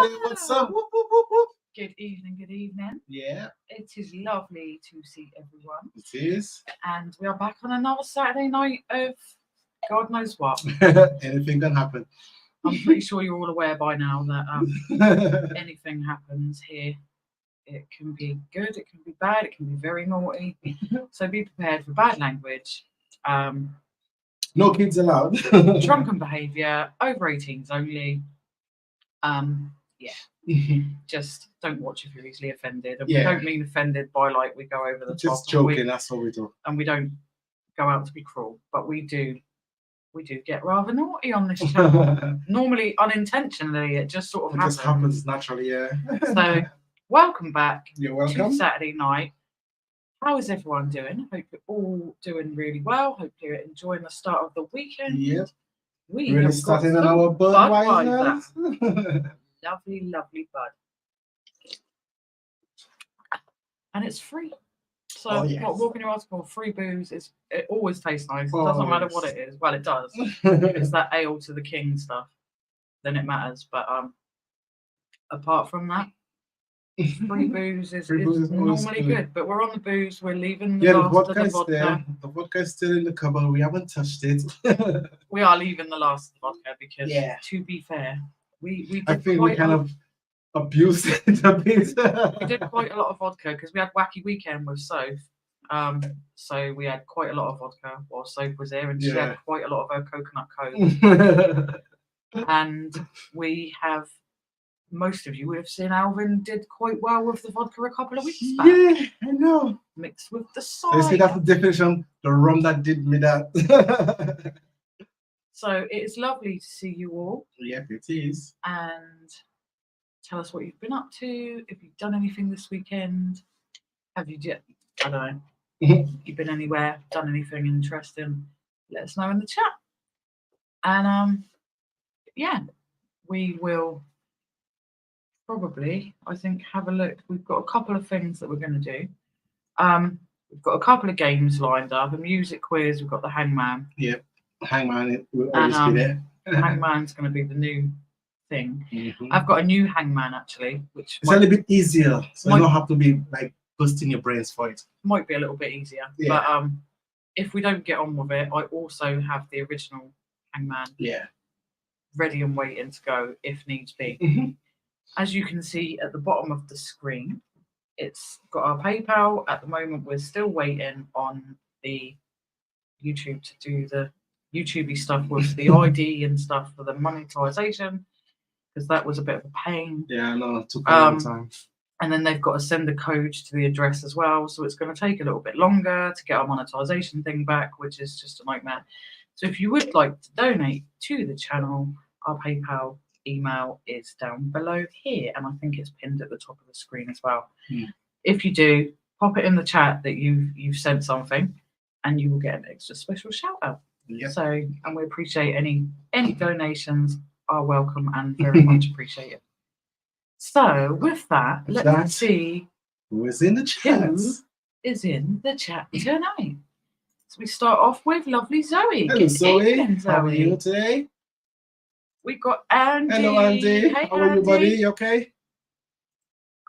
everybody. What's up? Whoop, whoop, whoop, whoop. Good evening, good evening. Yeah, It is lovely to see everyone. it is. And we are back on another Saturday night of God knows what. Anything can happen. I'm pretty sure you're all aware by now that anything happens here. It can be good, it can be bad, it can be very naughty. So be prepared for bad language, No kids allowed. drunken behaviour, over 18s only. Just don't watch if you're easily offended. And we don't mean offended by like we go over the top. Just joking, that's what we do. And we don't go out to be cruel, but we do get rather naughty on this channel. Normally unintentionally, it just sort of happens. Just happens naturally, yeah. So welcome back. You're welcome. To Saturday night. How is everyone doing? Hope you're all doing really well. Hope you're enjoying the start of the weekend. Yep. We really starting on our Budweiser. Lovely, lovely bud. And it's free. So what walking your article, free booze it always tastes nice. It doesn't matter what it is. Well, it does. If it's that ale to the king stuff, then it matters. But apart from that, free booze is normally good. But we're on the booze. We're leaving the last of the vodka. There. The vodka is still in the cupboard. We haven't touched it. We are leaving the last of the vodka because, to be fair, we I think we kind of abused it a bit. We did quite a lot of vodka because we had wacky weekend with Soph. So we had quite a lot of vodka while Soph was there, and she had quite a lot of her coconut coke. And we have, most of you would have seen Alvin did quite well with the vodka a couple of weeks back. Yeah, I know. Mixed with the cider. I see that's the definition. The rum that did me that. So it is lovely to see you all. Yep, it is. And tell us what you've been up to. If you've done anything this weekend. Have you I don't know. You've been anywhere, done anything interesting? Let us know in the chat. And we will probably, I think, have a look. We've got a couple of things that we're going to do. We've got a couple of games lined up, a music quiz. We've got the Hangman. Yep, Hangman will always be there. Hangman's going to be the new thing. I've got a new Hangman actually, which it's a little bit easier, so you don't have to be like busting your brains for it. Might be a little bit easier, but if we don't get on with it, I also have the original Hangman. Ready and waiting to go if needs be. As you can see at the bottom of the screen, it's got our PayPal. At the moment, we're still waiting on the YouTube to do the YouTubey stuff with the ID and stuff for the monetization, because that was a bit of a pain. Yeah, I know. It took a long time. And then they've got to send a code to the address as well, so it's going to take a little bit longer to get our monetization thing back, which is just a nightmare. So if you would like to donate to the channel, our PayPal email is down below here, and I think it's pinned at the top of the screen as well. If you do, pop it in the chat that you've sent something, and you will get an extra special shout out. So, and we appreciate any donations are welcome and very much appreciated. So with that, let's see who is in the chat. Who is in the chat tonight? So we start off with lovely Zoe. Hello, Zoe. How are you today? We've got Andy. Hello, Andy. Hey, how are you, buddy? You okay?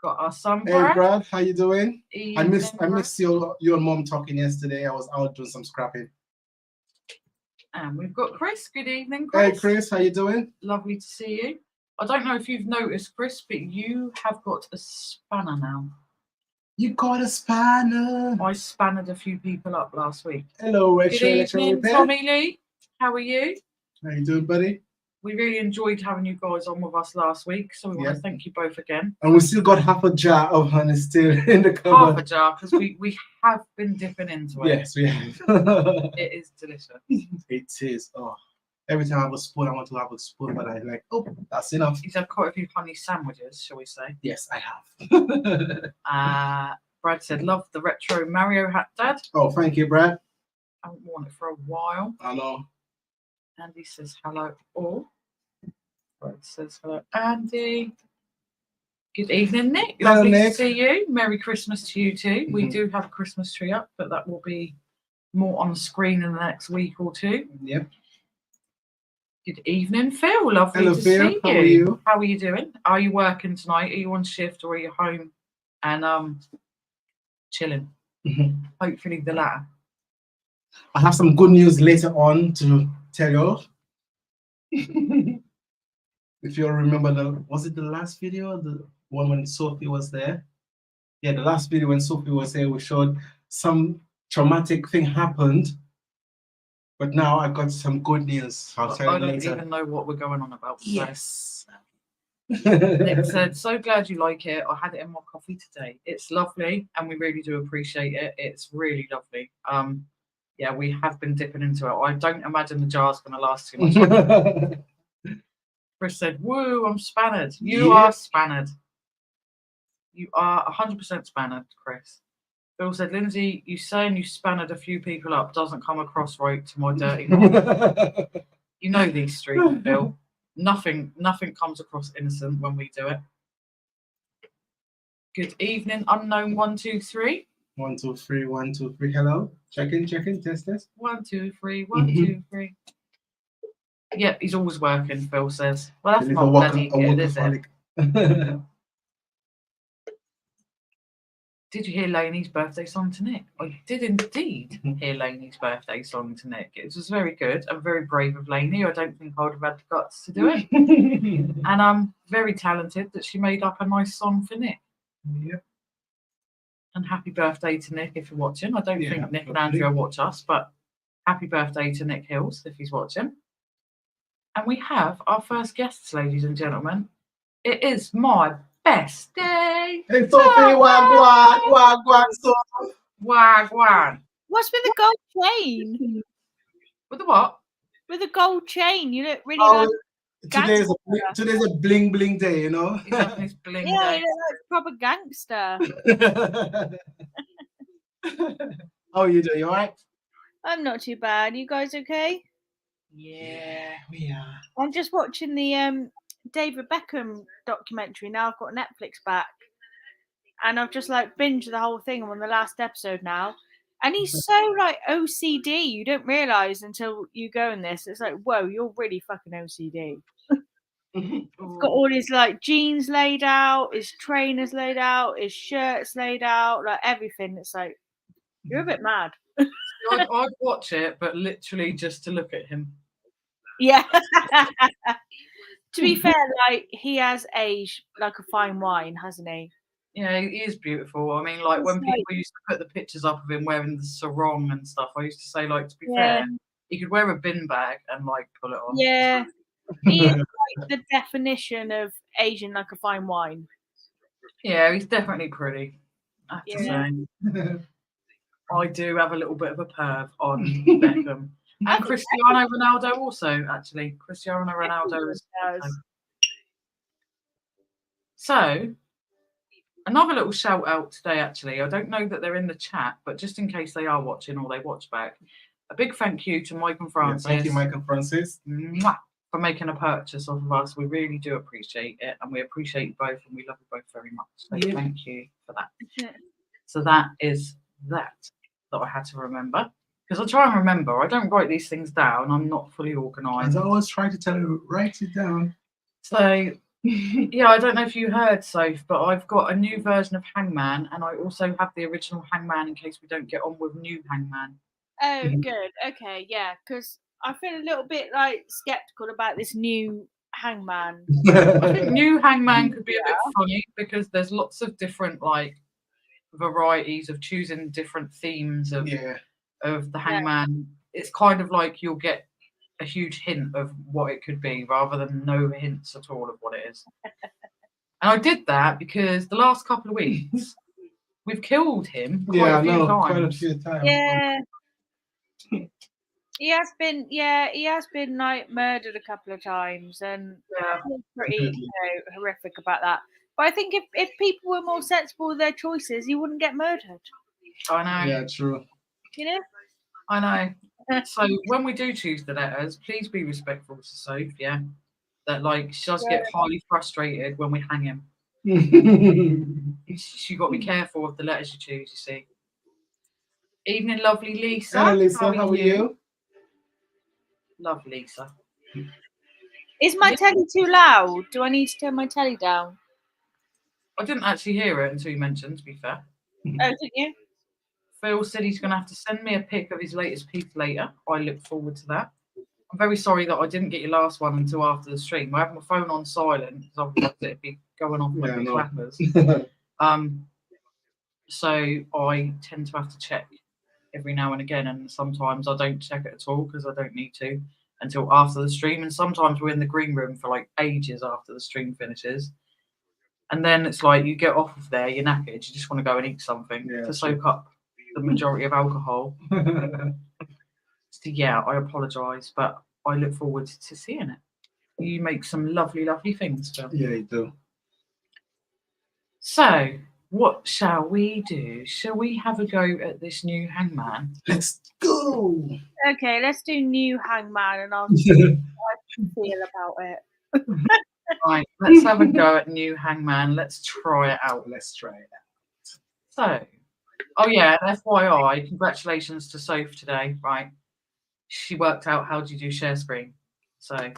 Got our son, Brad. Hey, Brad. How you doing? I missed you and Mom talking yesterday. I was out doing some scrapping. And we've got Chris. Good evening, Chris. Hey, Chris. How you doing? Lovely to see you. I don't know if you've noticed, Chris, but you have got a spanner now. You got a spanner. I spanned a few people up last week. Hello, Rachel. Good evening, Tommy Lee. How are you? How you doing, buddy? We really enjoyed having you guys on with us last week, so we want to thank you both again. And we still got half a jar of honey still in the cupboard. Half a jar, because we have been dipping into it. Yes, we have. It is delicious. It is. Oh, every time I have a spoon, I want to have a spoon, but I'm like, oh, that's enough. You've had quite a few honey sandwiches, shall we say? Yes, I have. Brad said, love the retro Mario hat, Dad. Oh, thank you, Brad. I haven't worn it for a while. I know. Andy says hello all. Brad says hello, Andy. Good evening, Nick. Hello, Lovely Nick. to see you. Merry Christmas to you too. We do have a Christmas tree up, but that will be more on screen in the next week or two. Yep. Good evening, Phil. Lovely Hello, to Phil. see How are you? How are you doing? Are you working tonight? Are you on shift or are you home and chilling? Hopefully the latter. I have some good news later on to tell you. If you remember was it the last video? The one when Sophie was there? Yeah, the last video when Sophie was there, we showed some traumatic thing happened. But now I got some good news. I'll tell I you don't later. even know what we're going on about. Yes. Nick said, so glad you like it. I had it in my coffee today. It's lovely and we really do appreciate it. It's really lovely. Yeah, we have been dipping into it. I don't imagine the jar's going to last too much. Chris said, woo, I'm spannered. You are spannered. You are 100% spannered, Chris. Phil said, Lynsey, you saying you spannered a few people up doesn't come across right to my dirty mind. You know these streets, Phil. Nothing comes across innocent when we do it. Good evening, unknown 123. 123, 123. Hello. Check in, test. 1 2 3, 1 2 3. Yep, he's always working, Phil says. Well, that's not bloody good, is it? Did you hear Lainey's birthday song to Nick? I did indeed hear Lainey's birthday song to Nick. It was very good and very brave of Lainey. I don't think I would have had the guts to do it. And I'm very talented that she made up a nice song for Nick. Yep. And happy birthday to Nick if you're watching. I don't think Nick and Andrea watch us, but happy birthday to Nick Hills if he's watching. And we have our first guests, ladies and gentlemen. It is my best day. Hey, Sophie, wag, so. Wag. What's with the gold chain? With the what? With the gold chain. You look really today's a bling bling day, you know? He's having his bling day. You look like a proper gangster. How are you doing? You alright? I'm not too bad. You guys okay? Yeah, we are. I'm just watching the David Beckham documentary. Now I've got Netflix back. And I've just like binged the whole thing. I'm on the last episode now. And he's so like OCD. You don't realise until you go in this. It's like, whoa, you're really fucking OCD. He's got all his like jeans laid out, his trainers laid out, his shirts laid out, like everything. It's like, you're a bit mad. I'd watch it, but literally just to look at him. Yeah. To be fair, like he has aged like a fine wine, hasn't he? Yeah, he is beautiful. I mean, like when people used to put the pictures up of him wearing the sarong and stuff, I used to say, like, to be fair, he could wear a bin bag and like pull it on. Yeah. He is like the definition of aging like a fine wine. Yeah, he's definitely pretty. I have to say. I do have a little bit of a perv on Beckham. And Cristiano Ronaldo also, actually. Cristiano Ronaldo is also. So, another little shout out today, actually. I don't know that they're in the chat, but just in case they are watching or they watch back, a big thank you to Mike and Francis. Thank you, Mike and Francis. For making a purchase of us. We really do appreciate it, and we appreciate you both, and we love you both very much. So thank you for that. So that is that I had to remember. Because I try and remember. I don't write these things down. I'm not fully organised. I always try to tell you, write it down. So, yeah, I don't know if you heard, Soph, but I've got a new version of Hangman, and I also have the original Hangman in case we don't get on with new Hangman. Oh, good. Okay, yeah, because I feel a little bit like skeptical about this new Hangman. I think new Hangman could be a bit funny because there's lots of different like varieties of choosing different themes of the Hangman. It's kind of like you'll get a huge hint of what it could be rather than no hints at all of what it is. And I did that because the last couple of weeks we've killed him quite a few times. Yeah. He has been like murdered a couple of times, and it's pretty horrific about that. But I think if people were more sensible with their choices, he wouldn't get murdered. I know. Yeah, true. You know? I know. So when we do choose the letters, please be respectful to Soph, that like she does get highly frustrated when we hang him. You got to be careful of the letters you choose, you see. Evening, lovely Lisa. Hello, Lisa. How are you? Love Lisa. Is my telly too loud? Do I need to turn my telly down? I didn't actually hear it until you mentioned, to be fair. Oh, didn't you? Phil said he's going to have to send me a pic of his latest piece later. I look forward to that. I'm very sorry that I didn't get your last one until after the stream. I have my phone on silent because otherwise it'd be going off like the clappers. So I tend to have to check every now and again, and sometimes I don't check it at all because I don't need to until after the stream. And sometimes we're in the green room for like ages after the stream finishes. And then it's like you get off of there, you're knackered, you just want to go and eat something to soak up the majority of alcohol. So yeah, I apologise, but I look forward to seeing it. You make some lovely, lovely things, Phil. Yeah, you do. So, what shall we do? Shall we have a go at this new hangman? Let's go. Okay, let's do new hangman and I'll see how I can feel about it. Right, let's have a go at new hangman. Let's try it out. Let's try it out. So, oh yeah, FYI, congratulations to Soph today, right? She worked out how do you do share screen. So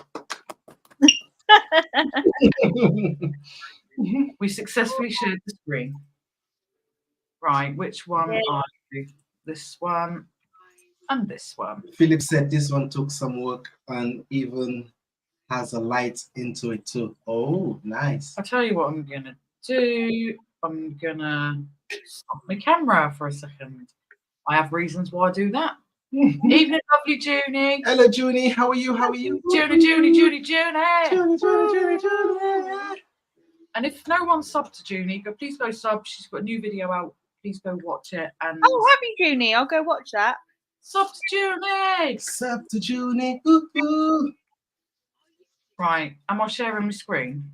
we successfully shared the screen. Right, which one are you? This one and this one. Philip said this one took some work and even has a light into it too. Oh, nice. I'll tell you what I'm gonna do. I'm gonna stop my camera for a second. I have reasons why I do that. Evening, lovely Junie. Hello, Junie. How are you? How are you? Junie. Junie. And if no one's subbed to Junie, please go sub. She's got a new video out. Please go watch it. And oh, happy Junie. I'll go watch that. Sub to Junie. Sub to Junie. Ooh, ooh. Right. Am I sharing my screen?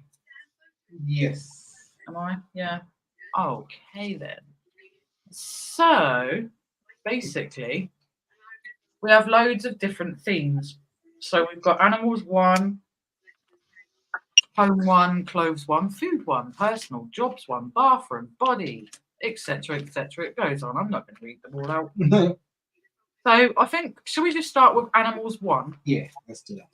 Yes. Am I? Yeah. Okay then. So basically, we have loads of different themes. So we've got animals 1, home 1, clothes 1, food 1, personal, jobs 1, bathroom, body, etc., etc. It goes on. I'm not going to read them all out. So I think, shall we just start with animals 1? Yeah, let's do that.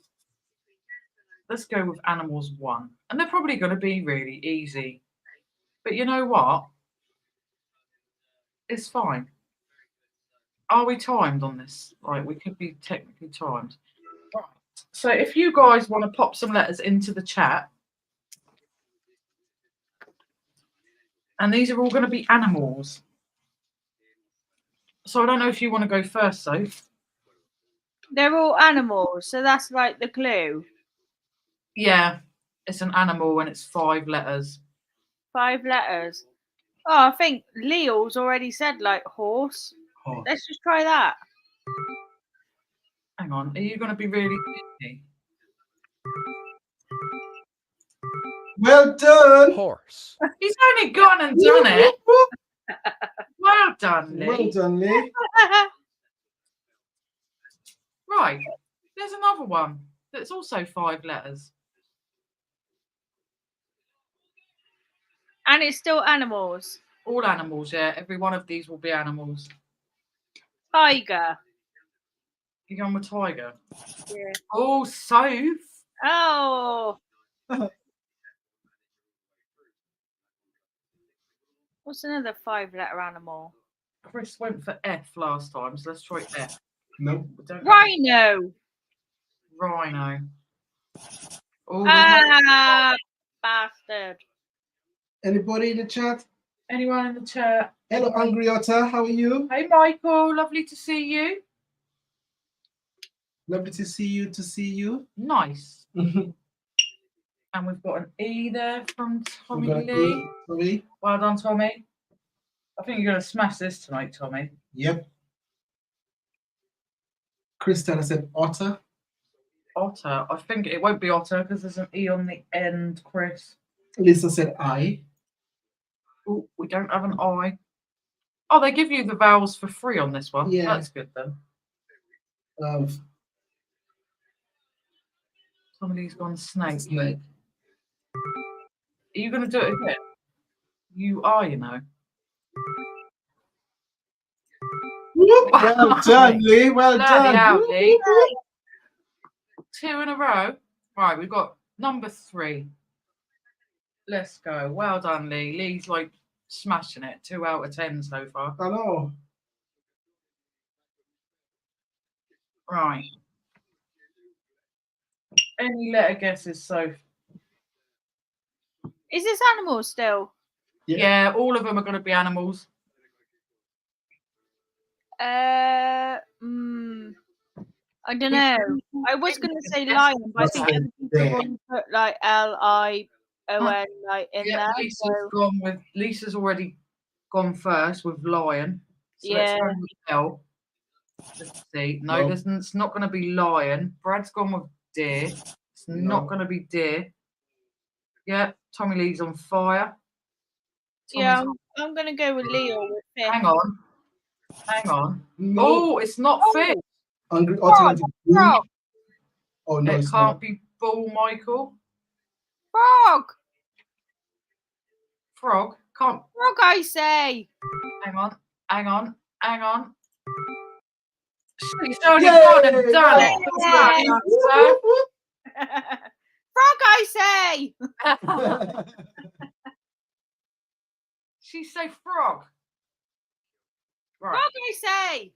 Let's go with animals 1. And they're probably going to be really easy. But you know what? It's fine. Are we timed on this? Right, we could be technically timed. Right. So if you guys want to pop some letters into the chat, and these are all going to be animals. So I don't know if you want to go first, Soph. They're all animals, so that's like the clue. Yeah, it's an animal and it's 5 letters. 5 letters. Oh, I think Leo's already said like horse. Oh. Let's just try that. Hang on, are you going to be really busy? Well done. Horse. He's only gone and done it. Well done, Lee. Well done, Lee. Right, there's another one that's also 5 letters. And it's still animals. All animals, yeah. Every one of these will be animals. Tiger. You're going with tiger. Yeah. Oh, Soph. Oh. What's another 5-letter animal? Chris went for F last time, so let's try F. No. Rhino. Rhino. Oh, Ah, bastard. Anybody in the chat? anyone in the chat? Hello, Angry Otter. How are you? Hey, Michael. Lovely to see you. Lovely to see you. Nice. And we've got an E there from Tommy We've got Lee. E, Tommy. Well done, Tommy. I think you're going to smash this tonight, Tommy. Yep. Christina said otter. Otter. I think it won't be otter because there's an E on the end, Chris. Lisa said I. Oh, we don't have an I. Oh, they give you the vowels for free on this one. Yeah. That's good then. Somebody's gone snake. Snake. Are you going to do it again? You are, you know. Well done, Lee. Well Bloody done. hell, Lee. 2 in a row. Right, we've got number 3. Let's go. Well done, Lee. Lee's like smashing it. 2 out of 10 so far. I know. Right. Any letter guesses, Soph? Is this animals still? Yeah, all of them are going to be animals. I don't know. I was going to say lion, but I think other people have already put like LION like in Yeah, there. So. Lisa's already gone first with lion. So Yeah. let's go with L. Let's see. No, No. it's not going to be lion. Brad's gone with deer. It's not going to be deer. Yeah, Tommy Lee's on fire. Yeah, I'm going to go with Leo with fish. Hang on. No. Oh, it's not fish. Hungry alternative. Frog. Oh no, It it's can't not. be bull, Michael. Frog. Frog. Can't. Frog, I say. Hang on. She's only gone and done it. Frog, I say. She say frog. Right. Frog, I say.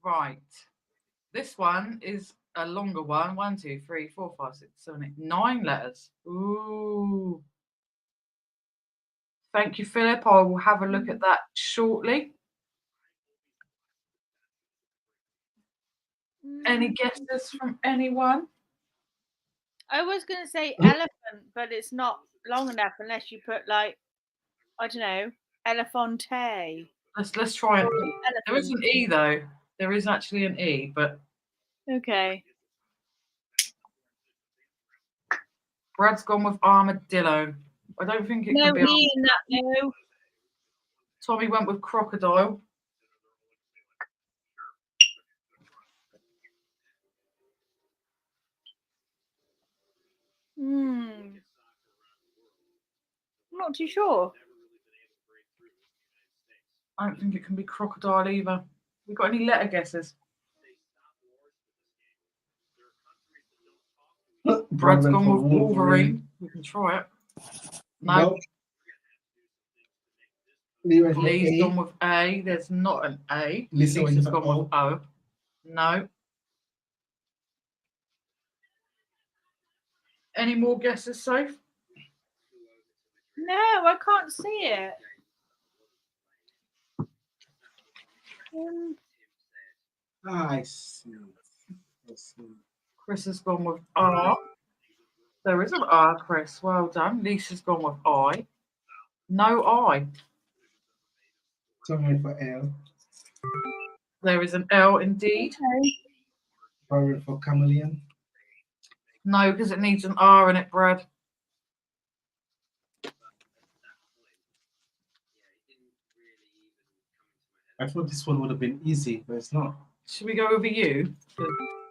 Right. This one is a longer one. 1, 2, 3, 4, 5, 6, 7, 8, 9 letters. Ooh. Thank you, Philip. I will have a look at that shortly. Any guesses from anyone? I was going to say elephant, but it's not long enough unless you put like, I don't know, elephante. Let's try it. There is an E though. There is actually an E, but okay. Brad's gone with armadillo. I don't think it can be. No E in that. No. Tommy went with crocodile. I'm not too sure. I don't think it can be crocodile either. We got any letter guesses? Brad's gone with Wolverine. We can try it. No. Lee's gone with A. There's not an A. Lisa's gone with O. No. Any more guesses, Soph? No, I can't see it. I see. Chris has gone with R. There is an R, Chris. Well done. Lisa's gone with I. No I. Somewhere for L. There is an L indeed. Okay. Probably for chameleon. No, because it needs an R in it, Brad. I thought this one would have been easy, but it's not. Should we go over U?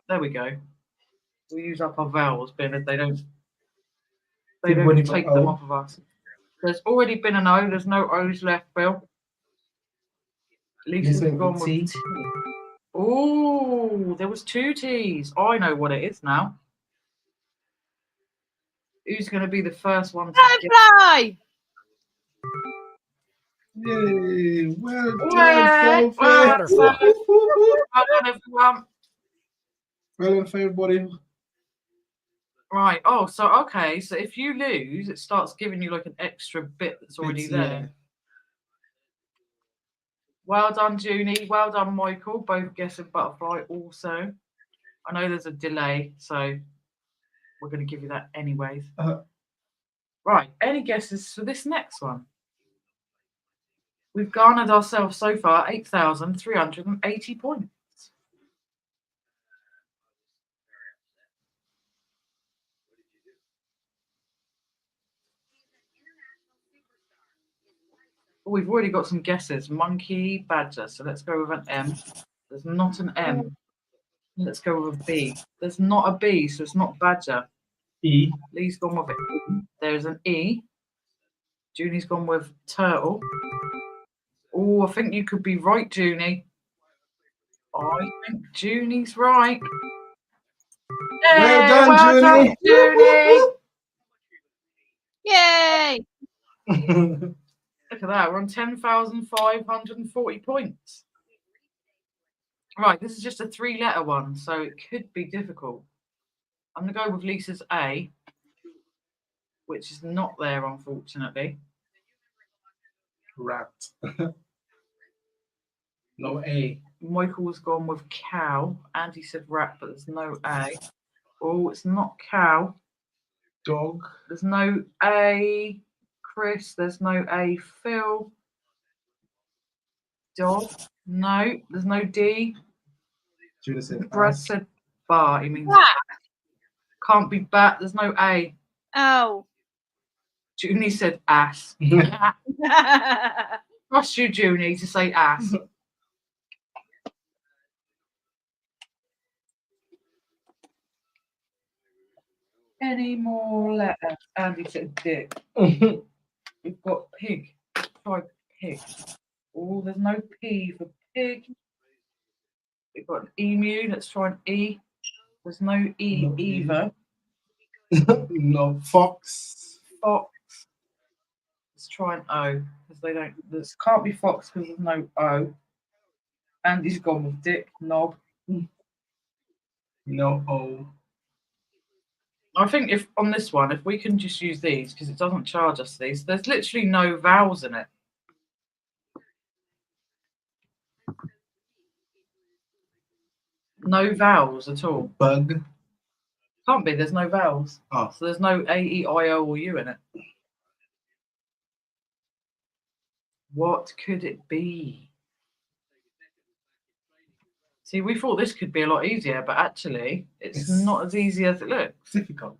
There we go. We use up our vowels, but if they don't take them off of us. There's already been an O. There's no O's left, Bill. Lisa's gone with T. Oh, there was 2 T's. I know what it is now. Who's going to be the first one to get Butterfly. Yay! Well done, done, everyone. Well done for everybody. Right. Oh, so okay. So if you lose, it starts giving you like an extra bit that's already there. Yeah. Well done, Junie. Well done, Michael. Both guessing butterfly also. I know there's a delay, so we're going to give you that anyways. Right. Any guesses for this next one? We've garnered ourselves so far 8,380 points. We've already got some guesses. Monkey, badger. So let's go with an M. There's not an M. Let's go with a B. There's not a B, so it's not badger. E. Lee's gone with it. There's an E. Junie's gone with turtle. Oh, I think you could be right, Junie. I think Junie's right. Well done, Julie. Julie. Yay! Look at that. We're on 10,540 points. Right, this is just a 3-letter one, so it could be difficult. I'm going to go with Lisa's A, which is not there, unfortunately. Rat. No A. Michael's gone with cow. Andy said rat, but there's no A. Oh, it's not cow. Dog. There's no A. Chris, there's no A. Phil. Dog. No, there's no D. Julie said Brad ass. said bar. He means Bat. can't be bat. There's no A. Oh. Junie said ass. Trust you, Junie, to say ass. Any more letters? Andy said dick. We've got pig. Try pig. Oh, there's no P for pig. We've got an emu. Let's try an E. There's no E No E. either. No fox. Fox. Let's try an O. Because they don't. This can't be fox because there's no O. Andy's gone with dick. Knob. No O. I think if on this one, if we can just use these because it doesn't charge us these. There's literally no vowels in it. No vowels at all. Bug. Can't be. There's no vowels. Oh. So there's no A, E, I, O, or U in it. What could it be? See, we thought this could be a lot easier, but actually, it's not as easy as it looks. Difficult.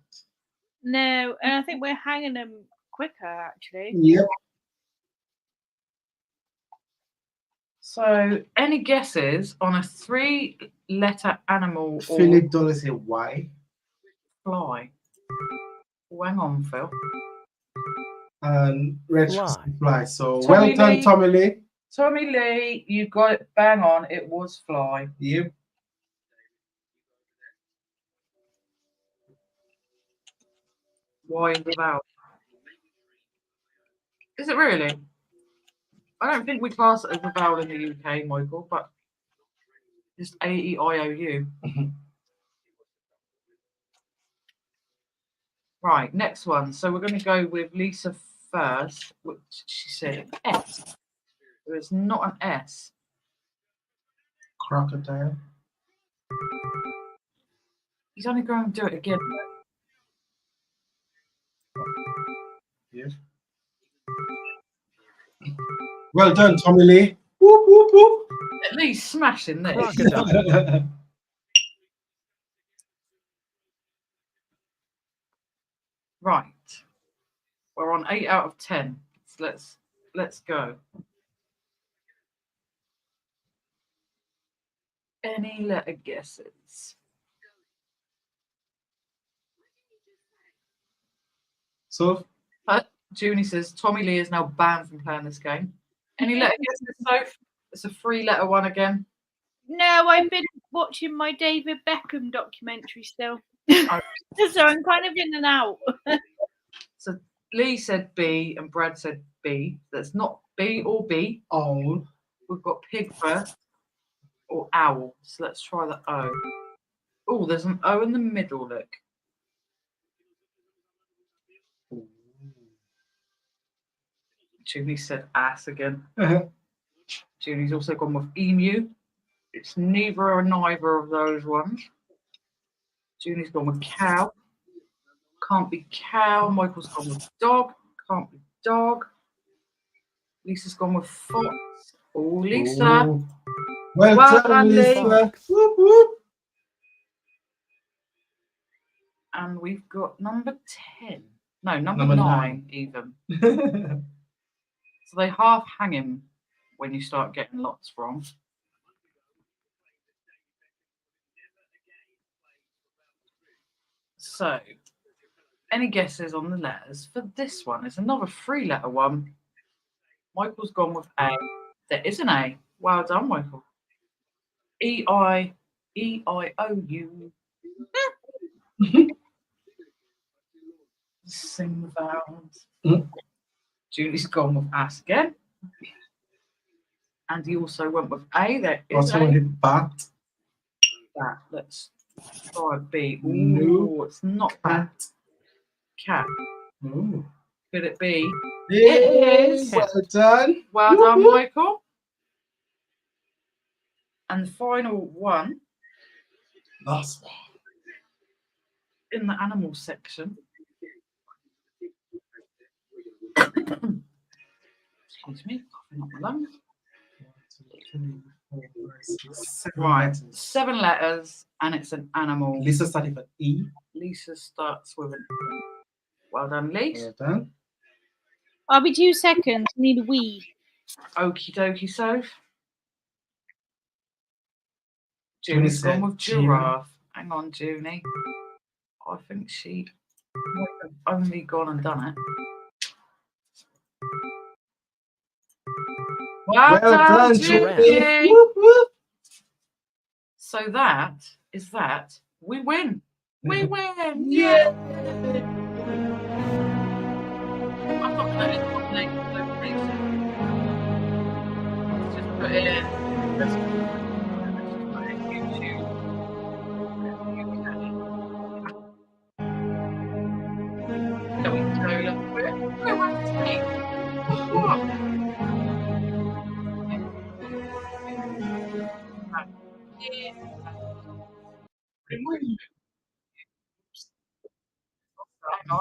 No, and I think we're hanging them quicker, actually. Yep. So, any guesses on a 3-letter animal or Philip Dollar said Y. fly? Oh, hang on, Phil. And red Fly. fly. So Tommy well done, Lee. Tommy Lee. Tommy Lee, you got it bang on. It was fly. Yep. Why is the vowel? Is it really? I don't think we class it as a vowel in the UK, Michael, but just A, E, I, O, U. Right, next one. So we're going to go with Lisa first, which she said S. There is not an S. Crocodile. He's only going to do it again. Yes. Well done, Tommy Lee. Whoop, whoop, whoop. At least smashing this. Crocodile. Right. We're on 8 out of 10. So let's go. Any letter guesses? So Junie says Tommy Lee is now banned from playing this game. Any letter guesses, Soph? It's a 3-letter one again. No, I've been watching my David Beckham documentary still. Oh. So I'm kind of in and out. So Lee said B and Brad said B. That's not B or B. owl. We've got pig first or owl. So let's try the O. Oh, there's an O in the middle, look. Junie said ass again. Junie's also gone with emu. It's neither or neither of those ones. Junie's gone with cow. Can't be cow. Michael's gone with dog. Can't be dog. Lisa's gone with fox. Oh, Lisa. Ooh. Well, Well done, done, Lee. Lisa. Whoop, whoop. And we've got number 10. No, number Number 9 even. So they half hang him when you start getting lots wrong. So, any guesses on the letters for this one? It's another 3-letter one. Michael's gone with A. There is an A. Well done, Michael. E-I-O-U. Sing the vowels. Mm. Julie's gone with ass again. And he also went with A. There is Also A. hit bat. That. Let's try B. Ooh, No. it's not that. Cat. Ooh. Could it be? Yay, is. well done. Well done, Woo-hoo. Michael. And the final one Last one. in the animal section. Excuse me, coughing up my lungs. 7 Right, letters. 7 letters, and it's an animal. Lisa started with E. Lisa starts with an E. Well done, Lisa. Well done. I'll be 2 seconds. I need a wee. Okie dokie, Soph. Junie Junie's gone said with giraffe. Hang on, Junie. I think she might have only gone and done it. Well done, Junie. Whoop, whoop. So that is that. We win. We win. Yeah. I'm not going to nominate the Let's just put it in. Let's just put it in YouTube. There we go. Look, we're right. What? Hang on.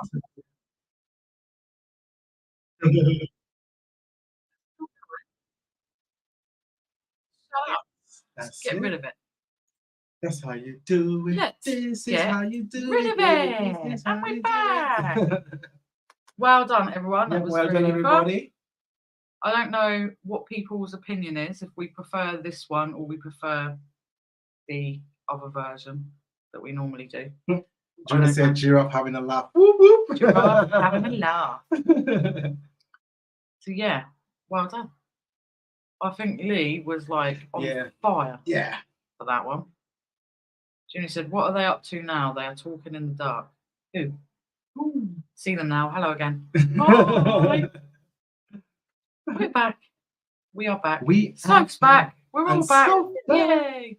That's Get it. rid of it. That's how you do it. Let's This is get how you do rid it. of baby. it. This is And how we're you do back. it. Well done, everyone. That Yeah, was well really done, fun. everybody. I don't know what people's opinion is, if we prefer this one or we prefer the other version that we normally do. Julie don't said know. giraffe having a laugh. Whoop, whoop. Giraffe having a laugh. So yeah, well done. I think Lee was like on Yeah. fire Yeah. for that one. Junie said, what are they up to now? They are talking in the dark. Who? Ooh. See them now. Hello again. Hi. We're back. We are back. Soph's back. We're all And back. Soph's back. Yay.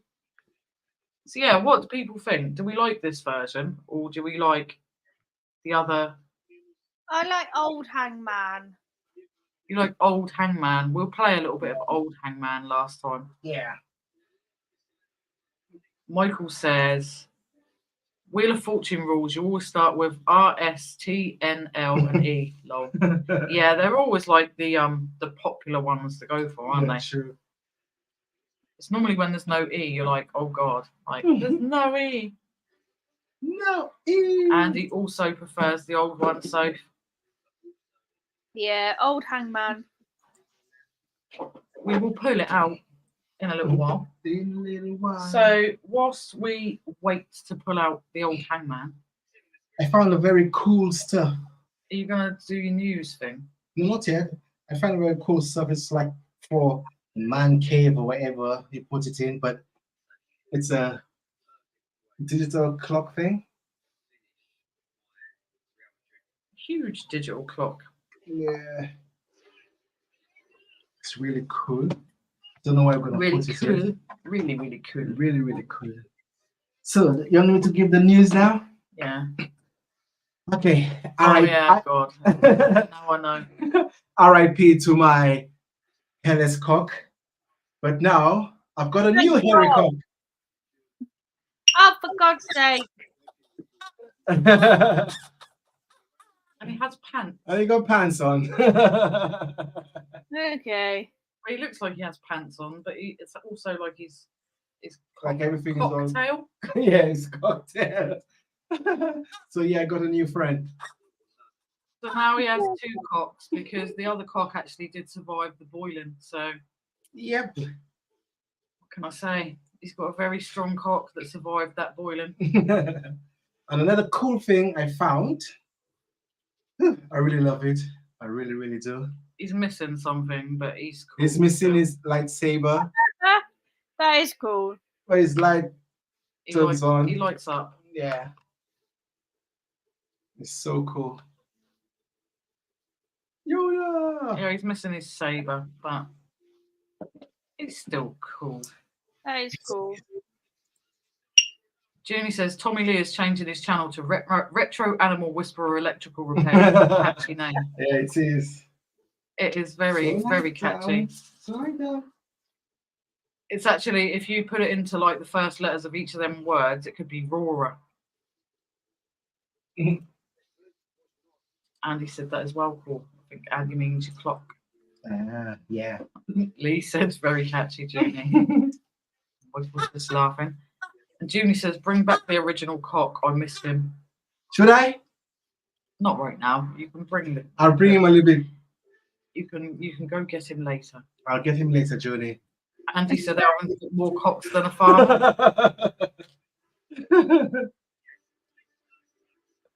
So yeah, what do people think? Do we like this version or do we like the other? I like old Hangman. You like old Hangman? We'll play a little bit of old Hangman last time. Yeah. Michael says, Wheel of Fortune rules, you always start with R, S, T, N, L, and E. Lol. Yeah, they're always like the popular ones to go for, aren't they? True. It's normally when there's no E, you're like, oh god, like there's no E. No. E. And he also prefers the old one, so Yeah, old Hangman. we will pull it out in a little while. In a little while. So whilst we wait to pull out the old Hangman, I found a very cool stuff. are you gonna do your news thing? No, not yet. I found very cool stuff. It's like for man cave or whatever you put it in, but it's a digital clock thing. Huge digital clock. Yeah. It's really cool. Don't know why I'm gonna Really put it cool. in. Really, really cool. Really, really cool. So you want me to give the news now? Yeah. Okay. Oh yeah, God. Now I know. R.I.P. to my hairless cock. But now I've got a new hairy cock. Oh, for God's sake. And he has pants. And you got pants on. Okay. Well, he looks like he has pants on, but it's also like he's Like everything is on. cocktail. Yeah, it's cocktail. So yeah, I got a new friend. So now he has 2 cocks because the other cock actually did survive the boiling. So Yep. what can I say? He's got a very strong cock that survived that boiling. And another cool thing I found. I really love it. I really, really do. He's missing something, but he's cool. He's missing his lightsaber, That is cool. but his light He turns on. He lights up. Yeah. It's so cool. Yoda. Yeah, he's missing his saber, but it's still cool. That is cool. Junie says Tommy Lee is changing his channel to Retro Animal Whisperer Electrical Repair. Catchy name. Yeah, it is. It is very, Slow very down. catchy. Slow down. It's actually, if you put it into like the first letters of each of them words, it could be Roarer. Andy said that as well. Cool. I think Andy means your clock. Yeah. Lee said very catchy, Junie. was just laughing. And Junie says, bring back the original cock. I miss him. Should I? Not right now. You can bring him. I'll bring him a little bit. You can go get him later. I'll get him later, Judy. Andy said Alvin's got more cocks than a farm.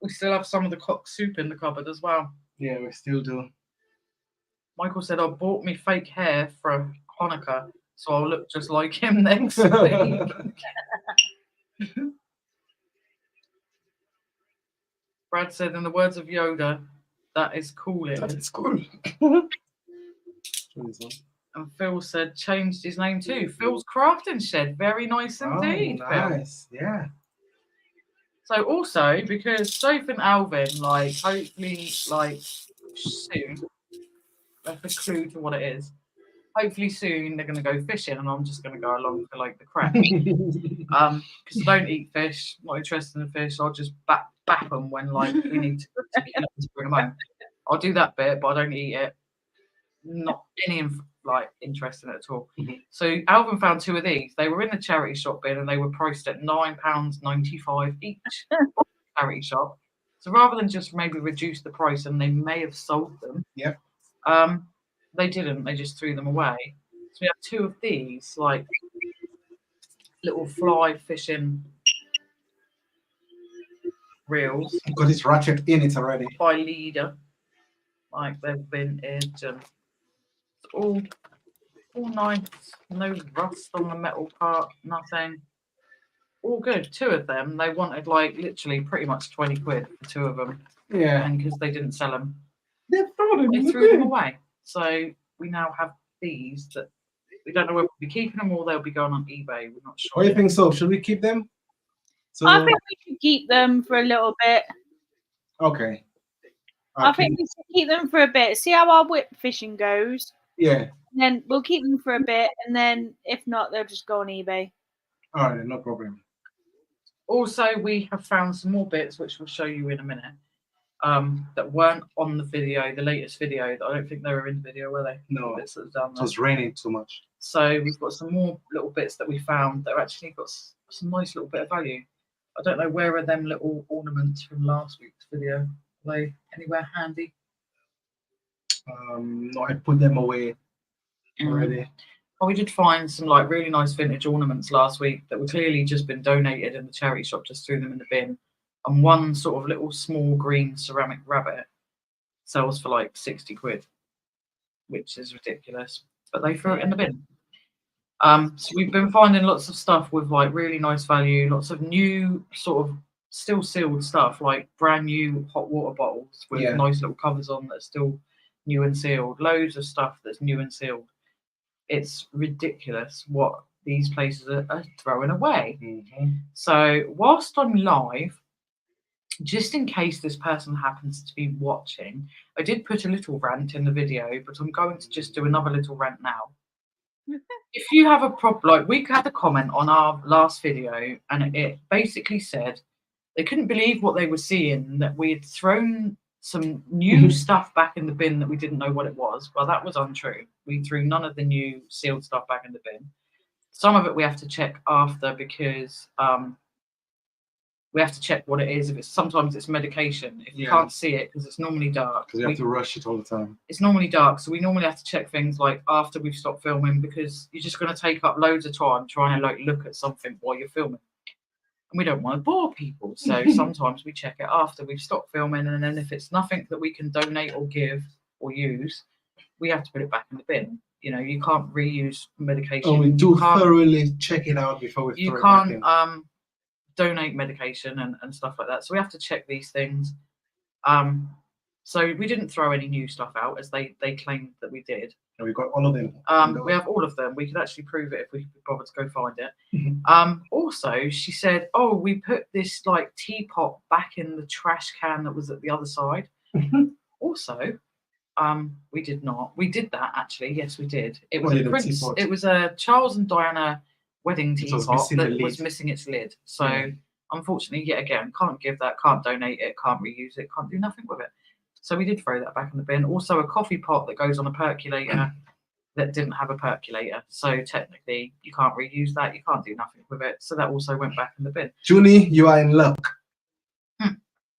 We still have some of the cock soup in the cupboard as well. Yeah, we still do. Michael said, I bought me fake hair for Hanukkah, so I'll look just like him next week. Brad said, in the words of Yoda, that is cooling. That's cool. And Phil said, changed his name too. Phil's Crafting Shed. Very nice indeed. Oh, Phil. nice. Yeah. So also, because Soph and Alvin, like, hopefully, like, soon, that's a clue to what it is. Hopefully soon they're going to go fishing and I'm just going to go along for, like, the crack. Because I don't eat fish, not interested in fish. I'll just bap them when, like, we need to bring them home. I'll do that bit, but I don't eat it. Not any, like, interest in it at all. So Alvin found 2 of these. They were in the charity shop bin and they were priced at £9.95 each. Charity shop. So rather than just maybe reduce the price, and they may have sold them. Yep. They didn't. They just threw them away. So we have 2 of these, like little fly fishing reels. Got his ratchet in it already. By Leader, like they've been edged and all nice. No rust on the metal part. Nothing. All good. 2 of them. They wanted like literally pretty much 20 quid for 2 of them. Yeah. And because they didn't sell them, They threw them away. So we now have these that we don't know whether we'll be keeping them or they'll be going on eBay. We're not sure. What do you think, so? Should we keep them? So I think we should keep them for a little bit. okay. I think we should keep them for a bit. See how our whip fishing goes. Yeah. And then we'll keep them for a bit, and then if not, they'll just go on eBay. All right, no problem. Also, we have found some more bits which we'll show you in a minute. That weren't on the video, the latest video. That I don't think they were in the video, were they? No, Bits that was down it there. was raining too much. So we've got some more little bits that we found that have actually got some nice little bit of value. I don't know, where are them little ornaments from last week's video? Are they anywhere handy? No, I put them away already. Oh, we did find some like really nice vintage ornaments last week that were clearly just been donated in the charity shop, just threw them in the bin. And one sort of little small green ceramic rabbit sells for like 60 quid, which is ridiculous. But they threw it in the bin. So we've been finding lots of stuff with like really nice value, lots of new sort of still sealed stuff, like brand new hot water bottles with nice little covers on that's still new and sealed. Loads of stuff that's new and sealed. It's ridiculous what these places are throwing away. So whilst I'm live, just in case this person happens to be watching, I did put a little rant in the video, but I'm going to just do another little rant now. If you have a problem, like we had a comment on our last video, and it basically said they couldn't believe what they were seeing, that we had thrown some new stuff back in the bin that we didn't know what it was. Well, that was untrue. We threw none of the new sealed stuff back in the bin. Some of it we have to check after because we have to check what it is. If it's sometimes it's medication. If you can't see it because it's normally dark. Because you have to rush it all the time. It's normally dark, so we normally have to check things like after we've stopped filming, because you're just going to take up loads of time trying to like look at something while you're filming. And we don't want to bore people, so sometimes we check it after we've stopped filming, and then if it's nothing that we can donate or give or use, we have to put it back in the bin. You know, you can't reuse medication. Oh, we do thoroughly check it out before we throw it back in. Donate medication and stuff like that. So we have to check these things. So we didn't throw any new stuff out as they claimed that we did. And we got all of them. We have all of them. We could actually prove it if we could bother to go find it. Mhm. Also, she said, "Oh, we put this like teapot back in the trash can that was at the other side." Also, we did not. We did that actually. Yes, we did. It was What a did the Prince. teapot? It was a Charles and Diana wedding It was teapot missing the that was lid. missing its lid. So Yeah. unfortunately, yet again, can't give that, can't donate it, can't reuse it, can't do nothing with it. So we did throw that back in the bin. Also, a coffee pot that goes on a percolator that didn't have a percolator. So technically, you can't reuse that. You can't do nothing with it. So that also went back in the bin. Junie, you are in luck.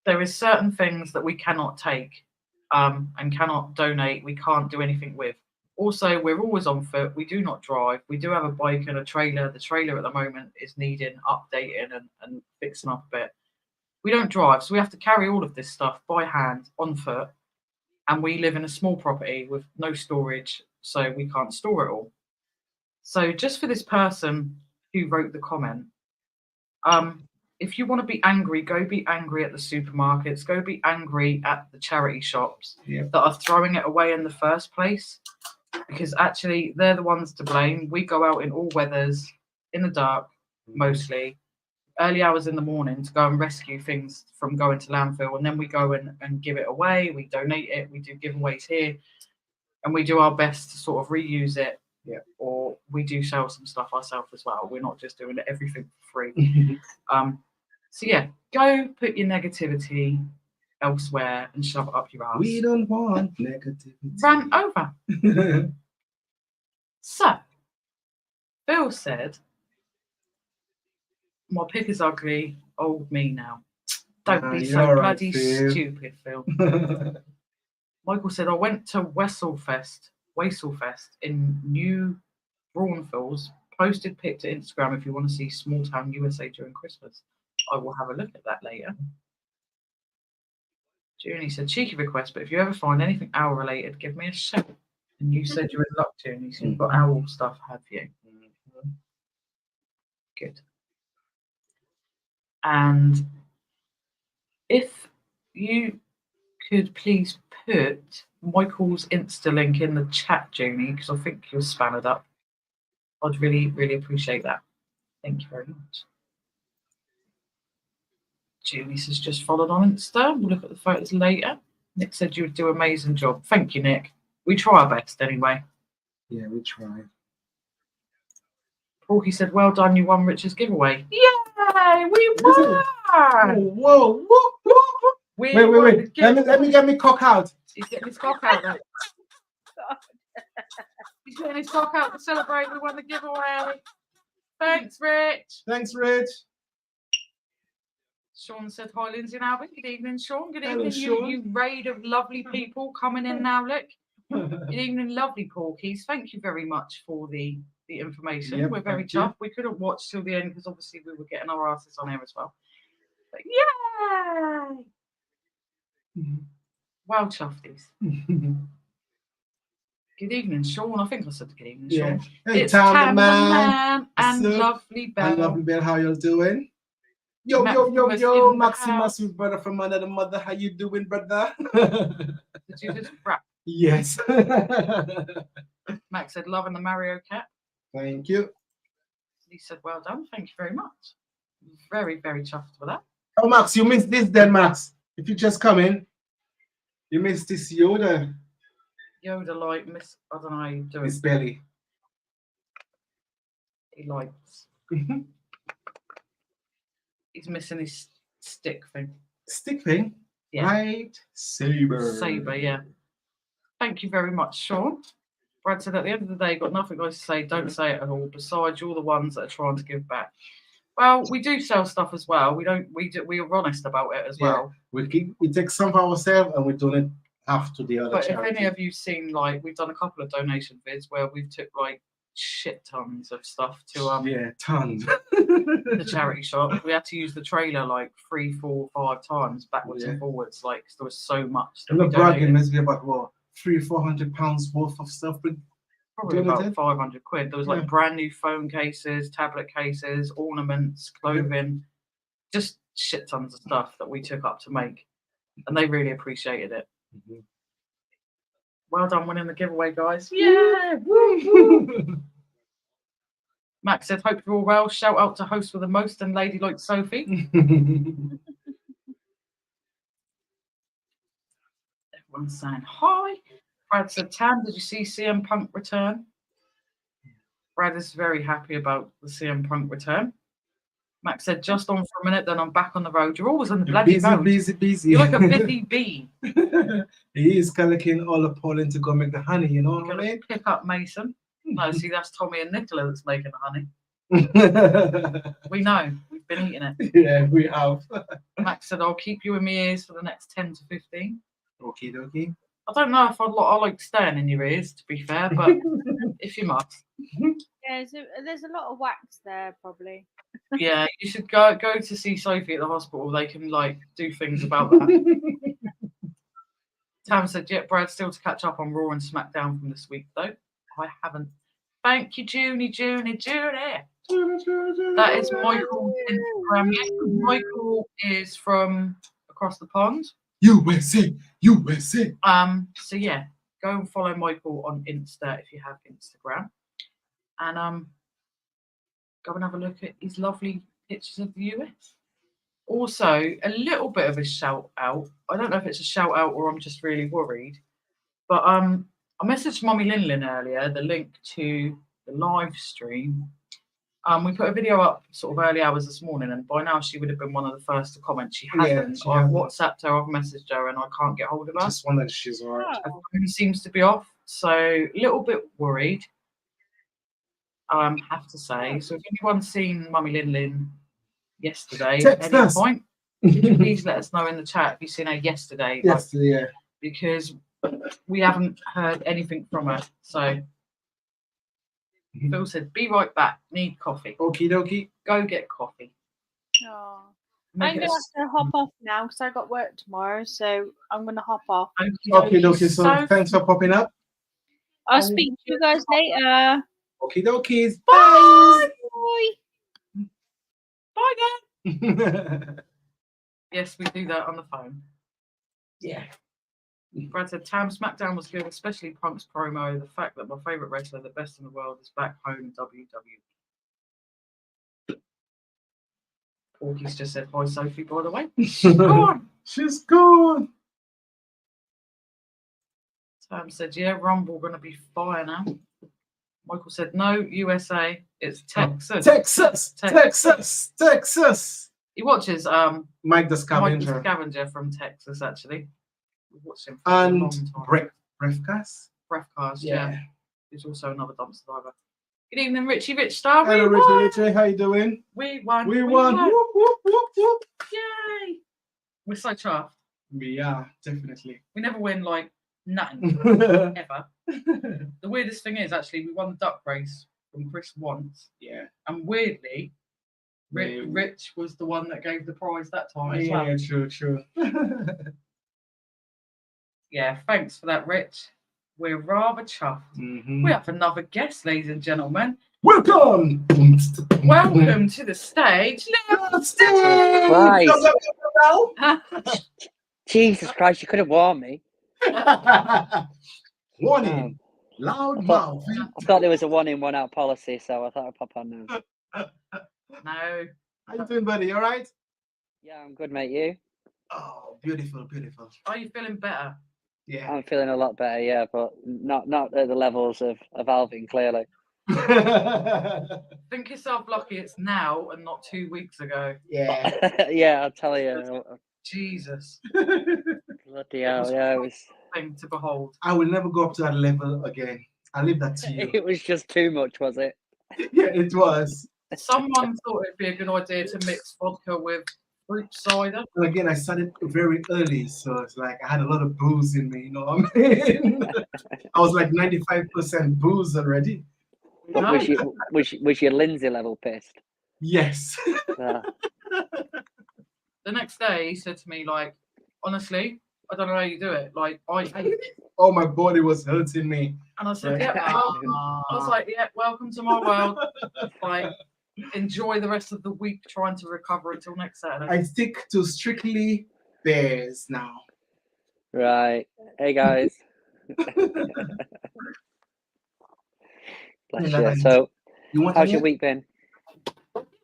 There is certain things that we cannot take and cannot donate. We can't do anything with. Also, we're always on foot. We do not drive. We do have a bike and a trailer. The trailer at the moment is needing updating and fixing up a bit. We don't drive, so we have to carry all of this stuff by hand on foot. And we live in a small property with no storage, so we can't store it all. So just for this person who wrote the comment, if you want to be angry, go be angry at the supermarkets, go be angry at the charity shops Yeah. that are throwing it away in the first place, because actually they're the ones to blame. We go out in all weathers, in the dark, mostly, early hours in the morning to go and rescue things from going to landfill, and then we go and give it away. We donate it. We do giveaways here, and we do our best to sort of reuse it. Yeah. Or we do sell some stuff ourselves as well. We're not just doing everything for free. So yeah, go put your negativity elsewhere and shove it up your ass. We don't want negativity. Rant over. So, Phil said, "My pick is ugly, old me now." Don't be so you're right, bloody Phil. stupid, Phil. Michael said, "I went to Wasselfest in New Braunfels. Posted pic to Instagram if you want to see small town USA during Christmas. I will have a look at that later." Junie said, "Cheeky request, but if you ever find anything owl related, give me a shout." And you said you're in luck, Junie, so you've got owl stuff, have you? Good. And if you could please put Michael's Insta link in the chat, Junie, because I think you're spammed up. I'd really, really appreciate that. Thank you very much. Julie says just followed on Insta. We'll look at the photos later. Nick said you would do an amazing job. Thank you, Nick. We try our best anyway. Yeah, we tried. Porky said, "Well done, you won Richard's giveaway." Yay! We won! Whoa, whoa, whoa. We Wait. won the Let me get me cock out. He's getting his cock out now. He's getting his cock out to celebrate. We won the giveaway. Thanks, Rich. Thanks, Rich. Sean said, "Hi, Lynsey and Alvin." Good evening, Sean. Good Hello, evening, Sean. you raid of lovely people coming in now. Look. Good evening, lovely porkies. Thank you very much for the information. Yep, We're very thank you. chuffed. We couldn't watch till the end because obviously we were getting our asses on here as well. But yay! Wow, chuffies. Good evening, Sean. I think I said good evening, Yeah. Sean. Hey, It's Tam the man. Cameraman and What's up? lovely Belle. And lovely Bell, how you doing? Yo, Maximus in the Maximus, house. sweet brother from another mother. How you doing, brother? Did you just rap? Yes. Max said, "Loving the Mario cap." Thank you. He said, "Well done. Thank you very much." Very, very chuffed with that. Oh, Max, you missed this then, Max. If you just come in, you missed this Yoda. Yoda like miss. I don't know how you do it. His belly. He likes. He's missing his stick thing. Stick thing? Yeah. Right. Saber. Saber, yeah. Thank you very much, Sean. Brad said, "At the end of the day, got nothing nice to say. Don't say it at all. Besides, you're the ones that are trying to give back." Well, we do sell stuff as well. We are honest about it as well. We take some for ourselves and we donate half to the other But if charity. any of you seen, like, we've done a couple of donation vids where we've took like shit tons of stuff to yeah, tons. the charity shop. We had to use the trailer like 3, 4, 5 times backwards and forwards, like 'cause there was so much. I'm not bragging. Let's be about what, £300-400 worth of stuff. But Probably about 500 quid. There was like Yeah. brand new phone cases, tablet cases, ornaments, clothing, just shit tons of stuff that we took up to make. and they really appreciated it. Mhm. Well done winning the giveaway, guys. Yeah. Woo. Max said, hope you're all well. Shout out to host with the most and lady like Sophie. Everyone's saying hi. Brad said, Tam, did you see CM Punk return? Brad is very happy about the CM Punk return. Max said, just on for a minute, then I'm back on the road. You're always on the bloody road. Busy. You're like a busy bee. He is collecting all the pollen to go make the honey, you know You're what I going mean? to pick up Mason. No, see, that's Tommy and Nicola that's making the honey. We know. We've been eating it. Yeah, we have. Max said, I'll keep you in my ears for the next 10 to 15. Okie dokie. I don't know if I like staying in your ears, to be fair, but if you must. Yeah, so there's a lot of wax there, probably. Yeah, you should go to see Sophie at the hospital. They can like do things about that. Tam said, "Yep, Brad, still to catch up on Raw and SmackDown from this week, though. I haven't." Thank you, Junie. That is Michael's Instagram. Yes, Michael is from across the pond. USA. So yeah, go and follow Michael on Insta if you have Instagram, and go and have a look at his lovely pictures of the US. Also, a little bit of a shout out. I don't know if it's a shout out or I'm just really worried, but I messaged Mummy Lin earlier the link to the live stream. We put a video up sort of early hours this morning, and by now she would have been one of the first to comment. She hasn't. she I've hasn't. WhatsApped her, I've messaged her, and I can't get hold of her. Just wondered if she's alright. Her phone seems to be off, so a little bit worried. Have to say. So if anyone's seen Mummy Lin yesterday Text at any us. point, please let us know in the chat if you've seen her yesterday. Yes, yeah. Because we haven't heard anything from her. So Phil said, "Be right back. Need coffee." Okie dokie. Go get coffee. Oh. Make I'm it going to have to hop off now because I got work tomorrow, so I'm going to hop off. Okie dokie. So thanks for popping up. I'll speak to you guys later. Okie dokies. Bye. Bye. Bye again. Bye. Yes, we do that on the phone. Yeah. Brad said, Tam, SmackDown was good, especially Punk's promo. The fact that my favourite wrestler, the best in the world, is back home in WWE. Porky's just said, hi, Sophie, by the way. She's gone. She's gone. Tam said, yeah, Rumble going to be fire now. Michael said, no, USA. It's Texas. Texas. He watches Mike the Scavenger. Mike the Scavenger from Texas, actually. We've watched him for a And long time. Breathcast. Breathcast, Yeah. yeah. He's also another dumpster diver. Good evening, Richie Rich Star. Hello, Richie. How you doing? We won. We won. Whoop, whoop, whoop, whoop. Yay. We're so chuffed. We are, definitely. We never win, like, nothing. Ever. The weirdest thing is, actually, we won the duck race from Chris once. Yeah. And weirdly, Rich was the one that gave the prize that time as well. Yeah, true. Yeah, thanks for that, Rich. We're rather chuffed. Mm-hmm. We have another guest, ladies and gentlemen. Welcome. Welcome to the stage. Christ. Jesus Christ, you could have warned me. Warning. Loud mouth. I thought there was a 1 in 1 out policy, so I thought I'd pop on now. No. How you doing, buddy? All right? Yeah, I'm good, mate. You? Oh, beautiful. Are you feeling better? Yeah. I'm feeling a lot better, yeah, but not at the levels of Alvin, clearly. Think yourself lucky it's now and not 2 weeks ago. Yeah. Yeah, I'll tell you. Jesus. Bloody hell, yeah, it was. Thing to behold. I will never go up to that level again. I'll leave that to you. It was just too much, was it? Yeah, it was. Someone thought it'd be a good idea to mix vodka with fruit cider. And again, I started very early, so it's like I had a lot of booze in me, you know what I mean? I was like 95% booze already. No. Was your Lynsey level pissed? Yes. The next day, he said to me, like, honestly, I don't know how you do it. Like, I hate it. Oh, my body was hurting me. And I said, yeah, I was like, yeah, welcome to my world. Like, enjoy the rest of the week trying to recover until next Saturday. I stick to strictly bears now. Right. Hey guys. Bless Yeah, you. nice. So, You want how's your any? week been?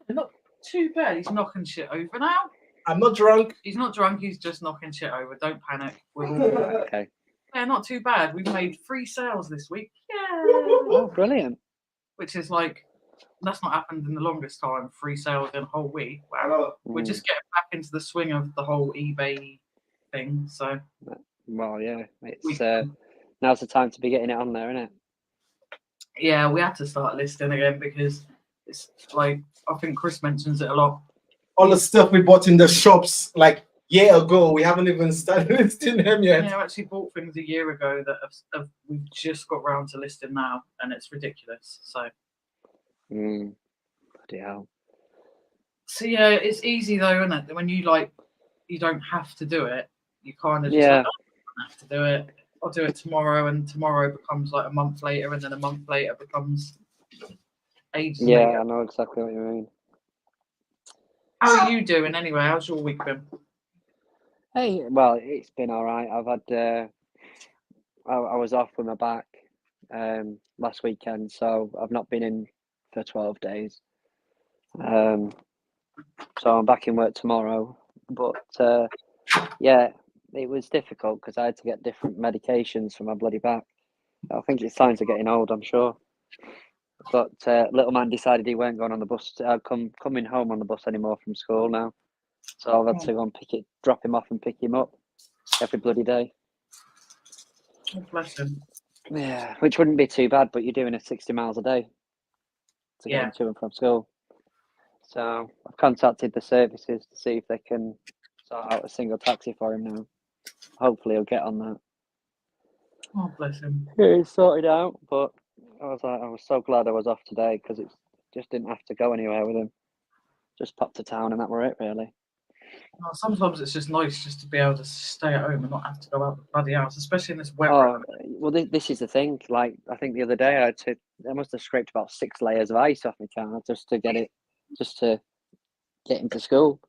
Not too bad. He's knocking shit over now. I'm not drunk. He's not drunk. He's just knocking shit over. Don't panic. Okay. Yeah, not too bad. We've made 3 sales this week. Yeah. Oh, brilliant. Which is like, that's not happened in the longest time. 3 sales in a whole week. Wow. We're just getting back into the swing of the whole eBay thing. So, Well, yeah. It's now's the time to be getting it on there, isn't it? yeah, we had to start listing again because it's like, I think Chris mentions it a lot. All the stuff we bought in the shops like year ago, we haven't even started listing them yet. Yeah, I actually bought things a year ago that we've just got round to listing now, and it's ridiculous. So Bloody hell. So yeah, it's easy though, isn't it? When you don't have to do it. You kind of just Yeah. like, oh, I don't have to do it. I'll do it tomorrow, and tomorrow becomes like a month later, and then a month later becomes ages Yeah, later. I know exactly what you mean. How are you doing anyway? How's your week been? Hey, well, it's been all right. I've had I was off with my back last weekend, so I've not been in for 12 days. So I'm back in work tomorrow. But yeah, it was difficult because I had to get different medications for my bloody back. I think it's signs of getting old, I'm sure. But little man decided he weren't going on the bus, coming home on the bus anymore from school now. So I've had to go and drop him off and pick him up every bloody day. Oh, bless him. Yeah, which wouldn't be too bad, but you're doing it 60 miles a day to get him to and from school. So I've contacted the services to see if they can sort out a single taxi for him now. Hopefully he'll get on that. Oh, bless him. Yeah, it's sorted out, but I was so glad I was off today because it just didn't have to go anywhere with him. Just popped to town and that were it, really. Well, sometimes it's just nice just to be able to stay at home and not have to go out the bloody house, especially in this weather. Oh, well, this is the thing. Like, I think the other day I must have scraped about 6 layers of ice off my car just to get him to school.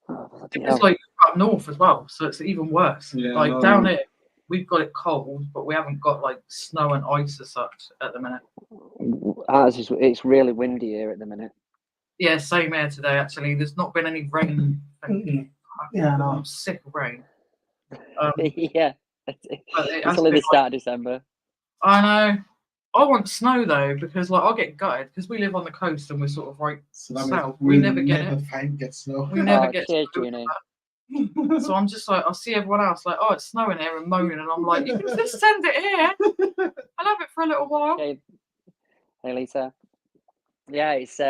Oh, bloody It's hell. like up north as well, so it's even worse. Yeah, like down here, we've got it cold, but we haven't got like snow and ice as such at the minute. It's really windy here at the minute. Yeah, same here today. Actually, there's not been any rain. Yeah, I know. I'm sick of rain. Yeah, it's only the start of December. I know. I want snow though, because like I'll get gutted because we live on the coast and we're sort of right south. We never get it. Get snow. We never get cheers, snow. Junie. So I'm just like, I see everyone else like, oh, it's snowing here and moaning, and I'm like, you can just send it here. I'll have it for a little while. Hey, Lisa. Yeah, it's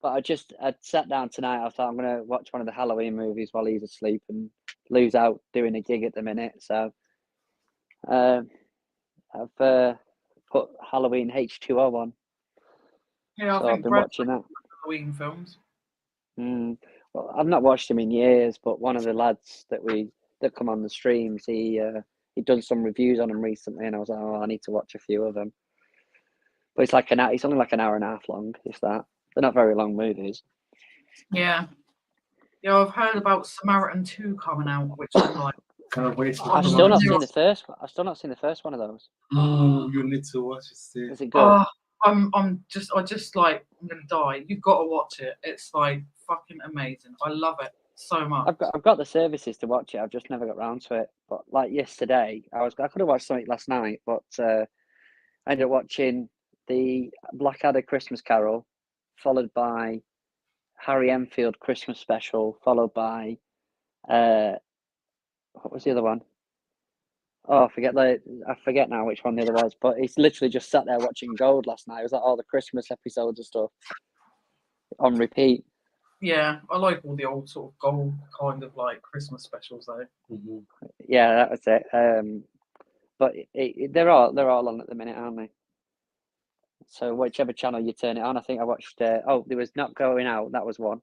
but I sat down tonight. I thought I'm gonna watch one of the Halloween movies while he's asleep, and Lou's out doing a gig at the minute. So I've put Halloween H2O on. Yeah, So I've been watching that. Halloween films. Well, I've not watched him in years, but one of the lads that come on the streams, he'd done some reviews on them recently, and I was like, oh, I need to watch a few of them. But it's only like an hour and a half long, if that. They're not very long movies. Yeah. Yeah, I've heard about Samaritan 2 coming out, which I'm like, I've still not seen the first one. I've still not seen the first one of those. You need to watch it. Is it good? oh, I'm just like, I'm gonna die. You've got to watch it. It's like fucking amazing. I love it so much. I've got the services to watch it. I've just never got round to it. But like yesterday, I could have watched something last night, but I ended up watching the Blackadder Christmas Carol, followed by Harry Enfield Christmas Special, followed by what was the other one? Oh, I forget now which one the other was. But it's literally just sat there watching Gold last night. It was like all the Christmas episodes and stuff on repeat. Yeah, I like all the old sort of gold kind of like Christmas specials though. Yeah, that was it. But they're all on at the minute, aren't they? So whichever channel you turn it on, I think I watched. There was Not Going Out. That was one,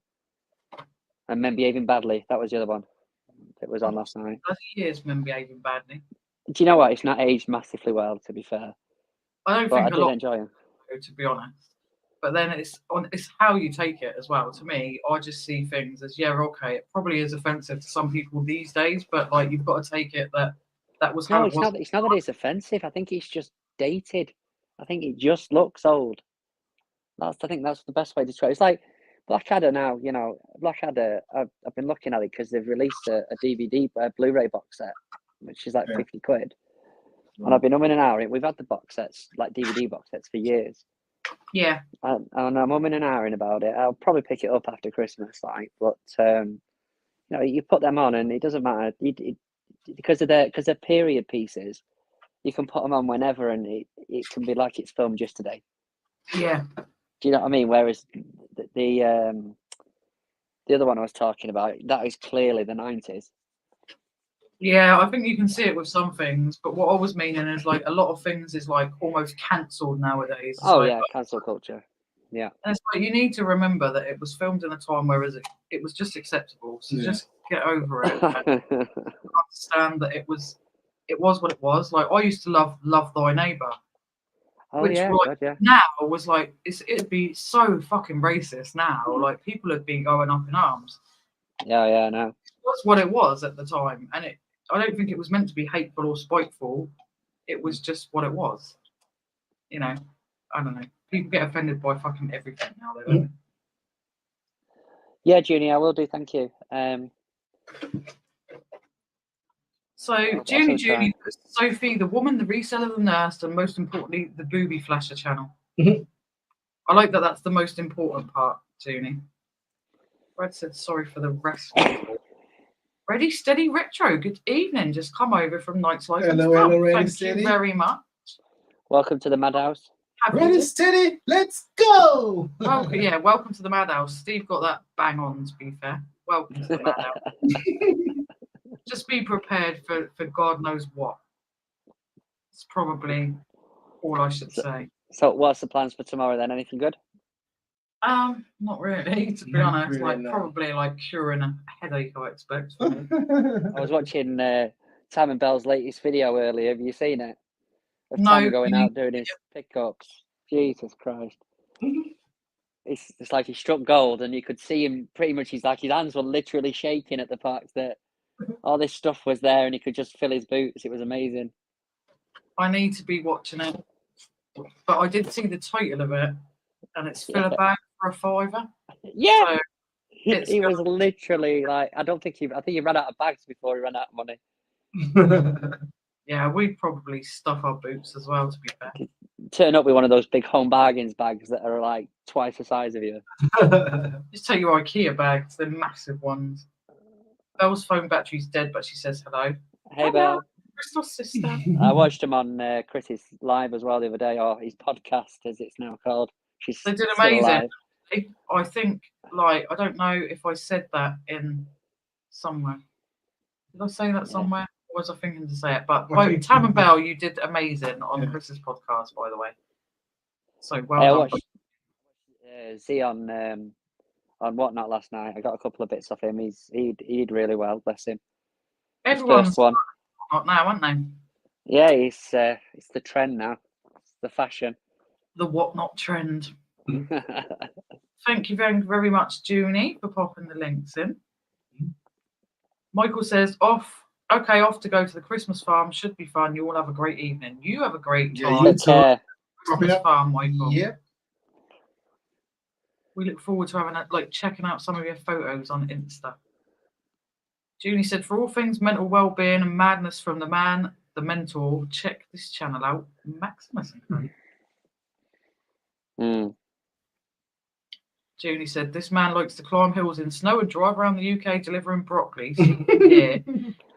and Men Behaving Badly. That was the other one. It was on last night. Bloody years Men Behaving Badly. Do you know what? It's not aged massively well, to be fair. I don't But think I a did lot enjoy them. to be honest. But then it's how you take it as well. To me, I just see things as, yeah, okay, it probably is offensive to some people these days, but like you've got to take it that was how No, it it's was. not. It's not that it's offensive. I think it's just dated. I think it just looks old. I think that's the best way to describe it. It's like Blackadder now. You know, Blackadder. I've been looking at it because they've released a DVD, Blu-ray box set, which is like Yeah. 50 quid. And I've been umming and ahhing. We've had the box sets, like DVD box sets, for years. Yeah. And I'm umming and ahhing about it. I'll probably pick it up after Christmas, like. But you know, you put them on, and it doesn't matter because they're period pieces. You can put them on whenever, and it can be like it's filmed just today. Yeah. Do you know what I mean? Whereas the other one I was talking about, that is clearly the 90s. Yeah, I think you can see it with some things, but what I was meaning is like a lot of things is like almost cancelled nowadays. It's Oh like, yeah, cancel culture. Yeah. and it's like you need to remember that it was filmed in a time where it was just acceptable. So Yeah. just get over it and understand that it was what it was. Like I used to love Thy Neighbour, Oh which yeah, like, God, yeah. now was like it'd be so fucking racist now. Like people would be going up in arms. Yeah, no. That's what it was at the time, and I don't think it was meant to be hateful or spiteful. It was just what it was. You know, I don't know. People get offended by fucking everything now. They don't. Yeah, Junie, I will do. Thank you. So, I'll Junie, Sophie, the woman, the reseller, the nurse, and most importantly, the booby flasher channel. Mhm. I like that. That's the most important part, Junie. Brad said sorry for the rest. Ready, steady, retro. Good evening. Just come over from Night's Life. Hello, Ready, Thank Steady. you very much. Welcome to the Madhouse. Ready, steady, let's go! Welcome, yeah, welcome to the Madhouse. Steve got that bang on, to be fair. Welcome to the Madhouse. Just be prepared for God knows what. It's probably all I should say. So, what's the plans for tomorrow then? Anything good? Not really, to be Not honest. really, Like no. probably like curing a headache, I expect. I was watching Tam and Bell's latest video earlier. Have you seen it? Of No, Tam going out doing his pickups. Jesus Christ. It's like he struck gold, and you could see him pretty much. He's like his hands were literally shaking at the fact that all this stuff was there, and he could just fill his boots. It was amazing. I need to be watching it, but I did see the title of it, and it's fill a bag for a £5. Yeah, So it's he was literally like, I think he ran out of bags before he ran out of money. yeah, we'd probably stuff our boots as well, to be fair. Turn up with one of those big home bargains bags that are like twice the size of you. Just take your IKEA bags, they're massive ones. Belle's phone battery's dead, but she says hello. Hey, Hello, Belle. Crystal's sister. I watched him on Chris's live as well the other day, or his podcast as it's now called. She's They did still amazing. alive. I think, like, I don't know if I said that in somewhere. Did I say that somewhere? Or was I thinking to say it? But Tam and Belle, you did amazing on Chris's podcast, by the way. So well I done. watched Z on Whatnot last night. I got a couple of bits off him. He did really well, bless him. Everyone's His first one. not now, aren't they? Yeah, it's the trend now. It's the fashion. The whatnot trend. Thank you very, very much, Junie, for popping the links in. Michael says, off to go to the Christmas farm. Should be fun. You all have a great evening. You have a great time. you too. Christmas farm, Michael. Yeah. We look forward to having checking out some of your photos on Insta. Junie said, for all things mental well-being and madness from the man, the mentor, check this channel out, Maximus & Co. Junie said, this man likes to climb hills in snow and drive around the UK delivering broccoli. So you can hear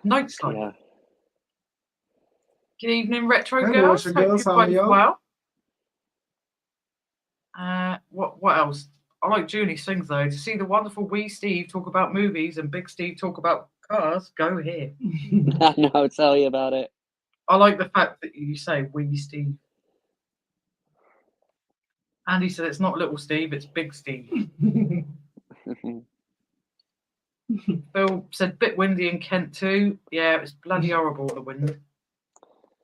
Night's Life. Yeah. Good evening, Retro Hello, Girls. Retro Girls, Hope how are you're you? both well. What else? I like Junie sings though. To see the wonderful wee Steve talk about movies and Big Steve talk about cars, go here. I know, I'll tell you about it. I like the fact that you say wee Steve. Andy said it's not little Steve, it's Big Steve. Bill said bit windy in Kent too. Yeah, it was bloody horrible, the wind.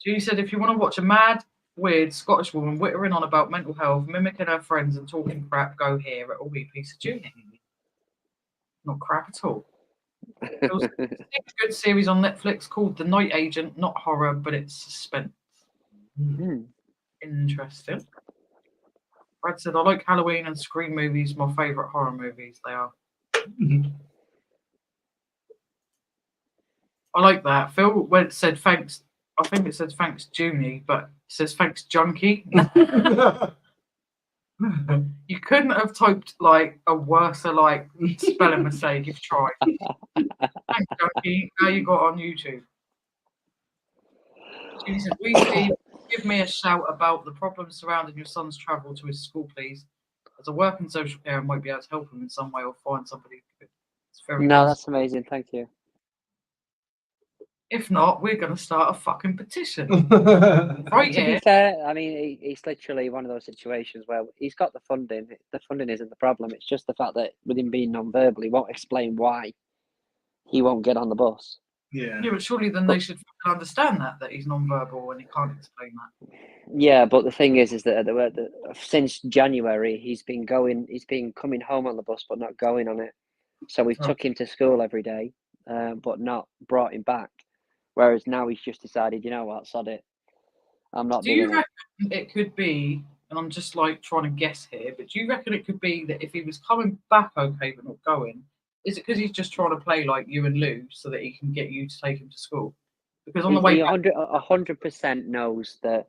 Julie said if you want to watch a mad, weird Scottish woman whittering on about mental health, mimicking her friends and talking crap. Go here, it'll be a piece of tuning. Not crap at all. There was a good series on Netflix called The Night Agent. Not horror, but it's suspense. Interesting. Brad said, I like Halloween and Scream movies. My favourite horror movies, they are. I like that. Phil went said thanks. I think it says thanks, Junie, but it says thanks, Junkie. You couldn't have typed like a worse spelling mistake if you tried. Thanks, Junkie. Now you got on YouTube. Junie said, Weasley, give me a shout about the problems surrounding your son's travel to his school, please. As a working social care, I might be able to help him in some way or find somebody. It's very No, nice. that's amazing. Thank you. If not, we're going to start a fucking petition. Right To be here. fair, I mean, it's literally one of those situations where he's got the funding. The funding isn't the problem. It's just the fact that with him being non-verbal, he won't explain why he won't get on the bus. Yeah. Yeah, but surely then they should understand that he's non-verbal and he can't explain that. Yeah, but the thing is that since January he's been coming home on the bus but not going on it. So we've took him to school every day, but not brought him back. Whereas now he's just decided, you know what, sod it. I'm not Do doing you reckon it could be, and I'm just trying to guess here, but do you reckon it could be that if he was coming back okay but not going, is it because he's just trying to play like you and Lou so that he can get you to take him to school? Because on the way back, 100% knows that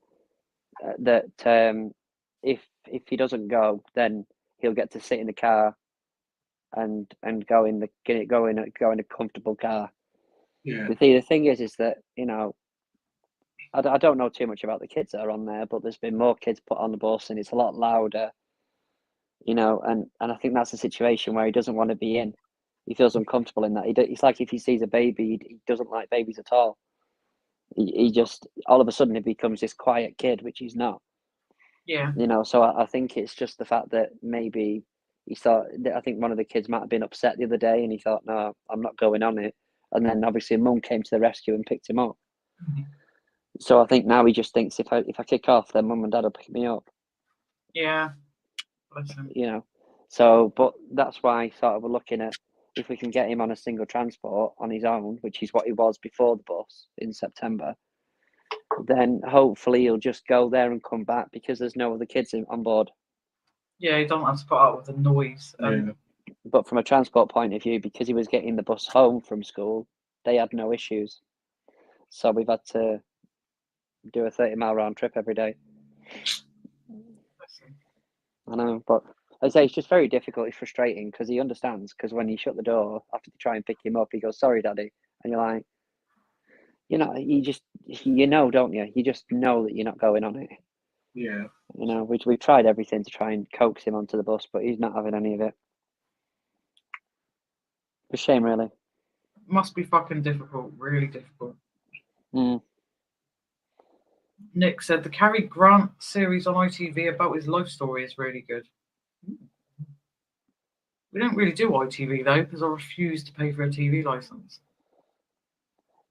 if he doesn't go, then he'll get to sit in the car and go in a comfortable car. Yeah. The thing is that, you know, I don't know too much about the kids that are on there, but there's been more kids put on the bus and it's a lot louder, you know, and I think that's a situation where he doesn't want to be in. He feels uncomfortable in that. It's like if he sees a baby, he doesn't like babies at all. He just, all of a sudden, he becomes this quiet kid, which he's not. yeah, You know, so I think it's just the fact that maybe he thought, I think one of the kids might have been upset the other day and he thought, no, I'm not going on it. And then obviously mum came to the rescue and picked him up. Mhm. So I think now he just thinks if I kick off, then mum and dad will pick me up. yeah, bless him. You know, so but that's why sort of we're looking at if we can get him on a single transport on his own, which is what he was before the bus in September, then hopefully he'll just go there and come back because there's no other kids on board. Yeah, you don't have to put up with the noise. Yeah. But from a transport point of view, because he was getting the bus home from school, they had no issues. So we've had to do a 30-mile round trip every day. Bless him. I know, but I say it's just very difficult. It's frustrating because he understands. Because when you shut the door after to try and pick him up, he goes, "Sorry, Daddy," and you're like, you know, you know, don't you? You just know that you're not going on it. Yeah. You know, we've tried everything to try and coax him onto the bus, but he's not having any of it. It's a shame, really. Must be fucking difficult, really difficult. Mm. Nick said the Cary Grant series on ITV about his life story is really good. We don't really do ITV though because I refuse to pay for a TV license.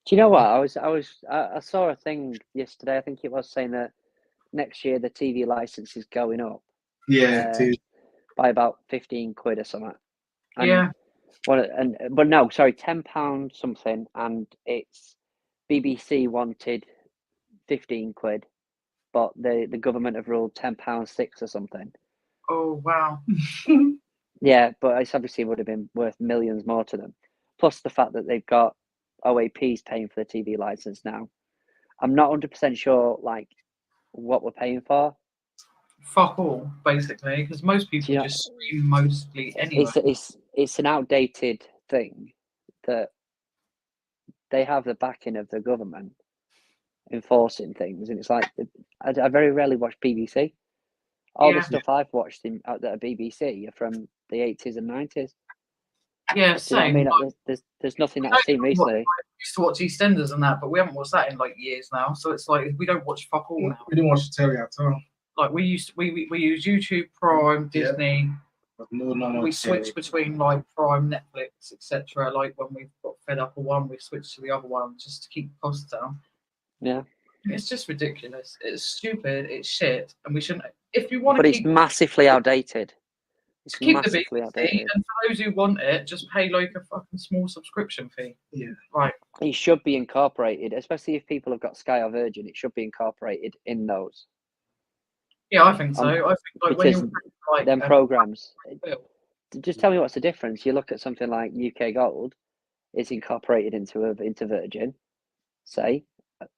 Do you know what? I saw a thing yesterday. I think it was saying that next year the TV license is going up. Yeah. By about 15 quid or something. And Yeah. But no, sorry, £10 something, and it's BBC wanted 15 quid, but the government have ruled £10.6 or something. Oh wow. Yeah, but it's obviously would have been worth millions more to them. Plus the fact that they've got OAPs paying for the TV license now. I'm not 100% sure like what we're paying for. Fuck all, basically, because most people just stream mostly anyway. It's an outdated thing that they have the backing of the government enforcing things, and it's like I very rarely watch BBC. All the stuff I've watched out there at BBC are from the 80s and 90s. Yeah, Do you know what I same. mean? There's nothing that I've seen recently. We used to watch EastEnders and that, but we haven't watched that in like years now. So it's like we don't watch fuck all now. We didn't watch the telly at all. Like we use YouTube, Prime, Disney. But no, we switch between like Prime, Netflix, etc. Like when we've got fed up of one, we switch to the other one just to keep costs down. Yeah. It's just ridiculous. It's stupid. It's shit, and we shouldn't. If you want But to it's keep massively outdated. It's keep the massively BBC, outdated. and for those who want it, just pay like a fucking small subscription fee. Yeah. Right. It should be incorporated, especially if people have got Sky or Virgin. It should be incorporated in those. Yeah, I think so. I think like when Because you're like them programs. bill. Just tell me what's the difference. You look at something like UK Gold, it's incorporated into Virgin, say,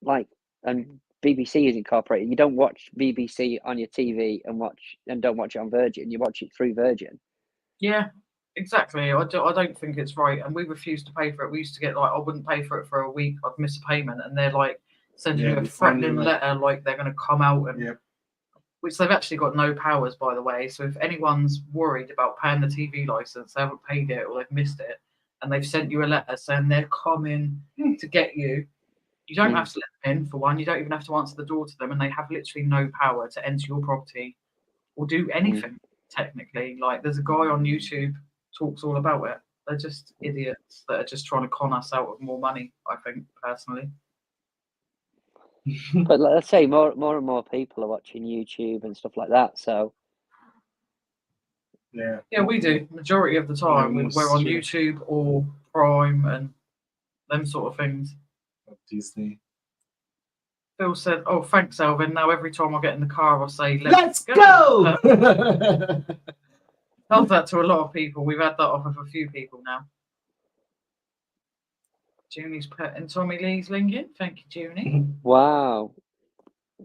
like, and BBC is incorporated. You don't watch BBC on your TV and don't watch it on Virgin. You watch it through Virgin. Yeah, exactly. I don't think it's right, and we refuse to pay for it. We used to get like I wouldn't pay for it for a week. I'd miss a payment, and they're like sending Yeah, you a they send you, threatening like- letter like they're going to come out and. Yeah. Which they've actually got no powers, by the way. So if anyone's worried about paying the TV license, they haven't paid it or they've missed it, and they've sent you a letter saying they're coming to get you, you don't have to let them in, for one. You don't even have to answer the door to them, and they have literally no power to enter your property or do anything, technically. Like, there's a guy on YouTube talks all about it. They're just idiots that are just trying to con us out of more money, I think, personally. But let's say more and more people are watching YouTube and stuff like that. So Yeah. Yeah, we do. Majority of the time, Yeah, we're on true. YouTube or Prime and them sort of things. Disney. Phil said, "Oh, thanks, Alvin. Now every time I get in the car, I'll say, let's go. Told that to a lot of people. We've had that off of a few people now. Junie's put in Tommy Lee's linking. Thank you, Junie. wow.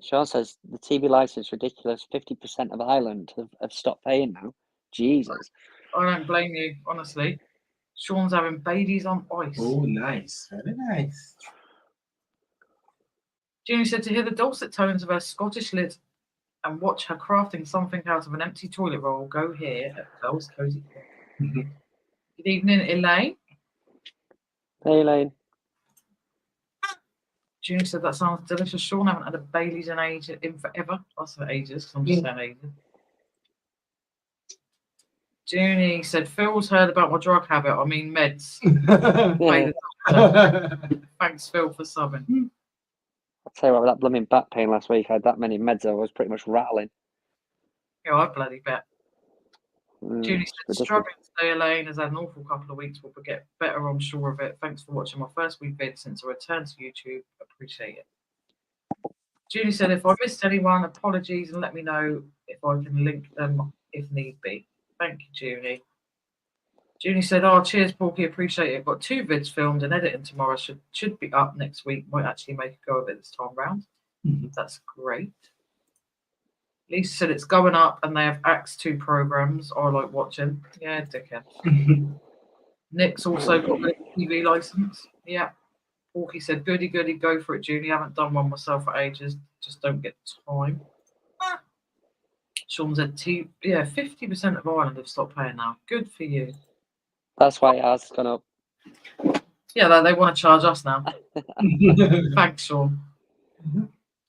Sean says the TV license ridiculous. 50% of Ireland have stopped paying now. Jesus. I don't blame you, honestly. Sean's having Baileys on ice. Oh, nice. Very nice. Junie said to hear the dulcet tones of her Scottish lid and watch her crafting something out of an empty toilet roll, go here at Bell's Cozy Corner. Good evening, Elaine. Hey, Elaine. Junie said that sounds delicious. Sean, I haven't had a Baileys in forever. I said ages, because I'm just saying ages. Junie said, Phil's heard about my drug habit. I mean meds. Pay the doctor. Thanks, Phil, for subbing. I'll tell you what, with that blooming back pain last week, I had that many meds, I was pretty much rattling. Yeah, I bloody bet. Junie said, ridiculous. struggling today, Elaine has had an awful couple of weeks, but we'll get better, I'm sure of it. Thanks for watching my first week vid since I returned to YouTube. Appreciate it. Junie said, if I missed anyone, apologies and let me know if I can link them if need be. Thank you, Junie. Junie said, oh, cheers, Porky, appreciate it. Got 2 vids filmed and editing tomorrow. Should be up next week. Might actually make a go of it this time round. That's great. Lisa said it's going up and they have Acts 2 programs. I like watching. Yeah, dickhead. Nick's also got a TV license. Yeah. Porky said, goody, goody, go for it, Junie. I haven't done one myself for ages. Just don't get time. Sean said, 50% of Ireland have stopped paying now. Good for you. That's why ours has gone up. Yeah, they want to charge us now. Thanks, Sean.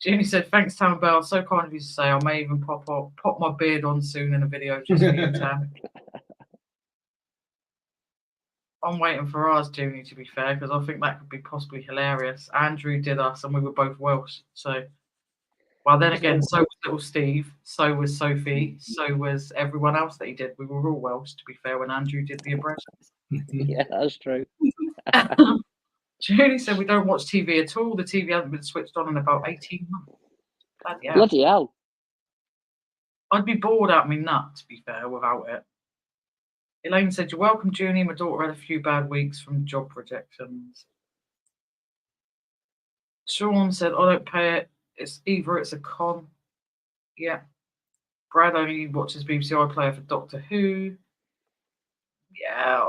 Junie said, thanks, Tam Bell. So kind of you to say. I may even pop my beard on soon in a video just for you, Tam. I'm waiting for ours, Junie, to be fair, because I think that could be possibly hilarious. Andrew did us and we were both Welsh. So, well, then again, so was little Steve, so was Sophie, so was everyone else that he did. We were all Welsh, to be fair, when Andrew did the impressions. Yeah, that's true. Julie said we don't watch TV at all. The TV hasn't been switched on in about 18 months. Bloody hell. Bloody hell. I'd be bored out of me nut, to be fair, without it. Elaine said, you're welcome, Junie. My daughter had a few bad weeks from job projections. Sean said, I don't pay it. It's a con. Yeah. Brad only watches BBC iPlayer for Doctor Who. Yeah,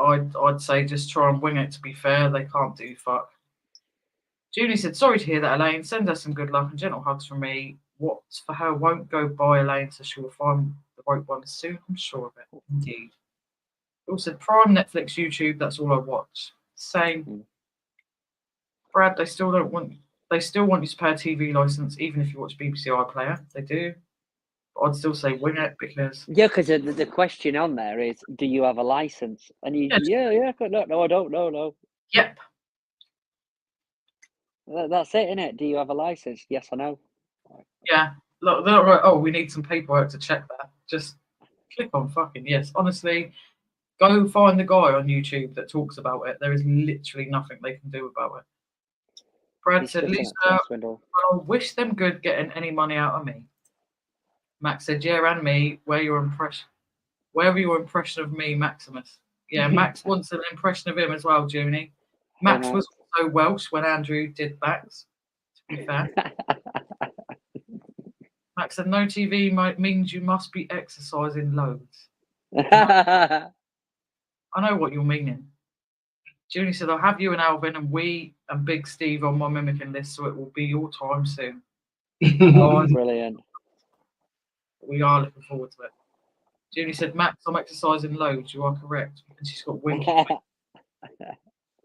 I'd say just try and wing it, to be fair. They can't do fuck. Julie said, sorry to hear that, Elaine. Send her some good luck and gentle hugs from me. What's for her won't go by, Elaine, so she'll find the right one soon. I'm sure of it. Indeed. Also, Prime, Netflix, YouTube, that's all I watch. Same. Brad, they still want you to pay a TV license, even if you watch BBC iPlayer. They do. I'd still say wing it because because the question on there is, do you have a license? And you, Yes. no, I don't, no. Yep. That's it, innit? Do you have a license? Yes or no? Yeah. Look, they're not right. Oh, we need some paperwork to check that. Just click on fucking yes. Honestly, go find the guy on YouTube that talks about it. There is literally nothing they can do about it. Brad He's said, fishing Lisa, at Swindle. I wish them good getting any money out of me. Max said, yeah, and me. Wherever your impression of me, Maximus. Yeah, Max wants an impression of him as well, Junie. Max Max. was also Welsh when Andrew did Max, to be fair. Max said, no TV means you must be exercising loads. I know what you're meaning. Junie said, I'll have you and Alvin and we and Big Steve on my mimicking list, so it will be your time soon. Brilliant. We are looking forward to it. Junie said, Max, I'm exercising loads. You are correct. And she's got winky faces.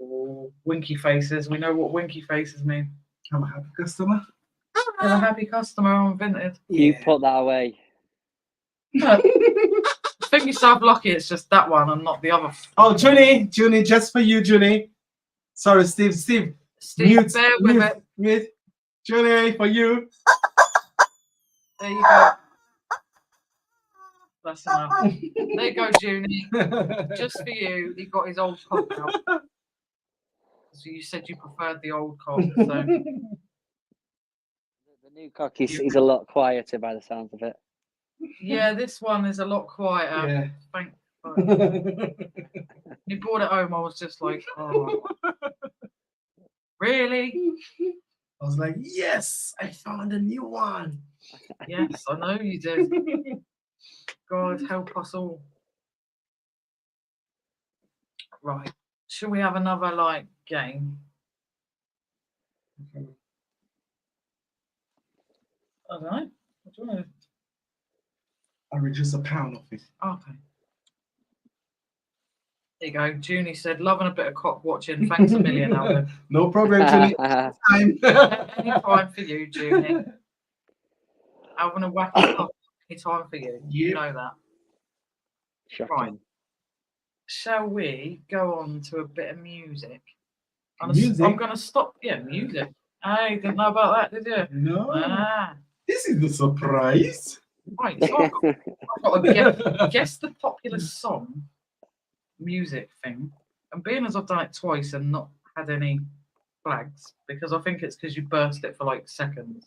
Oh, winky faces. We know what winky faces mean. I'm a happy customer. You're a happy customer on Vinted. You put that away. No. Think yourself lucky it's just that one and not the other. Oh, Junie, just for you, Junie. Sorry, Steve, Steve, mute, bear with mute, it. mute. Junie, for you. There you go. That's enough. There you go, Junie. Just for you, he got his old cock out. So you said you preferred the old cock. So The new cock is a lot quieter by the sounds of it. yeah, this one is a lot quieter. Yeah. Thank God. You brought it home. I was just like, oh, really? I was like, yes, I found a new one. Yes, I know you did. God help us all. Right. Should we have another like game? Okay. I don't know. What do you want to... I'll reduce a pound of it. Okay. There you go. Junie said, loving a bit of cock watching. Thanks a million, Alvin. No problem, Junie. Time. Any time for you, Junie. Alvin and wacky cock. Any time for you. You Yep. know that. Shocking. Right. Shall we go on to a bit of music? Music? I'm going to stop. Yeah, music. Hey, didn't know about that, did you? No. Ah. This is the surprise. Right, so I've got to guess the popular song music thing. And being as I've done it twice and not had any flags, because I think it's because you burst it for like seconds,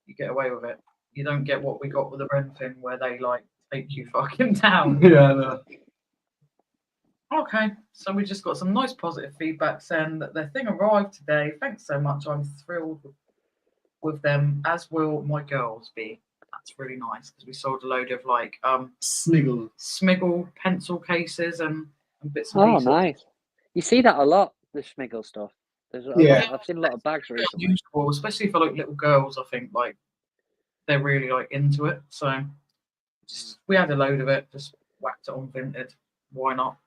you get away with it. You don't get what we got with the Ren thing where they like take you fucking down. Yeah, I know. Okay, so we just got some nice positive feedback saying that their thing arrived today. Thanks so much. I'm thrilled with them, as will my girls be. That's really nice because we sold a load of like Smiggle pencil cases and bits and pieces. Oh, nice. You see that a lot, the Smiggle stuff. There's a lot, I've seen a lot of bags recently. Useful, especially for like little girls. I think like they're really like into it. So we had a load of it, just whacked it on Vinted. Why not?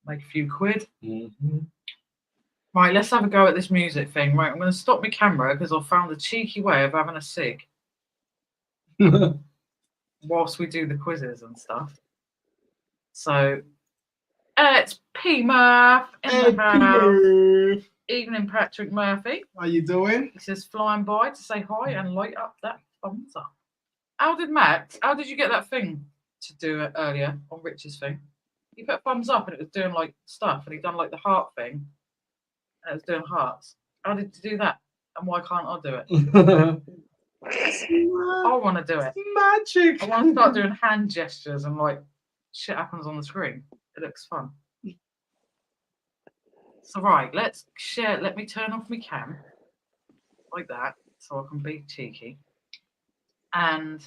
Make a few quid. Mm-hmm. Right, let's have a go at this music thing. Right, I'm going to stop my camera because I found a cheeky way of having a cig whilst we do the quizzes and stuff. So, it's P. Murph in the house. Evening, Patrick Murphy. How you doing? He says, flying by to say hi and light up that thumbs up. How did you get that thing to do it earlier on Rich's thing? He put a thumbs up and it was doing like stuff, and he done like the heart thing and it was doing hearts. How did you do that? And why can't I do it? I want to do it. Magic. I want to start doing hand gestures and like shit happens on the screen. It looks fun. So right, let's share. Let me turn off my cam like that so I can be cheeky. And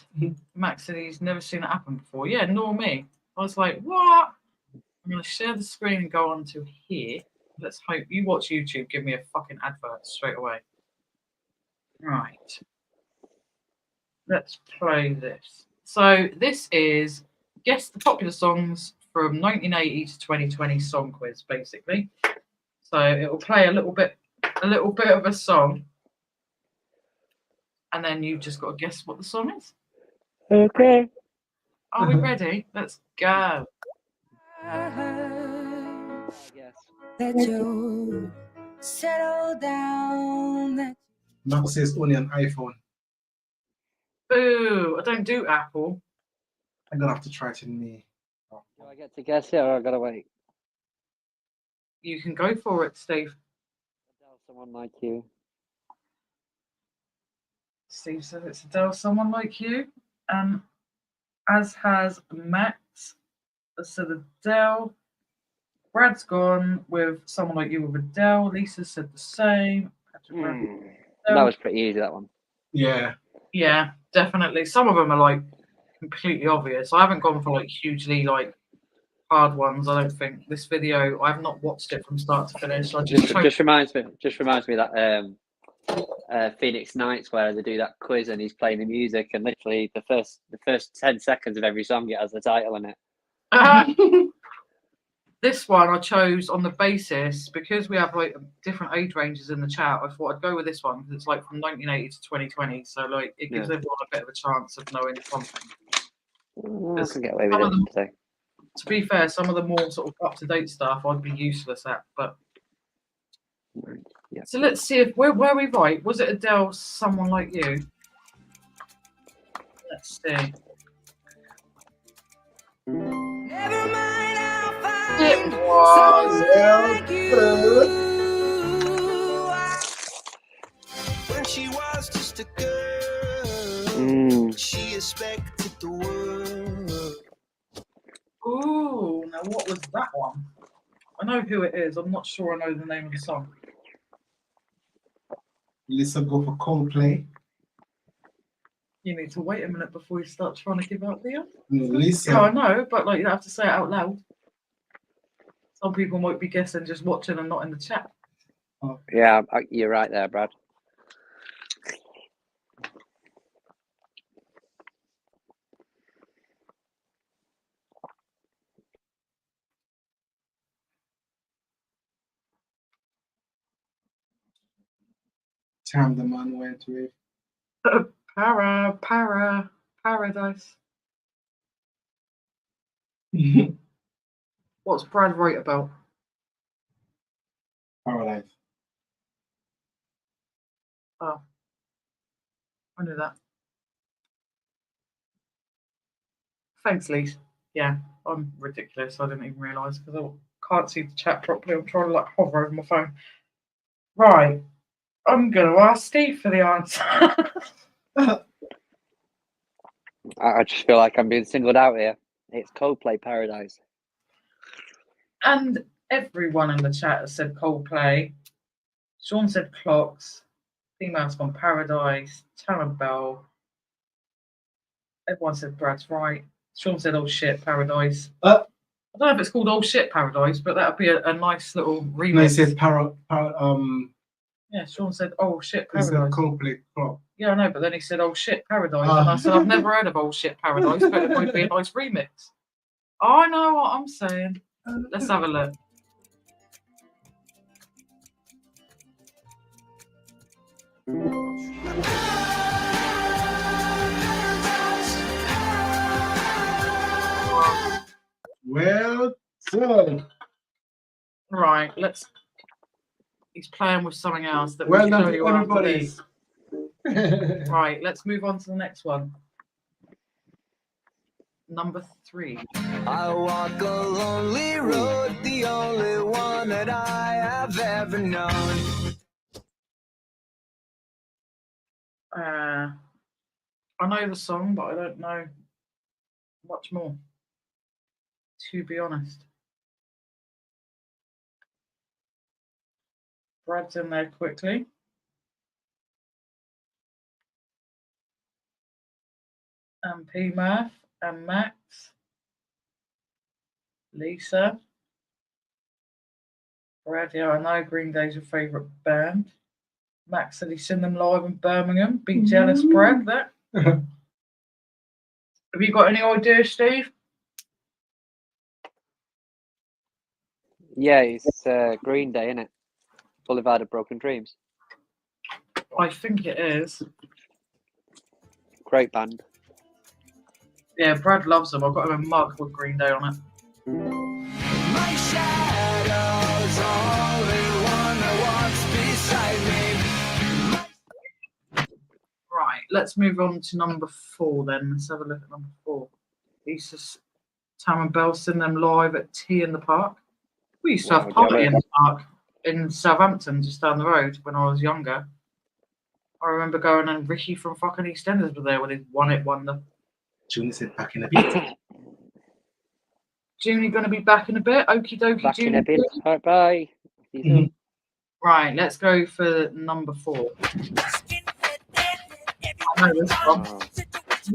Max said he's never seen it happen before. Yeah, nor me. I was like, what? I'm going to share the screen and go on to here. Let's hope you watch YouTube. Give me a fucking advert straight away. Right. Let's play this. So this is guess the popular songs from 1980 to 2020 song quiz, basically. So it will play a little bit of a song, and then you've just got to guess what the song is. Okay. Are we ready? Let's go. Yes. That you Settle down. Mark says only on iPhone. Boo! I don't do Apple. I'm gonna have to try it in me. Do I get to guess it or I gotta wait? You can go for it, Steve. Adele, someone like you. Steve said it's Adele, someone like you. As has Max. Said Adele. Brad's gone with someone like you with Adele. Lisa said the same. That was pretty easy, that one. Yeah. Yeah, definitely. Some of them are like completely obvious. I haven't gone for like hugely like hard ones. I don't think this video. I've not watched it from start to finish. I Just reminds me that Phoenix Nights where they do that quiz and he's playing the music and literally the first 10 seconds of every song it has the title in it. This one I chose on the basis because we have like different age ranges in the chat. I thought I'd go with this one because it's like from 1980 to 2020, so like it gives everyone a bit of a chance of knowing something. I can get away with it today. To be fair, some of the more sort of up to date stuff I'd be useless at, but. Yeah. So let's see if were we right? Was it Adele, someone like you? Let's see. Never mind, I'll find It was like you. When she was just a girl, she expected the world. Ooh, now what was that one? I know who it is. I'm not sure I know the name of the song. Lisa go for Coldplay. You need to wait a minute before you start trying to give out the answer. Lisa. Yeah, I know, but like you have to say it out loud. Some people might be guessing just watching and not in the chat. Yeah, you're right there, Brad. Damn, the man went with. Paradise. What's Brad right about? Paradise. Oh, I knew that. Thanks, Lise. Yeah, I'm ridiculous. I didn't even realise because I can't see the chat properly. I'm trying to like hover over my phone. Right, I'm going to ask Steve for the answer. I just feel like I'm being singled out here. It's Coldplay Paradise. And everyone in the chat has said Coldplay. Sean said Clocks. Female's gone Paradise. Talent Bell. Everyone said Brad's right. Sean said Oh Shit Paradise. I don't know if it's called Oh Shit Paradise, but that would be a nice little remix. No, he said yeah, Sean said Oh Shit he said Paradise. Coldplay Club. Yeah, I know, but then he said Oh Shit Paradise. And I said I've never heard of Oh Shit Paradise, but it might be a nice remix. I know what I'm saying. Let's have a look. Well done. Right, let's. He's playing with something else that Well we'll done show to you after everybody. this. Right, let's move on to the next one. Number 3. I walk a lonely road, the only one that I have ever known. I know the song, but I don't know much more, to be honest. Brad's in there quickly. And P. Murph and Max. Lisa. Brad, yeah, I know Green Day's your favourite band. Max said he's seen them live in Birmingham. Be jealous, Brad, that. Have you got any ideas, Steve? Yeah, it's Green Day, isn't it? Boulevard of Broken Dreams. I think it is. Great band. Yeah, Brad loves them. I've got him a mug with Green Day on it. My shadow's only one that wants Right, let's move on to number 4 then. Let's have a look at number 4. Lisa's Tam and Bell sing them live at Tea in the Park. We used to have a Wow, party jolly. in the park in Southampton, just down the road, when I was younger. I remember going and Ricky from fucking EastEnders was there when he won it wonder. Junior said back in a bit. Junie going to be back in a bit. Okie dokie, Back in a Junie. bit. Bye bye. See you soon. Right, let's go for number 4. I know this one. Oh.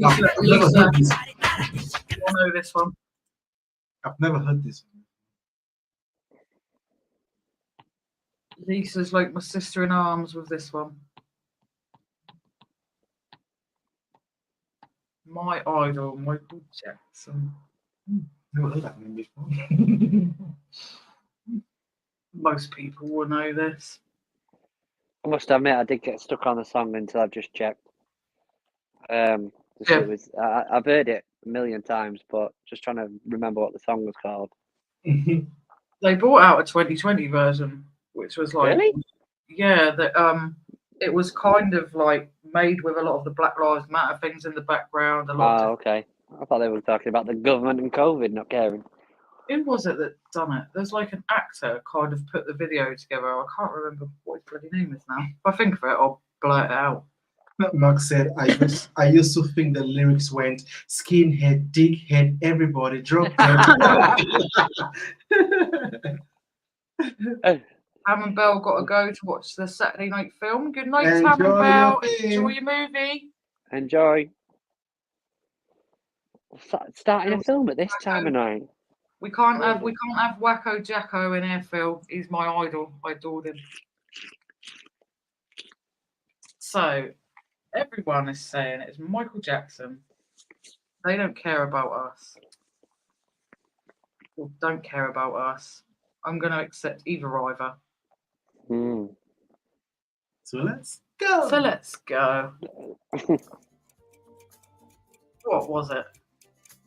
I've never heard this. I know this one. I've never heard this. Lisa's like my sister in arms with this one. My idol, Michael Jackson. Never heard that name before. Most people will know this. I must admit, I did get stuck on the song until I've just checked. Yeah. It was, I've heard it a million times, but just trying to remember what the song was called. They brought out a 2020 version, which was like, Really? yeah, that it was kind of like made with a lot of the Black Lives Matter things in the background. A lot. Oh, okay. I thought they were talking about the government and COVID not caring. Who was it that done it? There's like an actor kind of put the video together. I can't remember what his bloody name is now. If I think of it, I'll blurt it out. Mark said, I used to think the lyrics went skinhead, dickhead, everybody drop dead. Tam and Bell got to go to watch the Saturday night film. Good night, Enjoy Tam and Bell. your film. Enjoy your movie. Enjoy. Starting a film at this time of night. We can't have Wacko Jacko in here, Phil. He's my idol. I adored him. So everyone is saying it's Michael Jackson. They don't care about us. Or don't care about us. I'm going to accept either. Mm. So let's go. So let's go. What was it?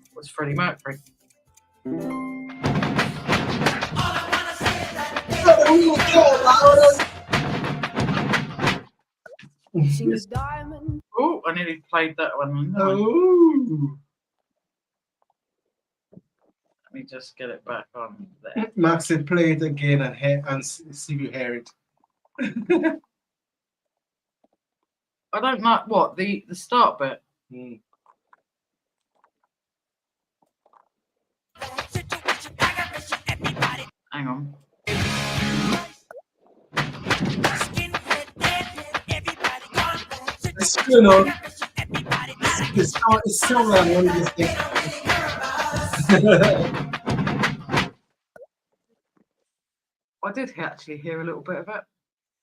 It was Freddie Mercury. Oh, I nearly played that one. Oh. Let me just get it back on there. Mark said, play it again and see if you hear it. I don't know what the start bit. Mm. Hang on. It's, you know, it's similar to one of these things. I did actually hear a little bit of it.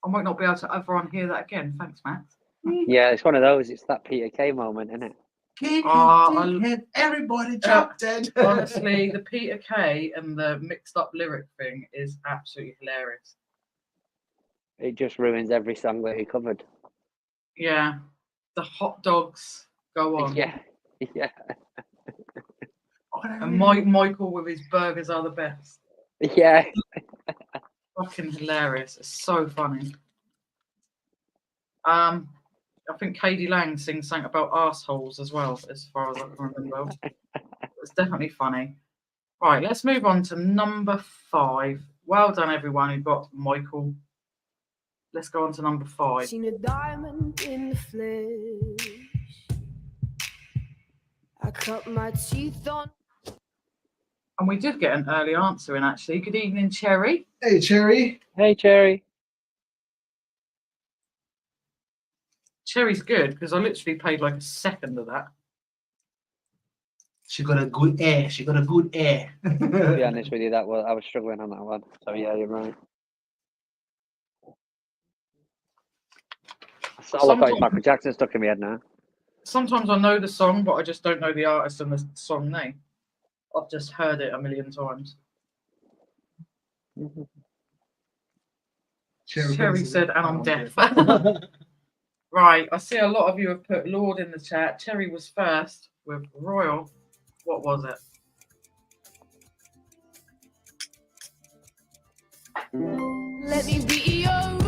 I might not be able to ever hear that again. Thanks, Max. Yeah, it's one of those. It's that Peter Kay moment, isn't it? Dickhead, everybody drop dead. Honestly, the Peter Kay and the mixed up lyric thing is absolutely hilarious. It just ruins every song that he covered. Yeah. The hot dogs go on. Yeah, yeah, And Michael with his burgers are the best. yeah. Fucking hilarious. It's so funny. I think Katie Lang sings something about arseholes as well, as far as I can remember. It's definitely funny. Right, let's move on to number 5. Well done, everyone who got Michael. Let's go on to number 5. Seen a diamond in the flesh. I cut my teeth on. And we did get an early answer in, actually. Good evening, Cherry. Hey, Cherry. Hey, Cherry. Cherry's good because I literally played like a second of that. She got a good air. She got a good air. To be honest with you, I was struggling on that one. So yeah, you're right. All I've got is Michael Jackson stuck in my head now. Sometimes I know the song, but I just don't know the artist and the song name. I've just heard it a million times. Cherry said, and I'm deaf. Right, I see a lot of you have put Lord in the chat. Cherry was first with Royal. What was it? Let me be your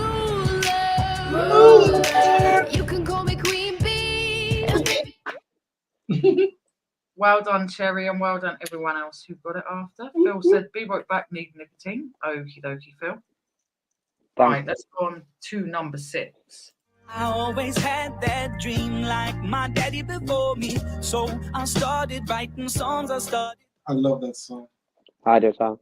ruler. You can call me Queen Bee. Well done, Cherry, and well done everyone else who got it after. Phil said, "Be right back, need nicotine." Okie dokie, Phil. Right, let's go on to number 6. I always had that dream like my daddy before me. So I started writing songs. I love that song. I do too.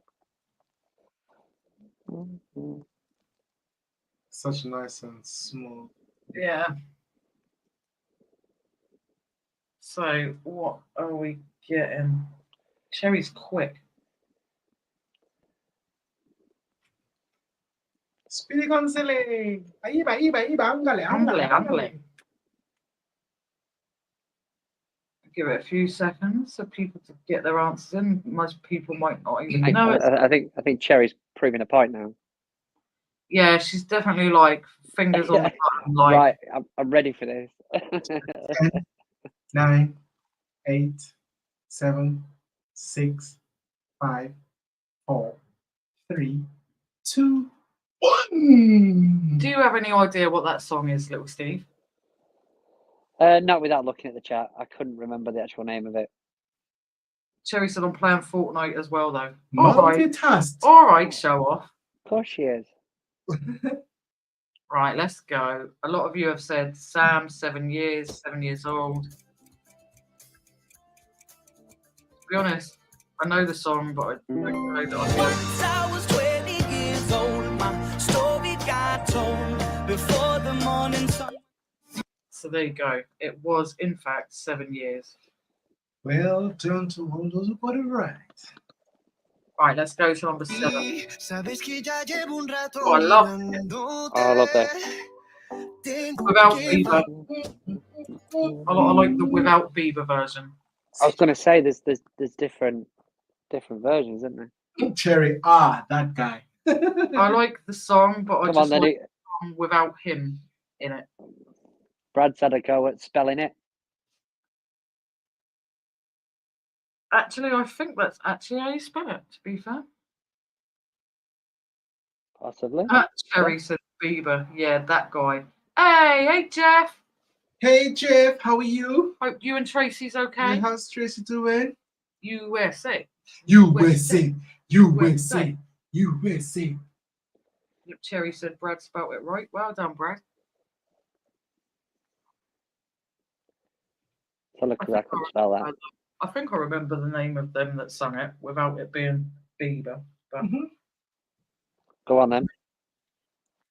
Such nice and smooth. Yeah. So what are we getting? Cherry's quick. Speedy Gonzale. Ándale. Give it a few seconds for people to get their answers in. Most people might not even know it. I think Cherry's proving a point now. Yeah, she's definitely like fingers on the button. Like, Right, I'm ready for this. 9, 8, 7, 6, 5, 4, 3, 2, 1. do you have any idea what that song is, little Steve? Not without looking at the chat. I couldn't remember the actual name of it. Cherry said I'm playing Fortnite as well, though. All right, Multitask. all right, show off. Of course she is. Right, let's go. A lot of you have said Sam, 7 years old. To be honest, I know the song, but I don't know that I know. Once I was 20 years old, my story got told before the morning sun. So there you go. It was, in fact, 7 years. Well done to all those who got it right. Right, let's go to number 7. Oh, I love that. Without Bieber. I like the Without Bieber version. I was going to say there's different versions, isn't there? Cherry, that guy. I like the song, but I Come just on, then. like the song without him in it. Brad's had a go at spelling it. Actually, I think that's actually how you spell it, to be fair. Possibly. Cherry said Bieber. Yeah, that guy. Hey, Jeff. Hey, Jeff, how are you? Hope you and Tracy's okay. Yeah, how's Tracy doing? USA. USA. USA. USA. Yep, Cherry said Brad spelt it right. Well done, Brad. So look, I couldn't spell that. I think I remember the name of them that sung it without it being Bieber. But Go on then.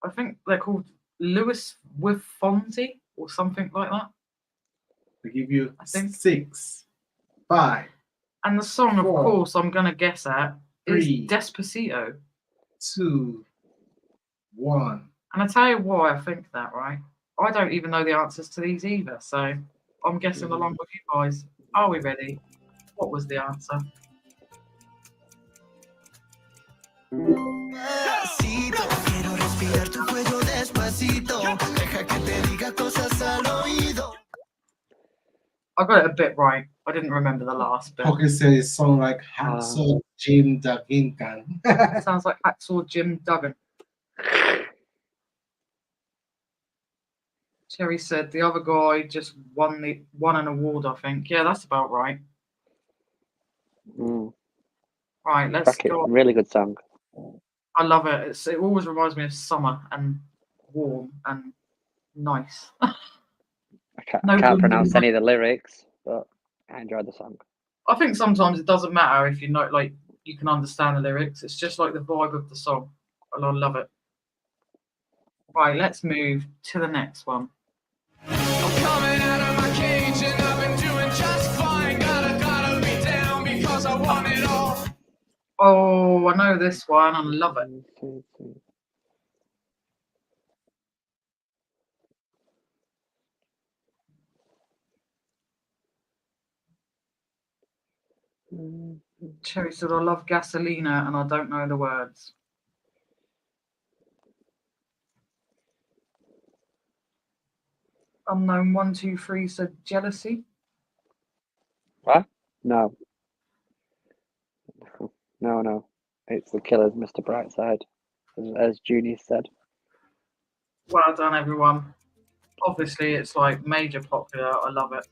I think they're called Lewis with Fonzie or something like that. I give you I think 6, 5, And the song, of 4, course, I'm going to guess at is 3, Despacito. 2, 1. And I tell you why I think that, right? I don't even know the answers to these either, so I'm guessing along with you guys. Are we ready? What was the answer? I got it a bit right. I didn't remember the last bit. Pocket said it sounds like Hacksaw Jim Duggan. It sounds like Hacksaw Jim Duggan. Cherry said the other guy just won an award, I think. Yeah, that's about right. Right, let's go. Really good song. I love it. It always reminds me of summer and warm and nice. I can't pronounce any of the lyrics, but I enjoyed the song. I think sometimes it doesn't matter if you know, like, you can understand the lyrics. It's just like the vibe of the song. And I love it. Right, let's move to the next one. I'm coming out of my cage and I've been doing just fine. Gotta be down because I want it all. Oh, I know this one. I love it. Cherry said, I love Gasolina and I don't know the words. Unknown 123 said Jealousy. What? No. No. It's The Killers, Mr. Brightside, as Junie said. Well done, everyone. Obviously, it's like major popular. I love it.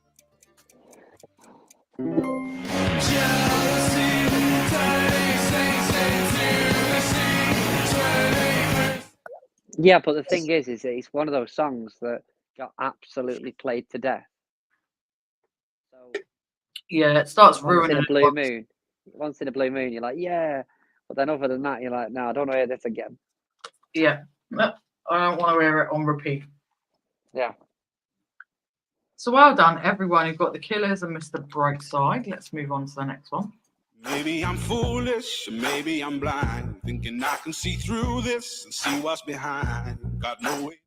Yeah, but the thing is it's one of those songs that got absolutely played to death. So Yeah, it starts once in ruining a it. blue moon, you're like, yeah. But then other than that, you're like, no, I don't want to hear this again. Yeah, no, I don't want to hear it on repeat. Yeah. So well done, everyone who got The Killers and Mr. Brightside. Let's move on to the next one. Maybe I'm foolish, maybe I'm blind, thinking I can see through this and see what's behind. Got no way.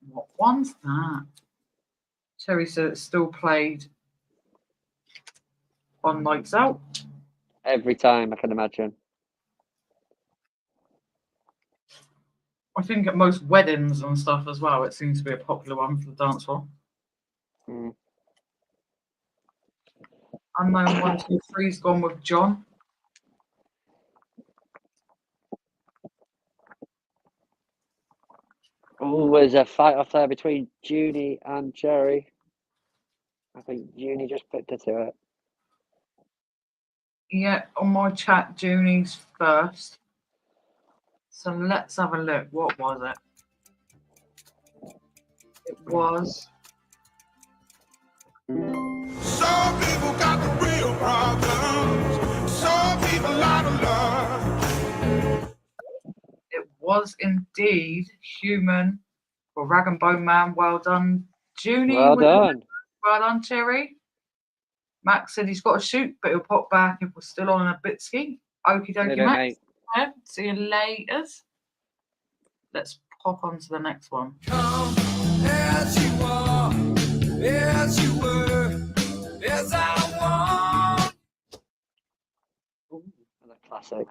What one's that? Terry said it's still played on Nights Out. Every time, I can imagine. I think at most weddings and stuff as well, it seems to be a popular one for the dance floor. Mm. Unknown 123's gone with John. Oh, there's a fight off there between Junie and Jerry. I think Junie just picked it to it. Yeah, on my chat, Junie's first. So let's have a look. What was it? It was. Some people got the real problems, some people out of love. It was indeed Human for Rag and Bone Man. Well done, Junie. Well done. Well done, Terry. Max said he's got to shoot, but he'll pop back if we're still on a bit ski. Okie dokie, Later, Max. mate. Yeah, see you later. Let's pop on to the next one. Come as you are, as you were, as I want. Another classic.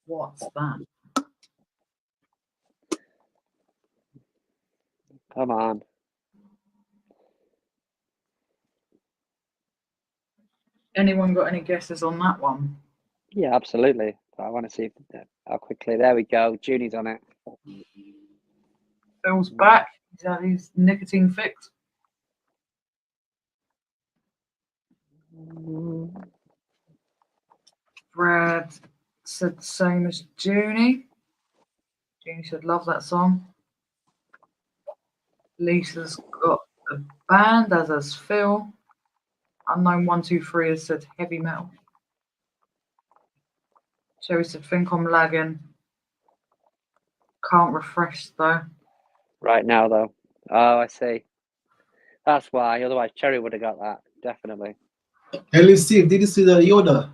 What's that? Come on. Anyone got any guesses on that one? Yeah, absolutely. But I want to see how quickly. There we go. Junie's on it. Phil's back. He's had his nicotine fix. Brad said the same as Junie. Junie said, love that song. Lisa's got a band, as has Phil. Unknown 123 has said heavy metal. Sherry said, think I'm lagging. Can't refresh though. Right now, though. Oh, I see. That's why. Otherwise, Cherry would have got that. Definitely. Hey, Steve, did you see the Yoda?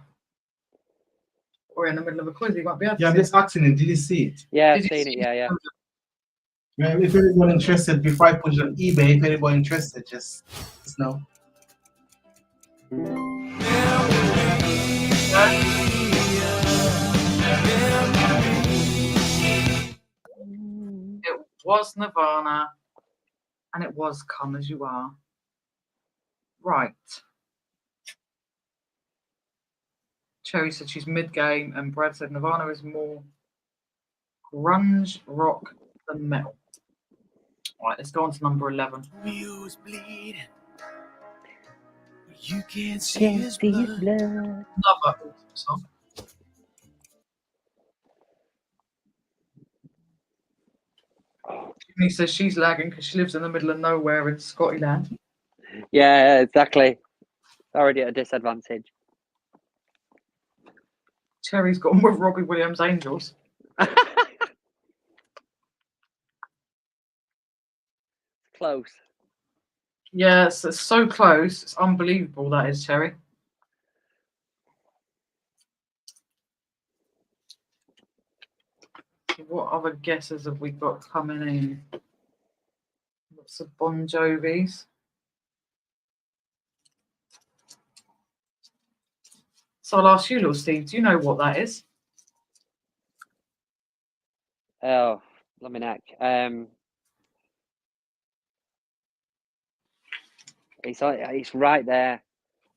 We're in the middle of a quiz. You won't be able to Yeah, I'm see just asking him, did you see it? Yeah, Did I've you seen see it. Yeah, yeah. Yeah, if anyone interested, before I put it on eBay, if anyone interested, just know. It was Nirvana, and it was Come As You Are. Right. Cherry said she's mid-game, and Brad said Nirvana is more grunge rock than metal. All right, let's go on to number 11. Romeo's bleeding. You can't see his blood. Another awesome song. He says she's lagging because she lives in the middle of nowhere in Scotland. Yeah, exactly. Already at a disadvantage. Cherry's gone with Robbie Williams' Angels. Close. Yes, it's so close. It's unbelievable, that is, Cherry. What other guesses have we got coming in? Lots of Bon Jovis. So I'll ask you, little Steve, do you know what that is? Oh, let me neck. It's right there.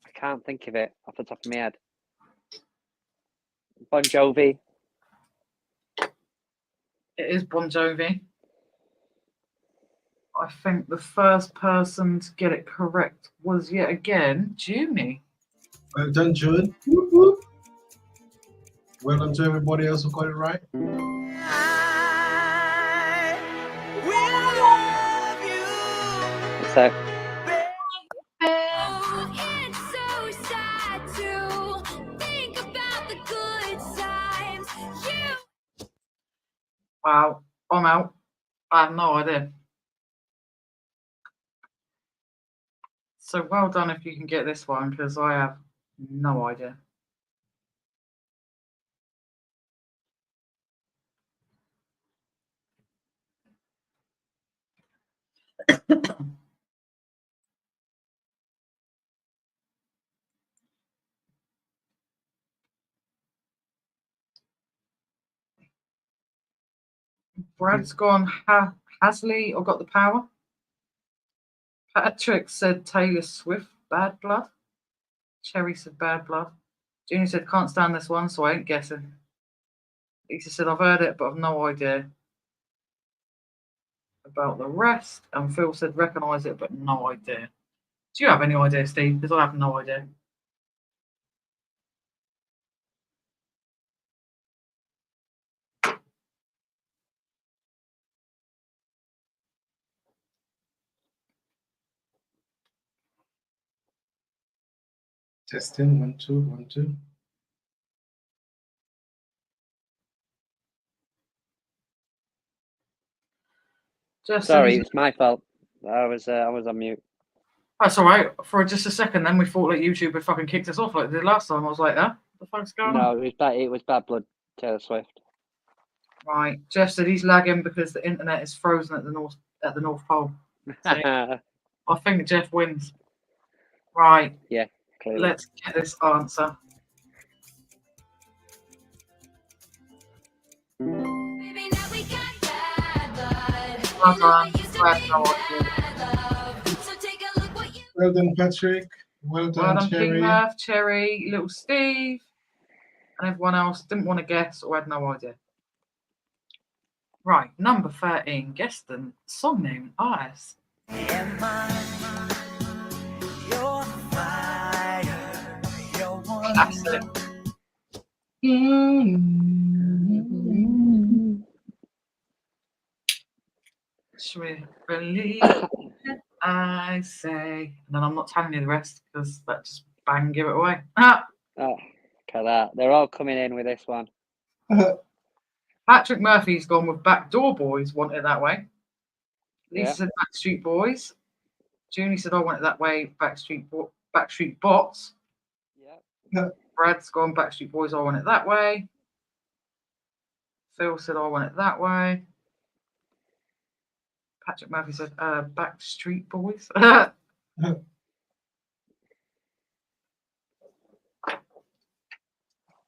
I can't think of it off the top of my head. Bon Jovi. It is Bon Jovi. I think the first person to get it correct was yet again Junie. Well done, Jude. Whoop, whoop. Well done to everybody else who got it right. So, Oh, it's so sad to think about the good times. You Wow, I'm out. I have no idea. So well done if you can get this one, because I have no idea. Brad's gone Hasley or Got the Power. Patrick said Taylor Swift, Bad Blood. Cherry said Bad Blood. Junior said can't stand this one, so I ain't guessing. Lisa said I've heard it, but I've no idea about the rest. And Phil said recognise it, but no idea. Do you have any idea, Steve? Because I have no idea. Testing 1 2 1 2. Just sorry, it's my fault. I was on mute. That's all right. For just a second, then we thought like YouTube had fucking kicked us off like they did last time. I was like, what the fuck's going on? No, it was Bad Blood, Taylor Swift. Right. Jeff said he's lagging because the internet is frozen at the North Pole. I think Jeff wins. Right. Yeah, clearly. Let's get this answer. baby, now we got bad blood. Well You know I done. used to Glad make no idea. bad love. So take a look what you Well done, Patrick. Well Well done, done, King Cherry. Murph, Cherry, Little Steve, and everyone else didn't want to guess or had no idea. Right, number 13. Guess the song name, artist. Am I your fire, your one? Classic. Should we believe it? I say, and then I'm not telling you the rest because that just bang give it away. Ah, Oh, look at that. They're all coming in with this one. Patrick Murphy's gone with Backdoor Boys. Want it that way. Lisa Yeah. said Backstreet Boys. Junie said I want it that way. Backstreet Bots. Yeah. Brad's gone Backstreet Boys. I want it that way. Phil said I want it that way. Patrick Murphy said Backstreet Boys.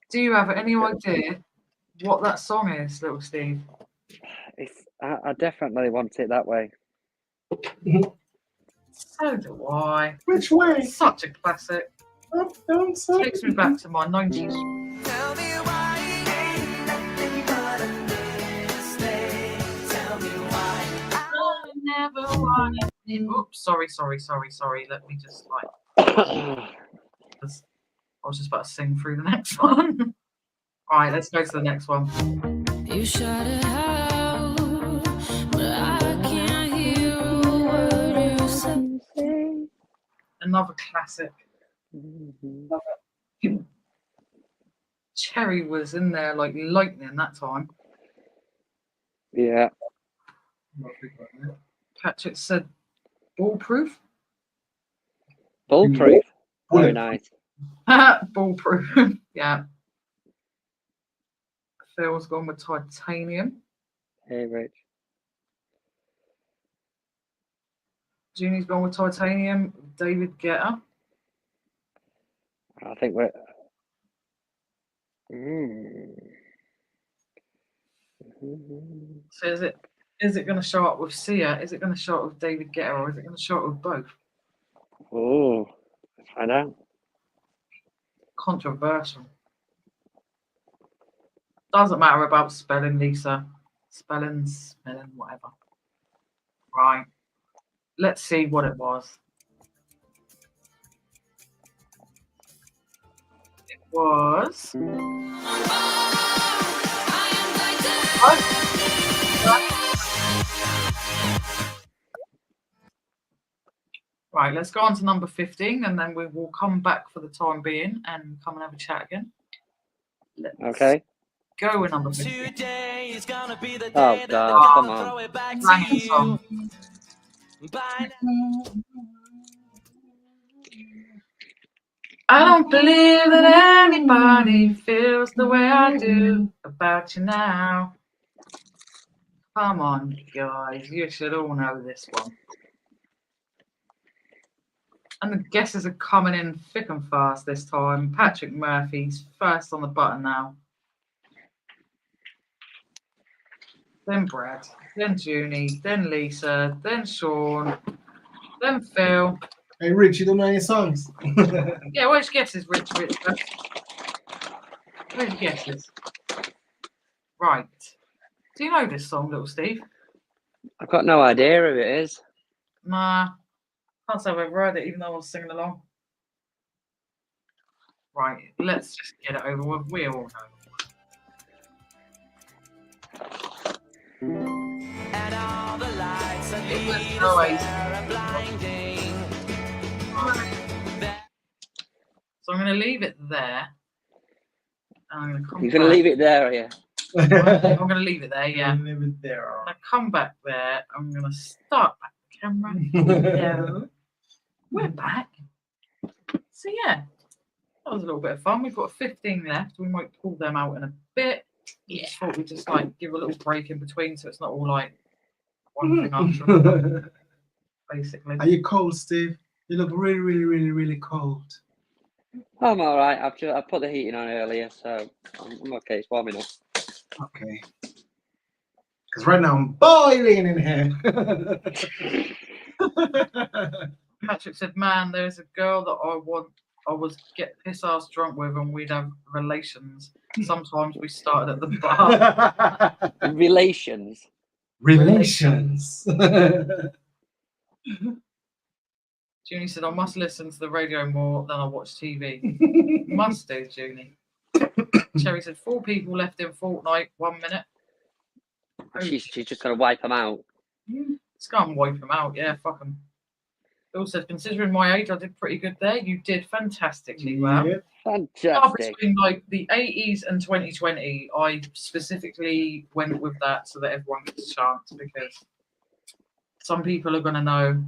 Do you have any idea what that song is, Little Steve? I definitely want it that way. So do I. Which way? Such a classic. Up, down, side. Takes me back to my 90s. Tell me why it ain't nothing but a mistake. Tell me why I never wanted it. Oops, sorry. Let me just I was just about to sing through the next one. Right, let's go to the next one. You shut it out, but I can't hear a word you say. Another classic. Cherry was in there like lightning that time. Yeah. Patrick said ballproof. Bulletproof. Very Bulletproof. nice. Ballproof. Yeah. Phil's gone with titanium. Hey, Rich. Junie's gone with titanium. David Guetta. I think we're. So is it going to show up with Sia? Is it going to show up with David Guetta, or is it going to show up with both? Oh, let's find out. Controversial. Doesn't matter about spelling, Lisa. Spelling, whatever. Right. Let's see what it was. It was Right, let's go on to number 15 and then we will come back for the time being and come and have a chat again. Let's Okay. go with number 15. Today is gonna be the Oh day that God, they're come gonna on. throw it back to Banging you. song. By now- I don't believe that anybody feels the way I do about you now. Come on, guys, you should all know this one. And the guesses are coming in thick and fast this time. Patrick Murphy's first on the button now. Then Brad, then Junie, then Lisa, then Sean, then Phil. Hey, Rich, you don't know any songs? Yeah, where's your guesses, Rich? Where's your guesses? Right. Do you know this song, little Steve? I've got no idea who it is. Nah. Can't say I've ever heard it, even though I was singing along. Right, let's just get it over with. We all know. And all the lights that It was lead no us way. there are blinding. So I'm going to leave it there. And I'm going to come You're going to back. leave it there, are you? I'm going to leave it there, yeah. Leave it there. I'm going to come back there. I'm going to start back the camera. Hello. We're back. So yeah, that was a little bit of fun. We've got 15 left. We might pull them out in a bit. We just thought we'd just like give a little break in between so it's not all like one thing after another, basically. Are you cold, Steve? You look really, really, really, really cold. I'm all right. I put the heating on earlier, so I'm okay. It's warm enough. Okay. Because right now I'm boiling in here. Patrick said, "Man, there's a girl that I was get piss ass drunk with, and we'd have relations. Sometimes we started at the bar." Relations. Relations. Junie said, "I must listen to the radio more than I watch TV." Must do, Junie. Cherry said, 4 people left in Fortnite, 1 minute. She's just going to wipe them out. Let's go and wipe them out, yeah, fuck them. Bill said, "Considering my age, I did pretty good there. You did fantastically well." Yeah. Fantastic. Between like the 80s and 2020, I specifically went with that so that everyone gets a chance, because some people are going to know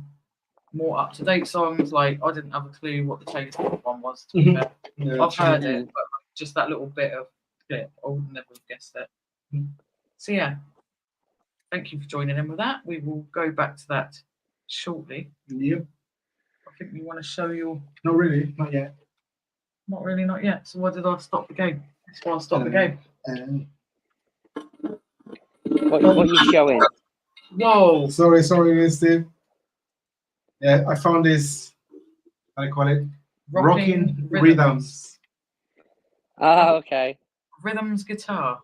more up-to-date songs. Like, I didn't have a clue what the Taylor Swift one was, to be fair. Yeah, I've heard true. it, but just that little bit of clip, I would never have guessed it. So yeah, thank you for joining in with that. We will go back to that shortly. Yep. I think we want to show you. Not really. Not yet. Not really, not yet. So why did I stop the game? That's why I stopped the game. What are you showing? Whoa! Sorry, Steve. Yeah, I found this. How do you call it? Rocking rhythms. Ah, okay. Rhythms guitar.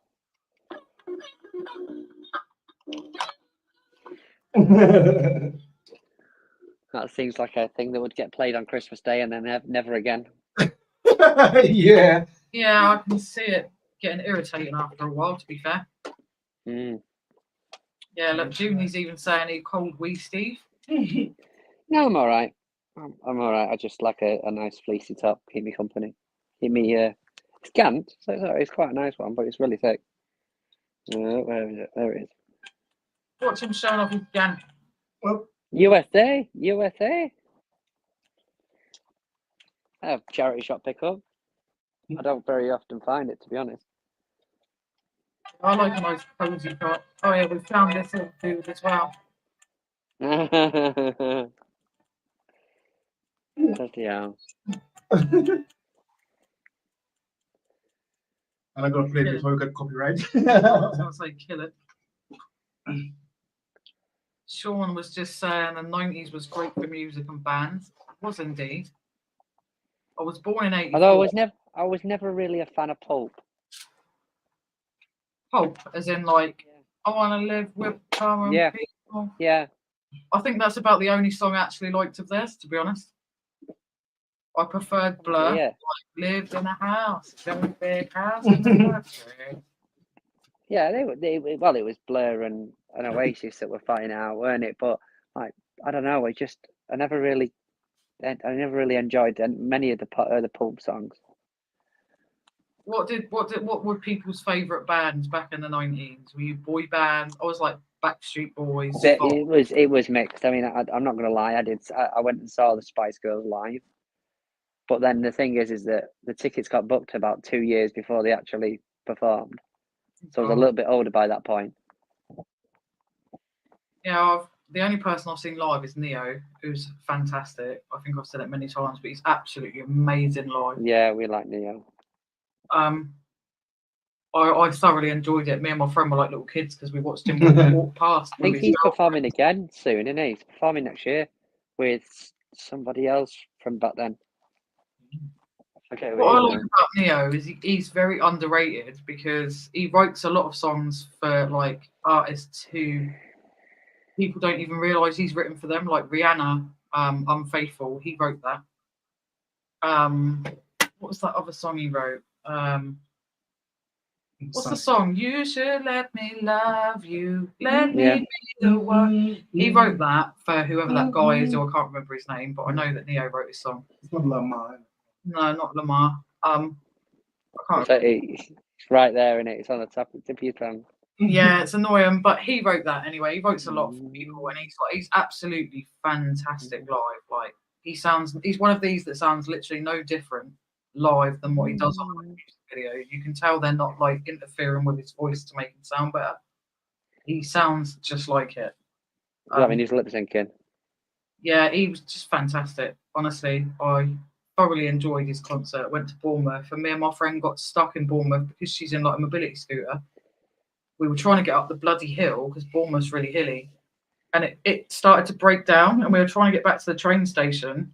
That seems like a thing that would get played on Christmas Day and then never again. Yeah. Yeah, I can see it getting irritating after a while, to be fair. Mm. Yeah, look, Junie's even saying he cold wee, Steve. No, I'm all right. I'm all right. I just like a nice fleecy top. Keep me company. Keep me. It's Gant, so it's quite a nice one, but it's really thick. Where is it? There it is. Watch him showing off his gan. Well, USA. I have charity shop pickup. I don't very often find it, to be honest. I like a nice cozy top. Oh yeah, we found this little dude as well. Bloody hell. and I got to play it before we got copyright. I was going to say kill it. Sean was just saying the 90s was great for music and bands. It was indeed. I was born in 84. Although I was never really a fan of Pulp. Pulp, as in like, I want to live with common Yeah. people. Yeah. I think that's about the only song I actually liked of theirs, to be honest. I preferred Blur. Yeah. Lived in a house, very big house in the country. Yeah, well, it was Blur and Oasis that were fighting it out, weren't it? But like, I don't know. I never really enjoyed many of the pulp songs. What were people's favourite bands back in the 90s? Were you boy bands? I was like Backstreet Boys. It was mixed. I mean, I'm not gonna lie. I went and saw the Spice Girls live, but then the thing is that the tickets got booked about 2 years before they actually performed, so I was a little bit older by that point. Yeah, the only person I've seen live is Neo, who's fantastic. I think I've said it many times, but he's absolutely amazing live. Yeah, we like Neo. I thoroughly enjoyed it. Me and my friend were like little kids because we watched him walk past. I think he's performing again soon, isn't he? He's performing next year with somebody else from back then. Okay. What I like about Neo is he's very underrated because he writes a lot of songs for like artists who people don't even realise he's written for them. Like Rihanna, Unfaithful, he wrote that. What was that other song he wrote? What's the song? You should let me love you. Let me be the one. He wrote that for whoever that guy is, or I can't remember his name, but I know that Neo wrote his song. It's not Lamar. No, not Lamar. I can't. It's right there, and it's on the tip of your tongue. Yeah, it's annoying, but he wrote that anyway. He writes a lot for people, and he's absolutely fantastic live. Like he's one of these that sounds literally no different live than what he does on the music video. You can tell they're not like interfering with his voice to make him sound better. He sounds just like it. I mean, he's lip syncing. Yeah, he was just fantastic. Honestly, I thoroughly enjoyed his concert. Went to Bournemouth, and me and my friend got stuck in Bournemouth because she's in like a mobility scooter. We were trying to get up the bloody hill because Bournemouth's really hilly, and it started to break down, and we were trying to get back to the train station,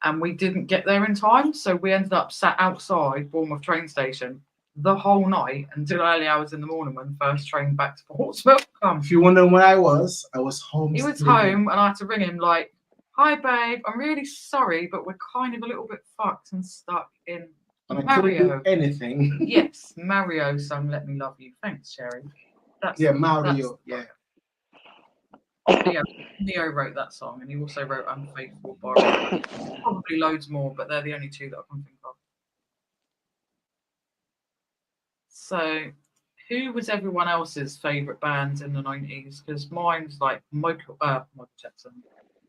and we didn't get there in time, so we ended up sat outside Bournemouth train station the whole night until early hours in the morning when the first train back to Portsmouth come. If you wonder where I was home. He was home, and I had to ring him like, "Hi, babe, I'm really sorry, but we're kind of a little bit fucked and stuck in And I couldn't do anything. Yes, Mario sung "Let Me Love You." Thanks, Sherry. Mario. Yeah. Neo wrote that song, and he also wrote "Unfaithful" by probably loads more, but they're the only two that I can think of. So, who was everyone else's favourite bands in the 90s? Because mine's like Michael Jackson,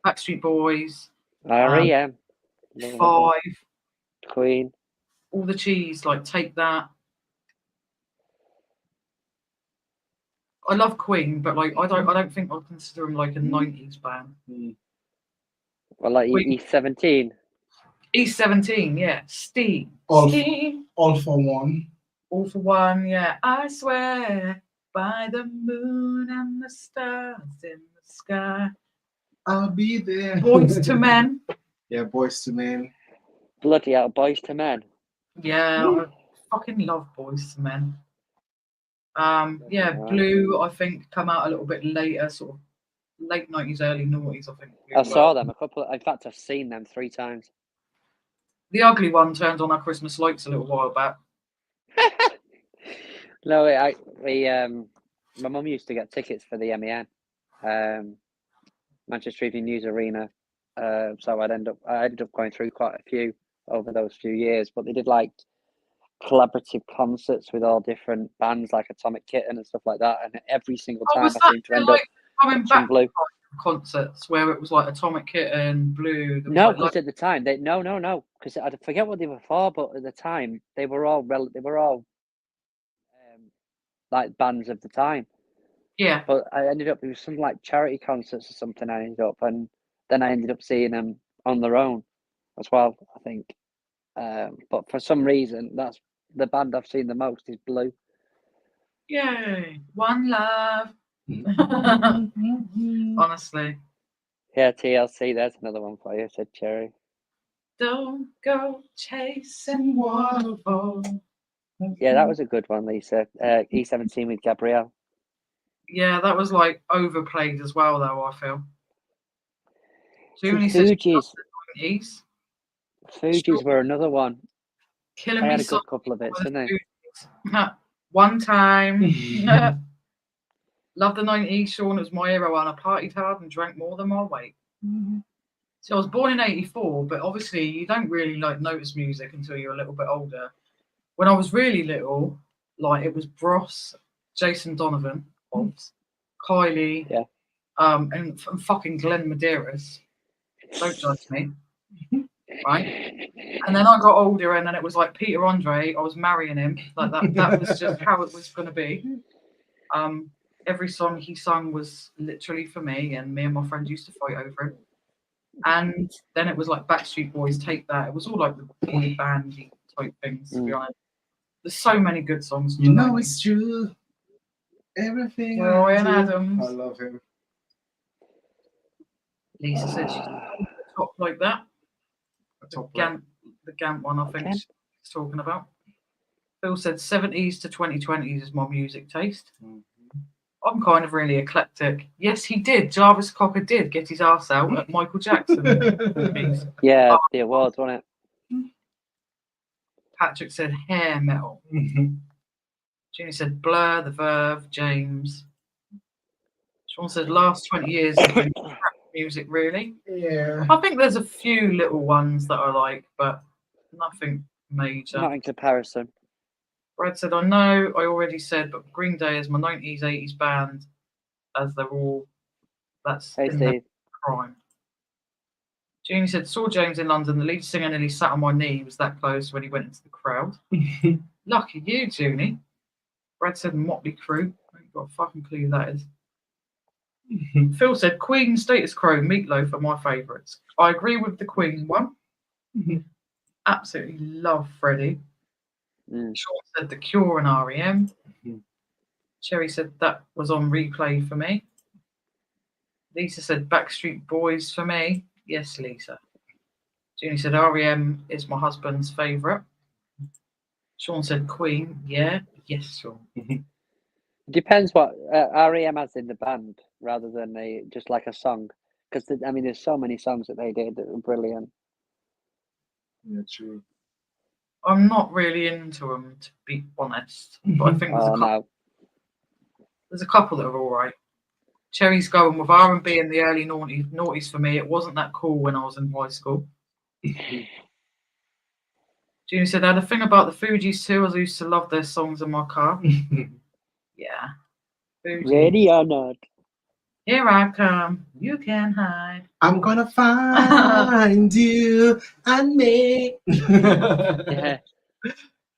Backstreet Boys, R.E.M., Five, Queen, all the cheese, like Take That. I love Queen, but like I don't think I'd consider them like a 90s band. Well, like E17. E17, yeah. Steve. All for One. All for One, yeah. I swear by the moon and the stars in the sky. I'll be there. Boys to Men. Yeah, Boys to Men. Bloody hell, Boys to Men. Yeah, I fucking love Boys to Men. Blue, I think, come out a little bit later, sort of late 90s, early 90s, I think. I saw them in fact, I've seen them 3 times. The Ugly One turned on our Christmas lights a little while back. No, my mum used to get tickets for the MEN, Manchester Evening News Arena. So I ended up going through quite a few over those few years, but they did like collaborative concerts with all different bands like Atomic Kitten and stuff like that, and every single time I seem to end up coming back Blue concerts where it was like Atomic Kitten, Blue. No, because at the time no, because I forget what they were for, but at the time they were all like bands of the time. Yeah. But I ended up, it was some like charity concerts or something. I ended up, and then I ended up seeing them on their own as well, I think. But for some reason, that's the band I've seen the most is Blue. Yay! One Love. Honestly. Yeah, TLC. There's another one for you, said Cherry. Don't go chasing waterfalls. Yeah, that was a good one, Lisa. E17 with Gabrielle. Yeah, that was like overplayed as well, though, I feel. Fugees were another one. Killing I Me had a Softly good couple of bits, didn't they? One time. Love the 90s, Sean. It was my era and I partied hard and drank more than my weight. So I was born in 84, but obviously you don't really like notice music until you're a little bit older. When I was really little, like it was Bros, Jason Donovan, Hobbs, Kylie, Yeah. and fucking Glenn Medeiros. Don't judge me. Right? And then I got older and then it was like Peter Andre, I was marrying him. Like that was just how it was gonna be. Every song he sung was literally for me, and me and my friends used to fight over it. And then it was like Backstreet Boys, Take That. It was all like the boy bandy type things, to be honest. There's so many good songs. You know it's true. Everything. Ryan I do. Adams. I love him. Lisa said she's top like that. Top The Gant one, I think she's talking about. Phil said 70s to 2020s is my music taste. I'm kind of really eclectic. Yes, he did. Jarvis Cocker did get his ass out at Michael Jackson. Yeah, the awards, wasn't it? Patrick said hair metal. Ginny said Blur, The Verve, James. Sean said last 20 years has been crap music, really. Yeah. I think there's a few little ones that I like, but nothing major. Not in comparison. Brad said, I know I already said, but Green Day is my 90s, 80s band, as they're all, that's Hey, in their Steve. prime. Jeannie said, saw James in London. The lead singer nearly sat on my knee. He was that close when he went into the crowd. Lucky you, Junie. Brad said Motley Crue. I ain't got a fucking clue who that is. Phil said Queen, Status Quo, Meatloaf are my favourites. I agree with the Queen one. Absolutely love Freddie. Sean said The Cure and R.E.M. Cherry said that was on replay for me. Lisa said Backstreet Boys for me. Yes, Lisa. Junie said R.E.M. is my husband's favourite. Sean said Queen. Yeah. Yes, Sean. It depends what R.E.M. has in the band rather than just like a song. Because, I mean, there's so many songs that they did that were brilliant. Yeah, true. I'm not really into them, to be honest. But I think there's a couple that are all right. Cherry's going with R&B in the early noughties for me. It wasn't that cool when I was in high school. Junie said, I had a thing about the Fugees too. I used to love their songs in my car. Yeah. Fugees. Ready or not? Here I come. You can hide. I'm gonna find you and me. Yeah.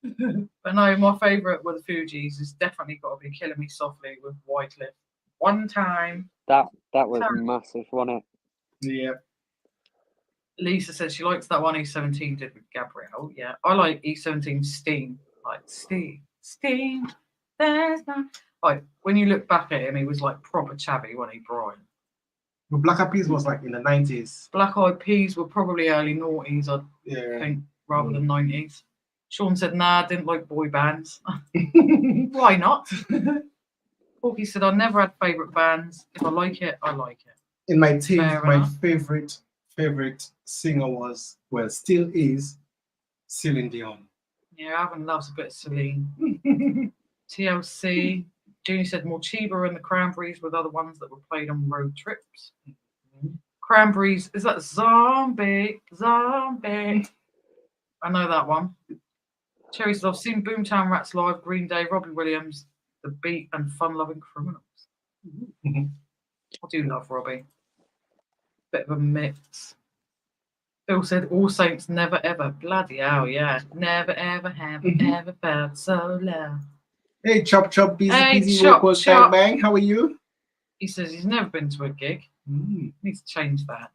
But no, my favourite with the Fugees is definitely got to be Killing Me Softly with Wycliffe. One time. That was massive, wasn't it? Yeah. Lisa says she likes that one E17 did with Gabrielle. Yeah, I like E17 Steam. Like Steam. There's no. Like when you look back at him, he was like proper chavvy when he Brian. But Black Eyed Peas was like in the 90s. Black Eyed Peas were probably early noughties, I think, rather than 90s. Sean said, nah, I didn't like boy bands. Why not? Porky said, I never had favourite bands. If I like it, I like it. In my teens, Fair my enough. favorite singer was, well, still is, Celine Dion. Yeah, Alvin loves a bit of Celine. TLC. Junie said Morcheeba and the Cranberries were the other ones that were played on road trips. Cranberries, is that Zombie? I know that one. Cherry said, I've seen Boomtown Rats live, Green Day, Robbie Williams, The Beat, and Fun-Loving Criminals. I do love Robbie. Bit of a mix. Phil said, All Saints never ever. Bloody hell, yeah. Never ever have ever felt so low. Hey, Chop Chop, busy, Hey, busy, Chop work, Chop. bang, bang. How are you? He says he's never been to a gig. Needs to change that.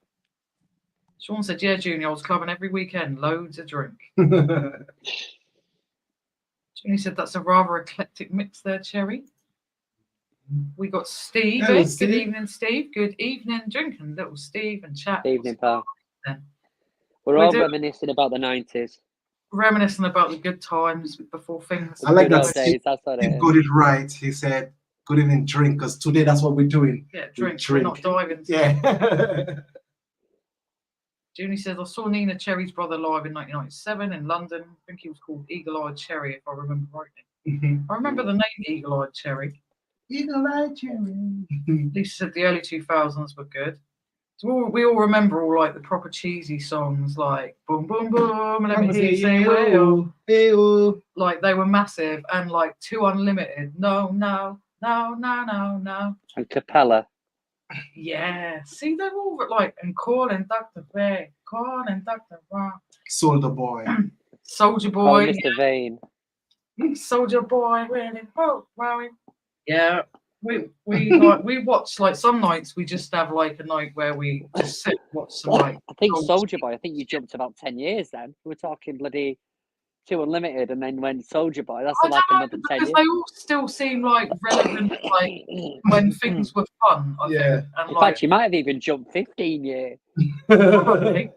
Sean said, yeah, Junior, I was clubbing every weekend. Loads of drink. Junior said, that's a rather eclectic mix there, Cherry. We got Steve. Hello, Good Steve. evening, Steve. Good evening, drinking little Steve and chat. Evening, pal. Then? We're We all do- reminiscing about the 90s. Reminiscing about the good times before things. I like Good that old days, that's what it He is. got it right. He said, good evening, drink, because today that's what we're doing. Yeah, We drink. We're not diving. Yeah. Junie says, I saw Nina Cherry's brother live in 1997 in London. I think he was called Eagle Eyed Cherry, if I remember rightly. Mhm. I remember the name Eagle-Eyed Cherry. Eagle-eyed cherry. Lisa said the early 2000s were good. So we all remember all like the proper cheesy songs like Boom Boom Boom, Let Me Hear You Say Well. Hey-oh. Like they were massive, and like Two Unlimited. No, no, no, no, no, no. And Capella. Yeah. See, they're all like, and Calling Dr. Bay, Calling Dr. Brown. Soldier Boy. Soldier Oh, Boy. Mr. Vane. Soldier Boy, really, oh, wow. Yeah. We watch like some nights we just have like a night where we just sit and watch some like I think old Soldier Boy. I think you jumped about 10 years then. We were talking bloody Two Unlimited, and then when Soldier Boy, that's I like don't know, another 10 because years. they all still seem like relevant, like when things were fun. I Yeah. think, and In like fact, you might have even jumped 15 years. probably.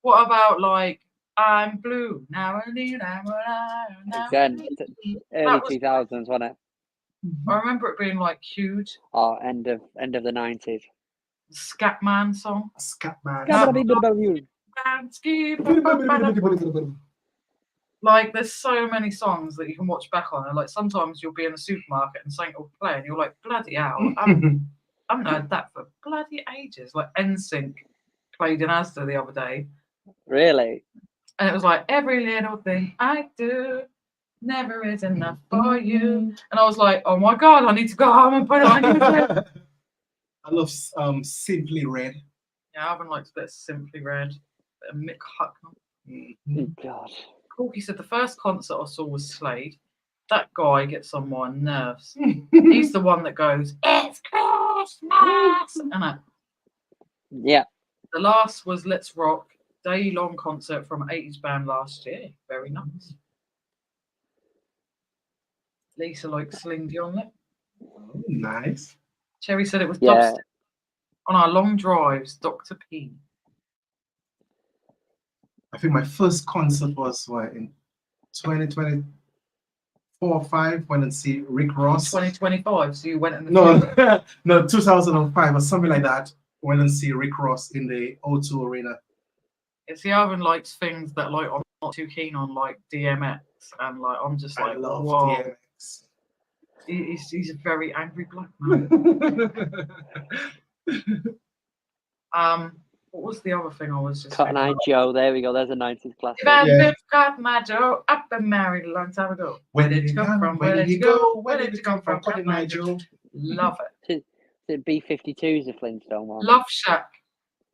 What about like I'm blue now? I need now. Then early That was- 2000s, wasn't it? I remember it being like huge. Or end of the 90s. Scatman song. Scatman. Like there's so many songs that you can watch back on, and like sometimes you'll be in the supermarket and something will play, and you're like, bloody hell, I haven't heard that for bloody ages. Like NSYNC played in Asda the other day, Really? and it was like every little thing I do never is enough for you, and I was like, oh my god, I need to go home and put it on YouTube. I love Simply Red. Yeah, Alvin likes a bit of Simply Red, a bit of Mick Hucknall. Oh, God. Corky said the first concert I saw was Slade. That guy gets on my nerves. He's the one that goes, "It's Christmas," and that. Yeah. The last was Let's Rock, day-long concert from an 80s band last year. Very nice. Lisa likes Celine Dion. Oh, nice. Cherry said it was Yeah. dubstep. On our long drives, Dr. P. I think my first concert was what, in 2024 or 5, went and see Rick Ross. 2025, so you went in the No, no, 2005 or something like that. Went and see Rick Ross in the O2 Arena. It's the Alvin likes things that like I'm not too keen on, like DMX, and like I'm just I like, love whoa. DMX. He's a very angry black man. What was the other thing I was just Cotton Eye thinking Joe. There we go. There's a 90s classic. If I Yeah. lived Cotton Eye Joe, I've been married a long time ago. Where did he come from? Where did he go? Where did he come from? Cotton Eye Joe. Love it. The B-52's a Flintstone one. Love Shack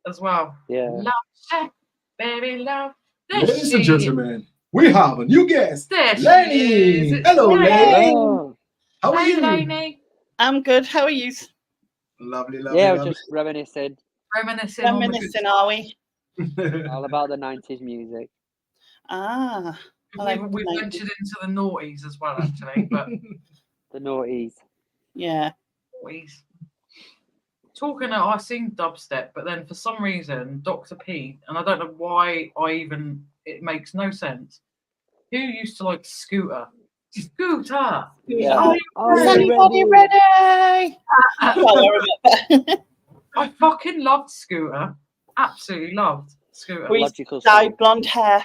as well. Yeah. Love Shack, baby, love. There Ladies and she is. gentlemen, we have a new guest, There she Lenny. is. Hello, Hey. Lenny. Oh. How are Hey, you? Lainey. I'm good. How are you? Lovely, lovely, Yeah, I was lovely. just reminiscing Reminiscing on the good Reminiscing, are we? all about the 90s music. Ah, I like We've the 90s. ventured into the noughties as well, actually, but The noughties. Yeah. noughties. Talking of, I've seen dubstep, but then for some reason, Dr. P, and I don't know why it makes no sense. Who used to like Scooter? Scooter! Yeah. Is anybody ready? Well, I remember. I fucking loved Scooter. Absolutely loved Scooter. We Logical dyed song. blonde hair.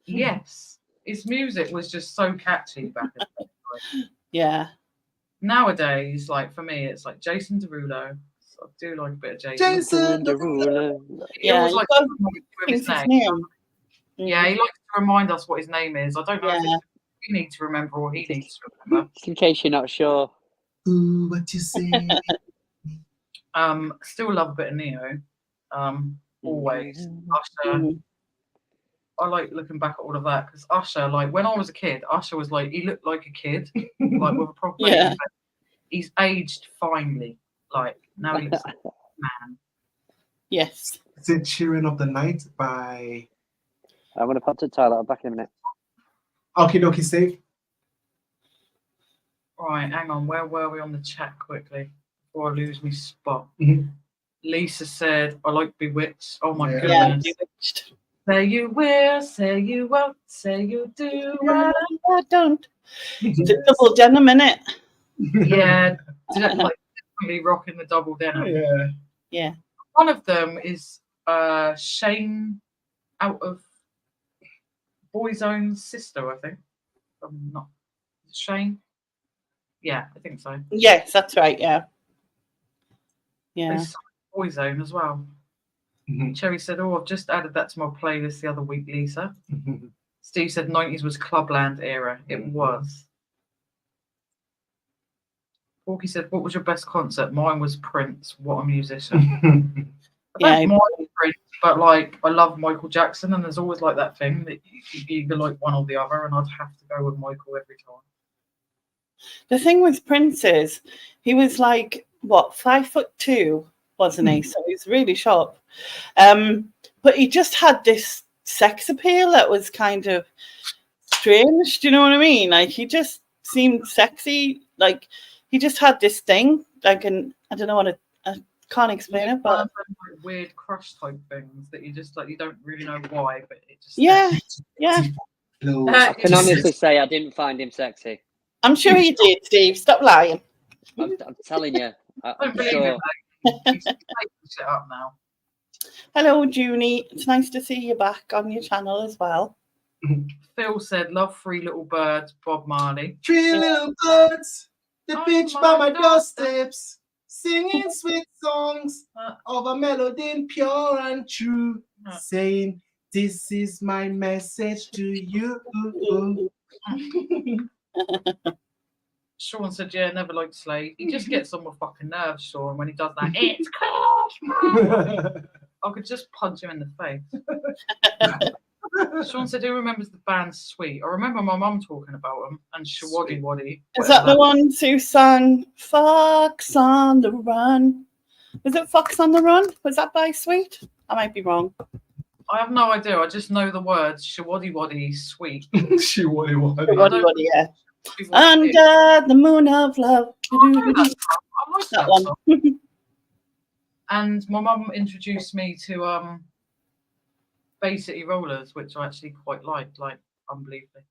Yes. His music was just so catchy back in the day. Yeah. Nowadays, like for me, it's like Jason Derulo. I do like a bit of Jason. Jason Derulo. He Yeah, always you likes got to remind me of his Think his name. name. Yeah, he likes to remind us what his name is. I don't know if Yeah. it's we need to remember or he needs to remember. Just in case you're not sure. Ooh, what you say? Still love a bit of Neo. Always. Usher. Mm. I like looking back at all of that because Usher, like when I was a kid, Usher was like he looked like a kid, like with a proper Yeah. baby face. He's aged finely. Like now he looks like a man. Yes. Is it Cheering Up the Night by I'm going to pop to the toilet. I'll be back in a minute. Okie Dokie Safe? Right, hang on. Where were we on the chat quickly before I lose my spot? Mhm. Lisa said, I like Bewitched. Oh my Yeah. Yeah. goodness. Bewitched. Say you will, say you won't, say you do. I don't. It's a double denim, innit? Yeah, definitely rocking the double denim. Yeah. Yeah. One of them is Shane out of Boyzone's sister, I think. Not Shane. Yeah, I think so. Yes, that's right. Yeah. Yeah. There's Boyzone as well. Mhm. Cherry said, "Oh, I've just added that to my playlist the other week, Lisa." Steve said 90s was Clubland era. It was. Porky said, "What was your best concert?" Mine was Prince. What a musician. I don't Yeah. mind Prince, but like I love Michael Jackson, and there's always like that thing that you either like one or the other, and I'd have to go with Michael every time. The thing with Prince is, he was like what 5'2", wasn't he? So he's really short. But he just had this sex appeal that was kind of strange. Do you know what I mean? Like he just seemed sexy. Like he just had this thing. Like, and I don't know what I can't explain it, but One of them, like, weird crush type things that you just like you don't really know why, but it just yeah. I can honestly say I didn't find him sexy. I'm sure you did, Steve. Stop lying. I'm telling you. I I'm don't believe sure. it. Like, he's making shit up now. Hello, Junie. It's nice to see you back on your channel as well. Phil said, "Love Three Little Birds," Bob Marley. 3 little birds, the On pitch my by my doorstep. doorsteps, singing sweet songs of a melody pure and true, saying, "This is my message to you." Sean said, "Yeah, never liked Slade. He just gets on my fucking nerves, Sean, when he does that. It's cold. I could just punch him in the face." Sean said, "Who remembers the band Sweet?" I remember my mum talking about them and Shawaddy Waddy. Is that the ones who sang Fox on the Run? Was it Fox on the Run? Was that by Sweet? I might be wrong. I have no idea. I just know the words Shawaddy Waddy Sweet. She what it was. Yeah. Under the moon of love. I like That that one. song. And my mum introduced me to Bay City Rollers, which I actually quite liked, like unbelievably.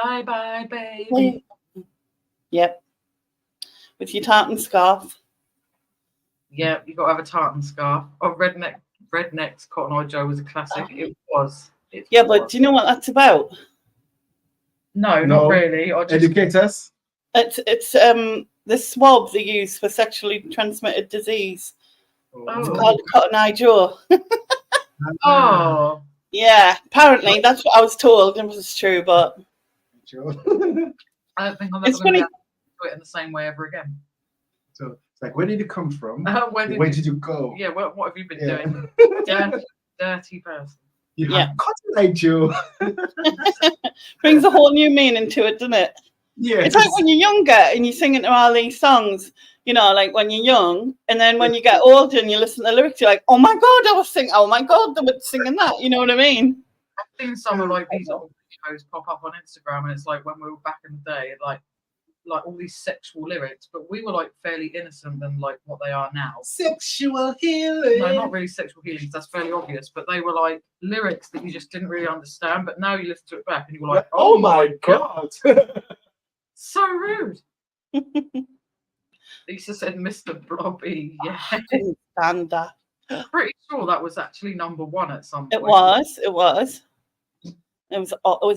Bye bye, baby. Yep. With your tartan scarf. Yeah, you got to have a tartan scarf. Oh, Redneck's Cotton Eye Joe was a classic. It was. Yeah, but do you know what that's about? No, No. not really. I just Educate us. It's the swab they use for sexually transmitted disease. It's called Cotton Eye Joe. Oh. Yeah, apparently that's what I was told. It was true, but I don't think I'm ever it's going to funny. do it in the same way ever again. So it's like, where did it come from? Where did you go? Yeah, what have you been Yeah. doing? Dirty person. You Yeah. have Cotton Eye Joe. Brings a whole new meaning to it, doesn't it? Yeah. It's like when you're younger and you're singing to all these songs, you know, like when you're young, and then when you get older and you listen to the lyrics, you're like, oh my God, I was singing, oh my God, they were singing that. You know what I mean? I've seen some of like these old videos pop up on Instagram, and it's like when we were back in the day, like all these sexual lyrics, but we were like fairly innocent than like what they are now. Sexual healing. No, not really sexual healings, that's fairly obvious, but they were like lyrics that you just didn't really understand, but now you listen to it back and you're like, oh my God. so rude. Lisa said Mr. Blobby. Yeah. I couldn't stand that. Pretty sure that was actually number one at some point. It was. It was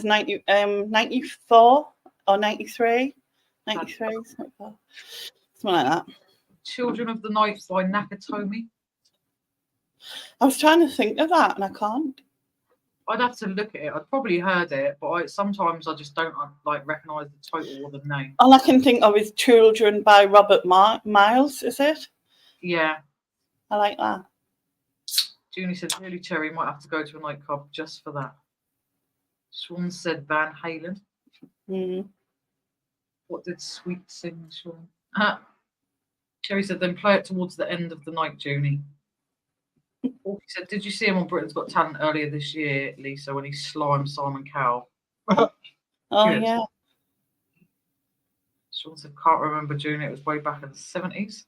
94 or 93. 93, something like that. Children of the Night by Nakatomi. I was trying to think of that and I can't. I'd have to look at it. I'd probably heard it, but sometimes I just don't like recognise the title or the name. All I can think of is Children by Robert Miles, is it? Yeah. I like that. Junie said, "Really, Cherry, might have to go to a nightclub just for that." Sean said Van Halen. Mm. What did Sweet sing, Sean? Cherry said, "Then play it towards the end of the night, Junie." He said, "Did you see him on Britain's Got Talent earlier this year, Lisa, when he slimed Simon Cowell?" Oh, Good. yeah. Sean said, "Can't remember, Junie. It was way back in the 70s.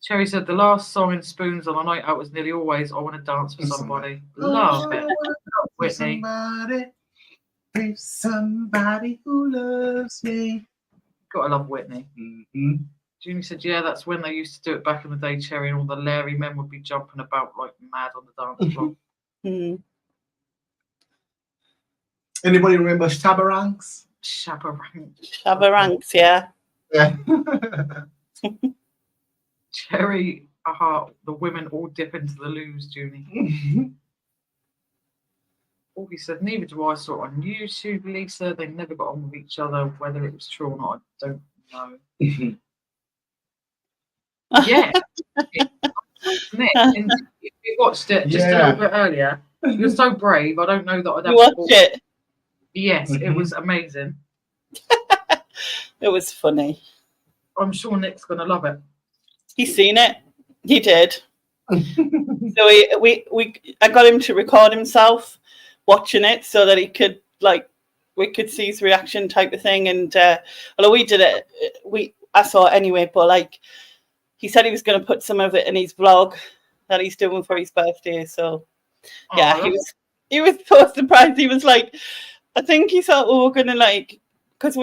Cherry said, "The last song in Spoons on a night out was nearly always I Want to Dance for Somebody." Love it. Love Whitney. Somebody who loves me. Gotta love Whitney. Mm-hmm. Junie said, "Yeah, that's when they used to do it back in the day, Cherry, and all the Larry men would be jumping about like mad on the dance floor." Mm. Anybody remember Shabarangs? Shabarang. Shabaranks, yeah. Yeah. Cherry, the women all dip into the loos, Junie. He said, neither do I. Saw it on YouTube, Lisa. They never got on with each other. Whether it was true or not, I don't know. Yeah. Nick, and if you watched it just a little bit earlier, you're so brave. I don't know that I'd have You watched it? Yes, it was amazing. It was funny. I'm sure Nick's going to love it. He's seen it. He did. So I got him to record himself watching it so that he could, like, we could see his reaction type of thing. And although we did it, I saw it anyway, but like he said he was going to put some of it in his vlog that he's doing for his birthday. So yeah, he was so surprised. He was like, I think he thought we were going to, like, because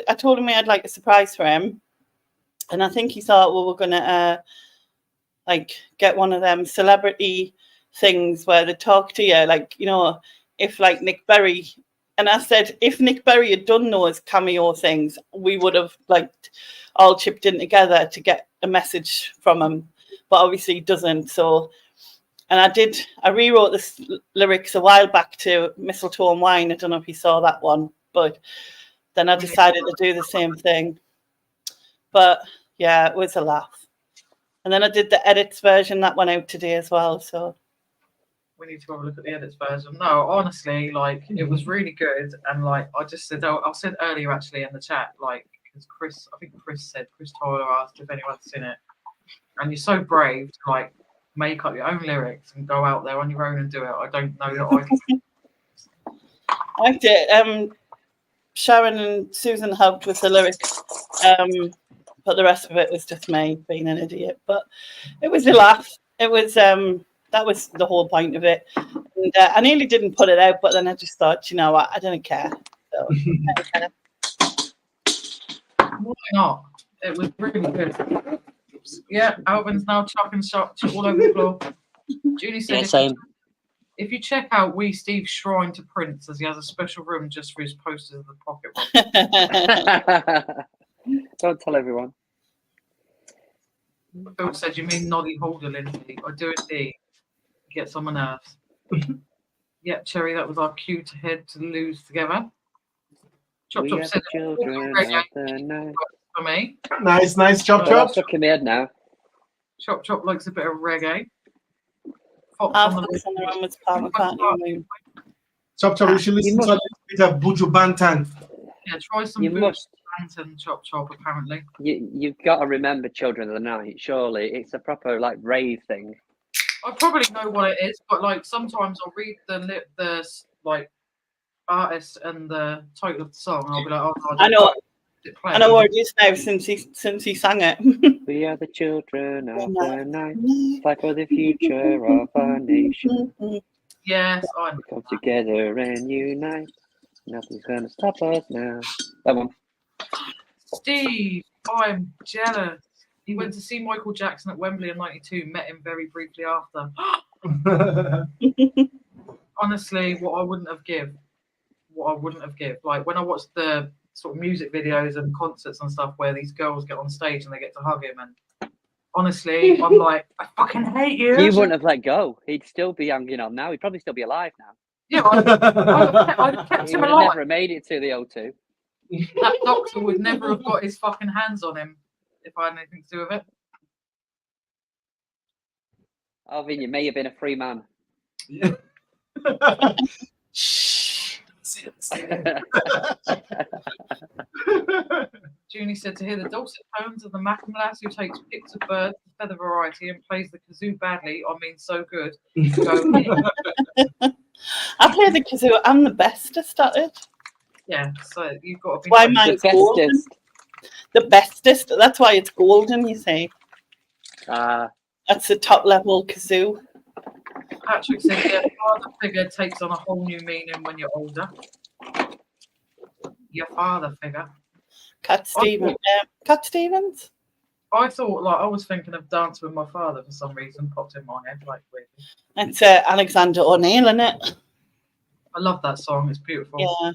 I told him we had like a surprise for him, and I think he thought we were going to like get one of them celebrity things where they talk to you, like, you know, if like Nick Berry. And I said, if Nick Berry had done those cameo things, we would have like all chipped in together to get a message from him. But obviously he doesn't. So, and I rewrote the lyrics a while back to Mistletoe and Wine. I don't know if you saw that one, but then I decided to do the same thing. But yeah, it was a laugh. And then I did the edits version that went out today as well. So we need to have a look at the edits version. No, honestly, like it was really good. And like I just said, I said earlier actually in the chat, like because Chris Tyler asked if anyone's seen it, and you're so brave to like make up your own lyrics and go out there on your own and do it. I don't know that I did. Sharon and Susan helped with the lyrics, but the rest of it was just me being an idiot. But it was a laugh. It was that was the whole point of it. And I nearly didn't put it out, but then I just thought, you know what, I didn't care. So, why not? It was really good. Yeah, Alvin's now chucking shots all over the floor. Julie said, if you check out Wee Steve's shrine to Prince, as he has a special room just for his posters of the pocket rock. Don't tell everyone. Phil said, you mean Noddy Holder, Lynsey? I do indeed. Get on my nerves. Yep, Cherry, that was our cue to head to the loos together. Chop Chop said, for me. Nice, Chop Chop. Stuck in my head now. Chop Chop likes a bit of reggae. Chop Chop, you should listen to a bit of Buju Banton. Yeah, try some Buju Banton, Chop Chop, apparently. You've got to remember Children of the Night, surely. It's a proper, like, rave thing. I probably know what it is, but, like, sometimes I'll read the like, artist and the title of the song, and I'll be like, oh, God. I know what it is now since he sang it. We are the children of the night, fight for the future of our nation. Yes, I know. Come together and unite. Nothing's gonna stop us now. That one. Steve, I'm jealous. He went to see Michael Jackson at Wembley in '92. Met him very briefly after. Honestly, what I wouldn't have give. Like when I watched the sort of music videos and concerts and stuff where these girls get on stage and they get to hug him, and honestly, I'm like, I fucking hate you. You wouldn't have let go. He'd still be hanging on now. He'd probably still be alive now. Yeah, I'd have kept him alive. Never made it to the O2. That doctor would never have got his fucking hands on him if I had anything to do with it. Alvin, you may have been a free man. Yeah. Junie said to hear the dulcet tones of the Macam lass who takes pics of birds, feather variety, and plays the kazoo badly. I mean, so good. I play the kazoo. I'm the bestest at it. Yeah, so you've got to be. Why mine's golden? The bestest. That's why it's golden. You see. That's the top level kazoo. Patrick said, "Yeah, father figure takes on a whole new meaning when you're older." Your father figure. Cat Stevens. I thought, like, I was thinking of Dancing with My Father for some reason. Popped in my head, like weirdly. It's Alexander O'Neill, isn't it? I love that song. It's beautiful. Yeah.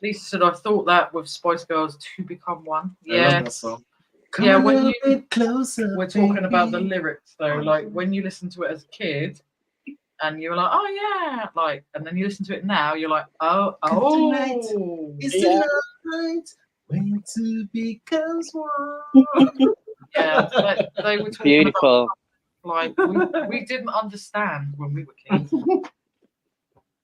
Lisa said, I thought that with Spice Girls to become one. I love that song. Come Yeah, a when little you- bit closer, We're talking about the baby. lyrics though. Like when you listen to it as a kid and you were like, oh yeah, like, and then you listen to it now, you're like, oh, Tonight oh. It's Yeah. the night when two becomes one. Yeah, they were talking Beautiful. about, like, we didn't understand when we were kids.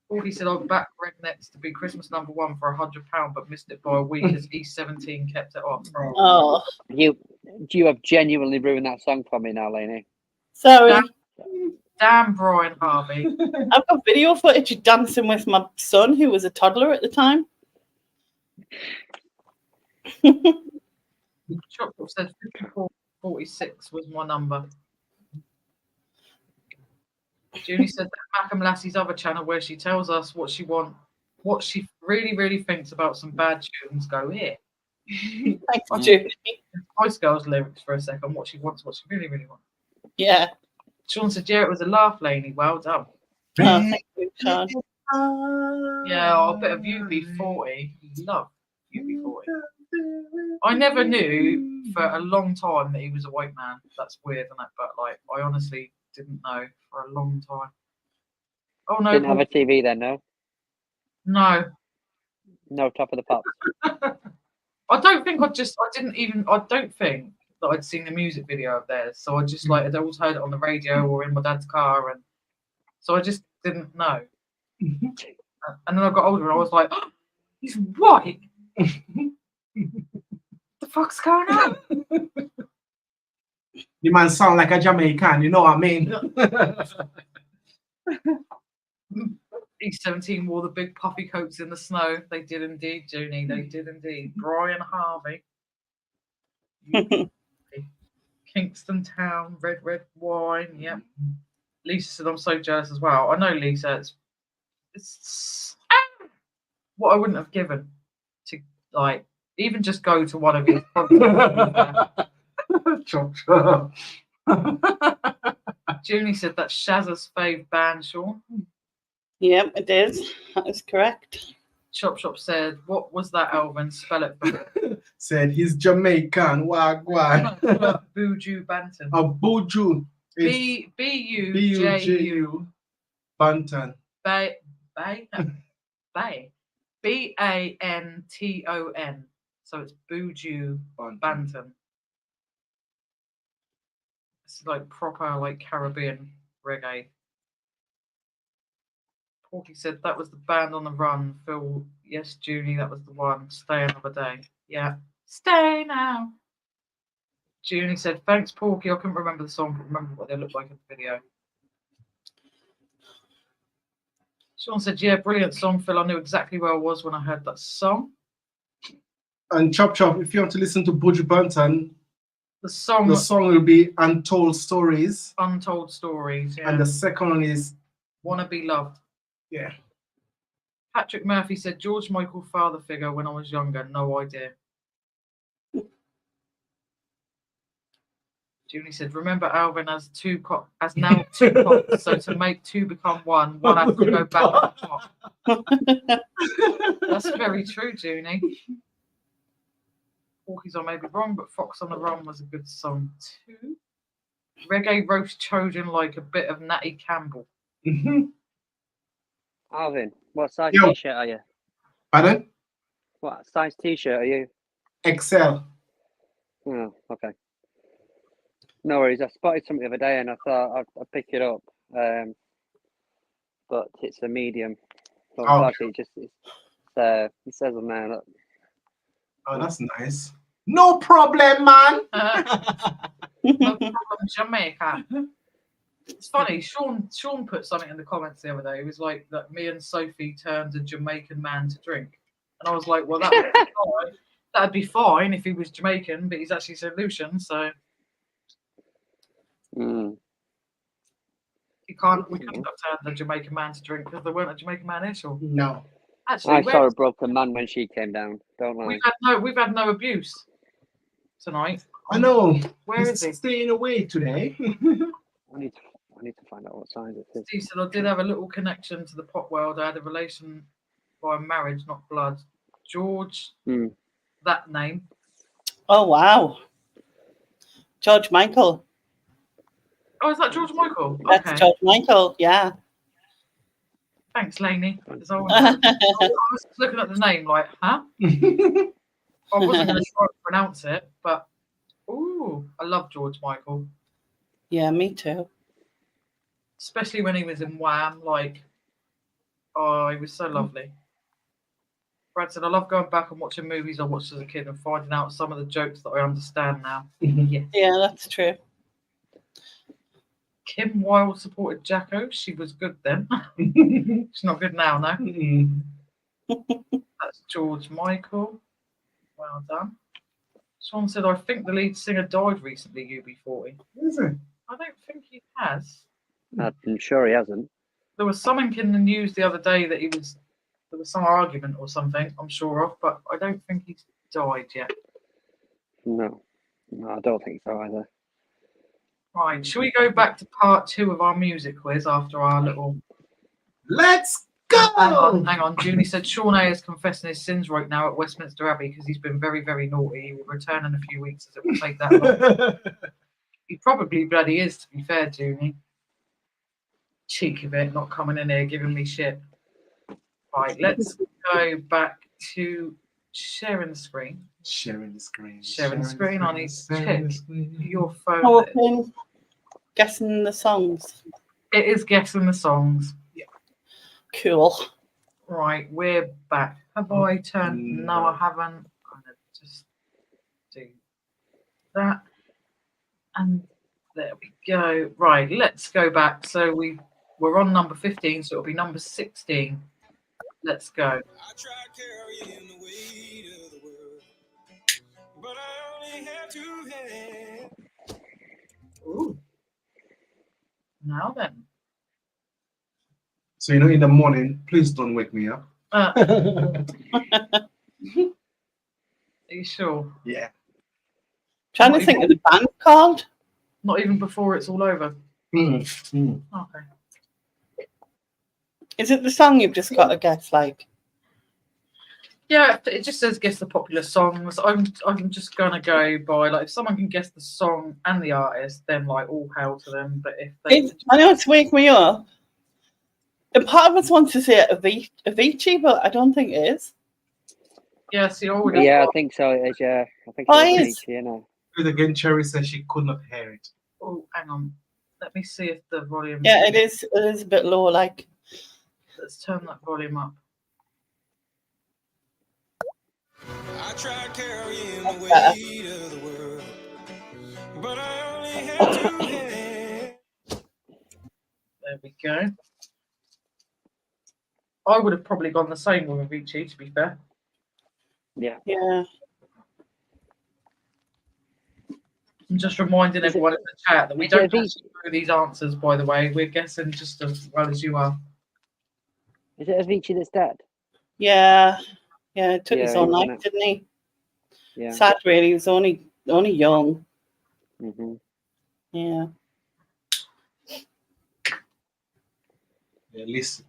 Forty said, I'll back Rednecks to be Christmas #1 for £100, but missed it by a week as E17 kept it off. Oh, You have genuinely ruined that song for me now, Lainey. sorry. Damn Brian Harvey. I've got video footage of dancing with my son, who was a toddler at the time. Chocolate said 5446 was my number. Julie said that Malcolm Lassie's other channel where she tells us what she really thinks about some bad tunes. Go here. Thanks, Julie. Spice Girls lyrics for a second. What she wants, what she really wants. Yeah. Sean said, yeah, it was a laugh, Laney. Well done. Oh, thank you, Sean. Yeah, a bit of UB40. Love UB40. I never knew for a long time that he was a white man. That's weird, isn't it? But like, I honestly didn't know for a long time. Oh no, Didn't have a TV then, no? no. No Top of the Pops. I don't think I don't think that I'd seen the music video of theirs. So I just like, I'd always heard it on the radio or in my dad's car. And so I just didn't know. And then I got older and I was like, oh, he's white. The fuck's going on? You man sound like a Jamaican, you know what I mean? E17 wore the big puffy coats in the snow. They did indeed, Junie. They did indeed. Brian Harvey. Kingston Town, red wine. Yep. Lisa said, I'm so jealous as well. I know, Lisa. It's what I wouldn't have given to, like, even just go to one of his concerts. Chop, chop. Junie said that's Shazza's fave band, Sean. Yep, it is. That is correct. Chop said, what was that, Alvin? Spell it for me. Said he's Jamaican. Wagwan. Buju Banton. A Buju. B-U-J-U. Banton. Bay. B-A-N-T-O-N. So it's Buju Banton. It's like proper, like, Caribbean reggae. Porky said that was the band on the run. Phil, yes, Junie, that was the one. Stay another day. Yeah. Stay now. Junie said, thanks, Porky. I couldn't remember the song, but remember what they looked like in the video. Sean said, yeah, brilliant song, Phil. I knew exactly where I was when I heard that song. And Chop, if you want to listen to Buju Banton, The song will be Untold Stories. Untold Stories, yeah. And the second one is Wanna Be Loved. Yeah. Patrick Murphy said, George Michael father figure when I was younger. No idea. Julie said, remember Alvin has now two pots, so to make two become one has to go back to the pot. That's very true, Junie. Porky's I may be wrong, but Fox on the Run was a good song too. Reggae roast Trojan like a bit of Natty Campbell. Alvin, what size Yo. t-shirt are you? Pardon? What size t-shirt are you? XL. Oh, okay. No worries. I spotted something the other day and I thought I'd pick it up. But it's a medium. So Oh. unfortunately, it says on there. Look. Oh, that's nice. No problem, man. No problem, Jamaica. It's funny, Sean put something in the comments the other day. It was like that me and Sophie turned a Jamaican man to drink. And I was like, well, that'd be fine if he was Jamaican, but he's actually Solution, so we couldn't have turned a Jamaican man to drink because there weren't a Jamaican man here, Sean. No. Actually, I saw a broken man when she came down. Don't lie. we've had no abuse tonight. I know. Where is he? Staying away today. I need to find out what size it is. Steve said, I did have a little connection to the pop world. I had a relation by marriage, not blood. George, Hmm. that name. Oh, wow. George Michael. Oh, is that George Michael? That's Okay. George Michael, yeah. Thanks, Lainey. 'Cause I was looking at the name like, huh? I wasn't going to try to pronounce it, but ooh, I love George Michael. Yeah, me too. Especially when he was in Wham, like, oh, he was so lovely. Brad said, I love going back and watching movies I watched as a kid and finding out some of the jokes that I understand now. Yes. Yeah, that's true. Kim Wilde supported Jacko. She was good then. She's not good now, no. That's George Michael. Well done. Sean said, I think the lead singer died recently, UB40. Is it? I don't think he has. I'm sure he hasn't. There was something in the news the other day that there was some argument or something, I'm sure of, but I don't think he's died yet. No, I don't think so either. Right, shall we go back to part 2 of our music quiz after our little... Let's go! Hang on. Julie said Sean A is confessing his sins right now at Westminster Abbey because he's been very, very naughty. He will return in a few weeks as it will take that long. He probably bloody is, to be fair, Julie. Cheek of it, not coming in here giving me shit. Right, let's go back to sharing the screen. Sharing the screen. Sharing the screen. I need to check your phone. Open. Guessing the songs. It is guessing the songs. Cool. Right, we're back. Have I turned? No, I haven't. I'm gonna just do that. And there we go. Right, let's go back. So we're on number 15, so it'll be number 16. Let's go. I tried carrying the weight of the world, but I only have 2 hands. Ooh. Now then. So, in the morning, please don't wake me up. Are you sure? Yeah. Trying Not to think even- of the band called. Not even before it's all over. Okay. Is it the song you've just got to guess? Like, Yeah, it just says guess the popular songs. I'm just gonna go by like if someone can guess the song and the artist, then like all hail to them. But if they I know it's Wake Me Up. And part of us wants to say Avicii, but I don't think it is. yeah, see, I would have Yeah, I thought, think so. It is. Yeah, I think Oh, it it is. is. You know. But again, Cherry says she could not hear it. oh, hang on. Let me see if the volume. Yeah, it is. It is a bit low. Like, Let's turn that volume up. I tried carrying the weight of the world, but I only have 2 hands. There we go. I would have probably gone the same with Avicii, to be fair. Yeah. yeah. I'm just reminding Is it- everyone in the chat that we is it don't Avicii? actually know these answers, by the way. We're guessing just as well as you are. Is it Avicii that's dead? Yeah. Yeah, it took Yeah, his he own was, life, innit? didn't he? Yeah. Sad, really. He was only young. Mm-hmm. Yeah. Yeah, Lisa,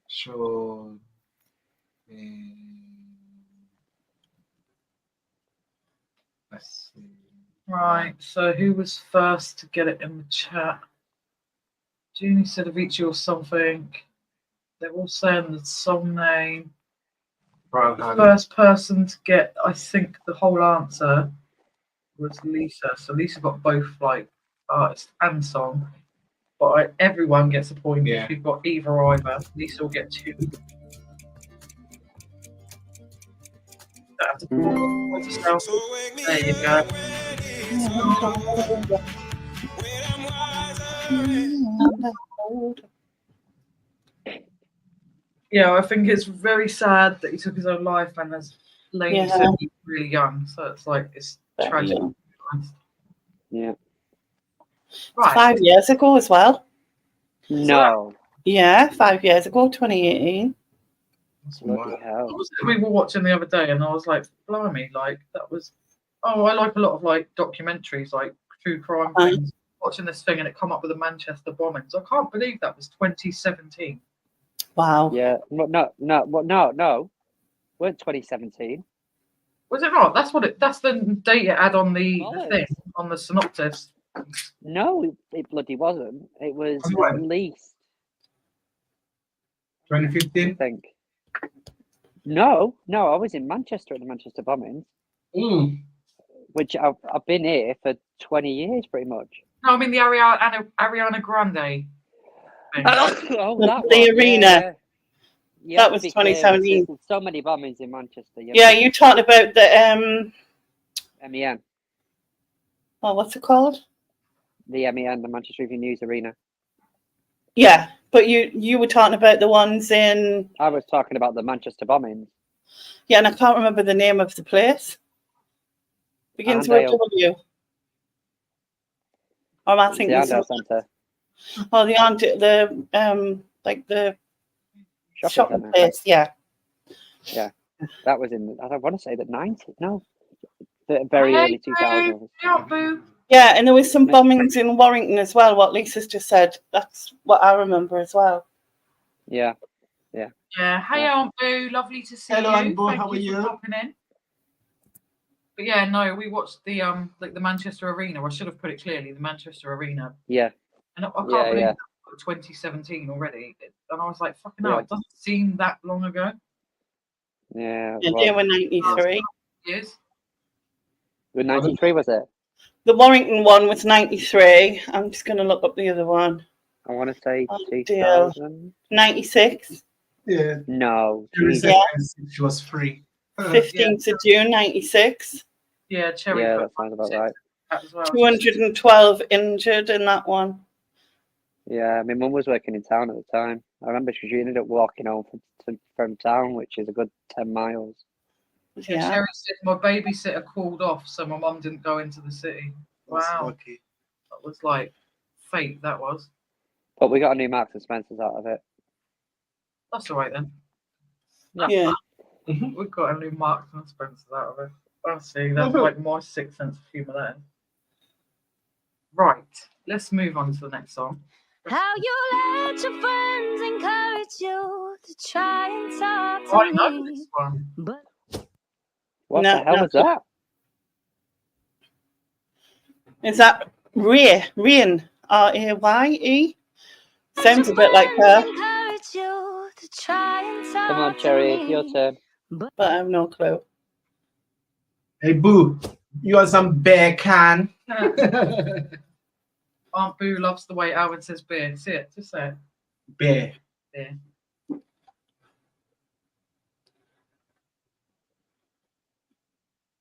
showed. Let's see. Right, so who was first to get it in the chat? Junie said Avicii or something. They're all saying the song name. Brian The Hardy. first person to get, I think, the whole answer was Lisa. So Lisa got both like artist and song. But everyone gets a point Yeah. if you've got either or either. Lisa will get 2. That's a point yourself. So wake me There you up go. when it's cold, when I'm wiser and Yeah, I think it's very sad that he took his own life, and as Lady Yeah. said, he was really young. So it's like it's Very tragic. young. Yeah. Right. 5 years ago as well. No. Yeah, 5 years ago, 2018. That's Bloody wild. hell. What was it we were watching the other day, and I was like, blimey, like that was Oh, I like a lot of like documentaries, like true crime Aye. things. Watching this thing and it come up with the Manchester bombings. I can't believe that was 2017. Wow. Yeah. No. Weren't 2017. Was it not? That's the date it had on the Bollocks. thing, on the synopsis. No, it bloody wasn't. It was That's right. at least, I 2015. think. No, I was in Manchester at the Manchester bombings, Mm. which I've been here for 20 years pretty much. No, I mean the Ariana Grande thing. Oh, that The one, arena. yeah. You That have to was be clear, 2017. there's so many bombings in Manchester. Yeah, you talking about the MEN, oh, what's it called? the MEN, the Manchester Evening News Arena. Yeah, but you were talking about the ones in, I was talking about the Manchester bombings. yeah, and I can't remember the name of the place. Begins with a Arndale. W. Or am I It's the thinking Arndale something? Centre Oh, the like the shopping shopping centre. place. Yeah. That was in, I don't want to say the 90s, no, the very early 2000s. Yeah, boo. Yeah, and there was some Ma- bombings in Warrington as well. What Lisa's just said. That's what I remember as well. Yeah. Yeah. Hey, Yeah. Aunt Boo. Lovely to see Hello, you. Aunt Boo, Thank how are for you? popping in. But yeah, no, we watched the like the Manchester Arena. I should have put it clearly, the Manchester Arena. Yeah. And I can't Yeah, believe yeah. that was 2017 already. And I was like, fucking Yeah. hell, it doesn't seem that long ago. Yeah. And Well, they were 93. Years. with 93 was it? The Warrington one was 93. I'm just going to look up the other one. I want to say Oh, dear. 2000. 96. Yeah. No. She Jesus. said she was free. 15th of June, 96. Yeah, Cherry Yeah, put that sounds about right. that as well. 212 injured in that one. Yeah, my mum was working in town at the time. I remember she ended up walking home from town, which is a good 10 miles. Yeah, Yeah. Cherry said my babysitter called off, so my mum didn't go into the city. That's Wow. lucky. That was like fate, that was. But we got a new Marks and Spencer's out of it. That's all right then. Yeah. We've got a new Marks and Spencer's out of it. I see. That's like my sixth sense of humour there. Right. Let's move on to the next song. How you let your friends encourage you to try and talk to I know me. this one. But What No, the hell no. was that? Is that Raye? Raye? R-A-Y-E? Sounds a bit like friends her, encourage you to try and talk Come on, to Cherry, it's your me. turn. but I have no clue. Hey, Boo, you want some bear can? Aunt Boo loves the way Alvin says beer. See it? Just say it. Bear. Beer.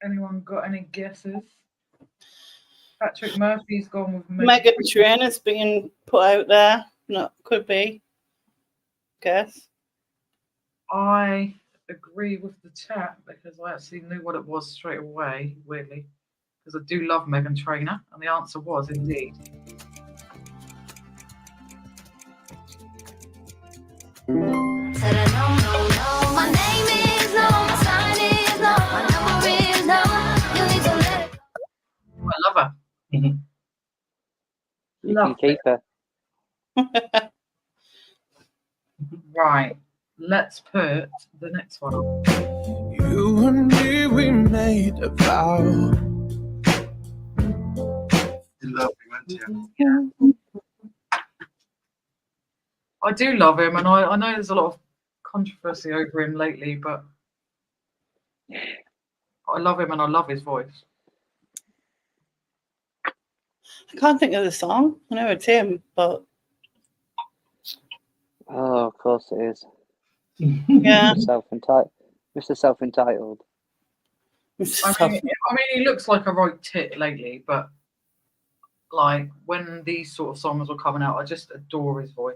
Anyone got any guesses? Patrick Murphy's gone with Megan Trainor's being put out there. No, could be. Guess. I agree with the chat because I actually knew what it was straight away, weirdly, because I do love Megan Trainor, and the answer was indeed. Said I no. My name is no. My sign is no. My number is no. You need to let it go. I love her. You Love can keep her. Right, let's put the next one on. You and me, we made a vow. You love me, won't you? I do love him, and I know there's a lot of controversy over him lately, but I love him and I love his voice. I can't think of the song. I know it's him, but Oh, of course it is. yeah. Mr. Self-Entitled. I mean, he looks like a right tit lately, but like when these sort of songs were coming out, I just adore his voice.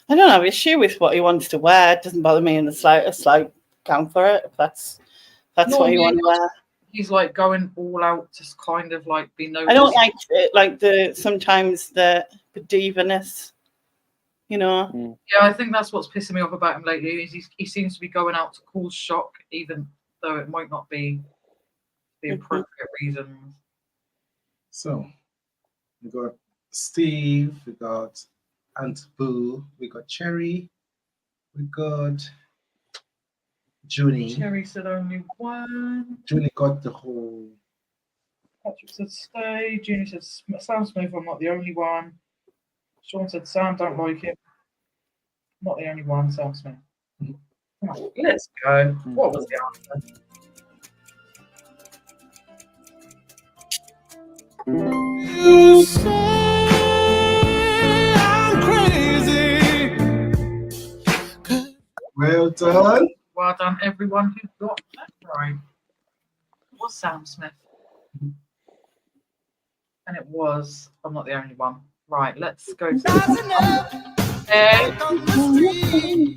I don't have an issue with what he wants to wear. It doesn't bother me in the slightest. Like, go for it if that's No, what you yeah, want to wear. He's like going all out, just kind of like be noticed. I don't like it, like sometimes the diva-ness, you know. Yeah, I think that's what's pissing me off about him lately. Is he seems to be going out to cause shock, even though it might not be the appropriate reasons. So we got Steve, we got Aunt Boo, we got Cherry, we got Junie. Cherry said only one. Junie got the whole. Patrick said stay. Junie said Sam Smith, I'm not the only one. Sean said Sam, don't like it. Not the only one, Sam Smith. Come on, let's go. What was the answer? You say I'm crazy. Well done. Well done, everyone who got that right. It was Sam Smith. And it was, I'm not the only one. Right, let's go. Rising up Okay. on the street.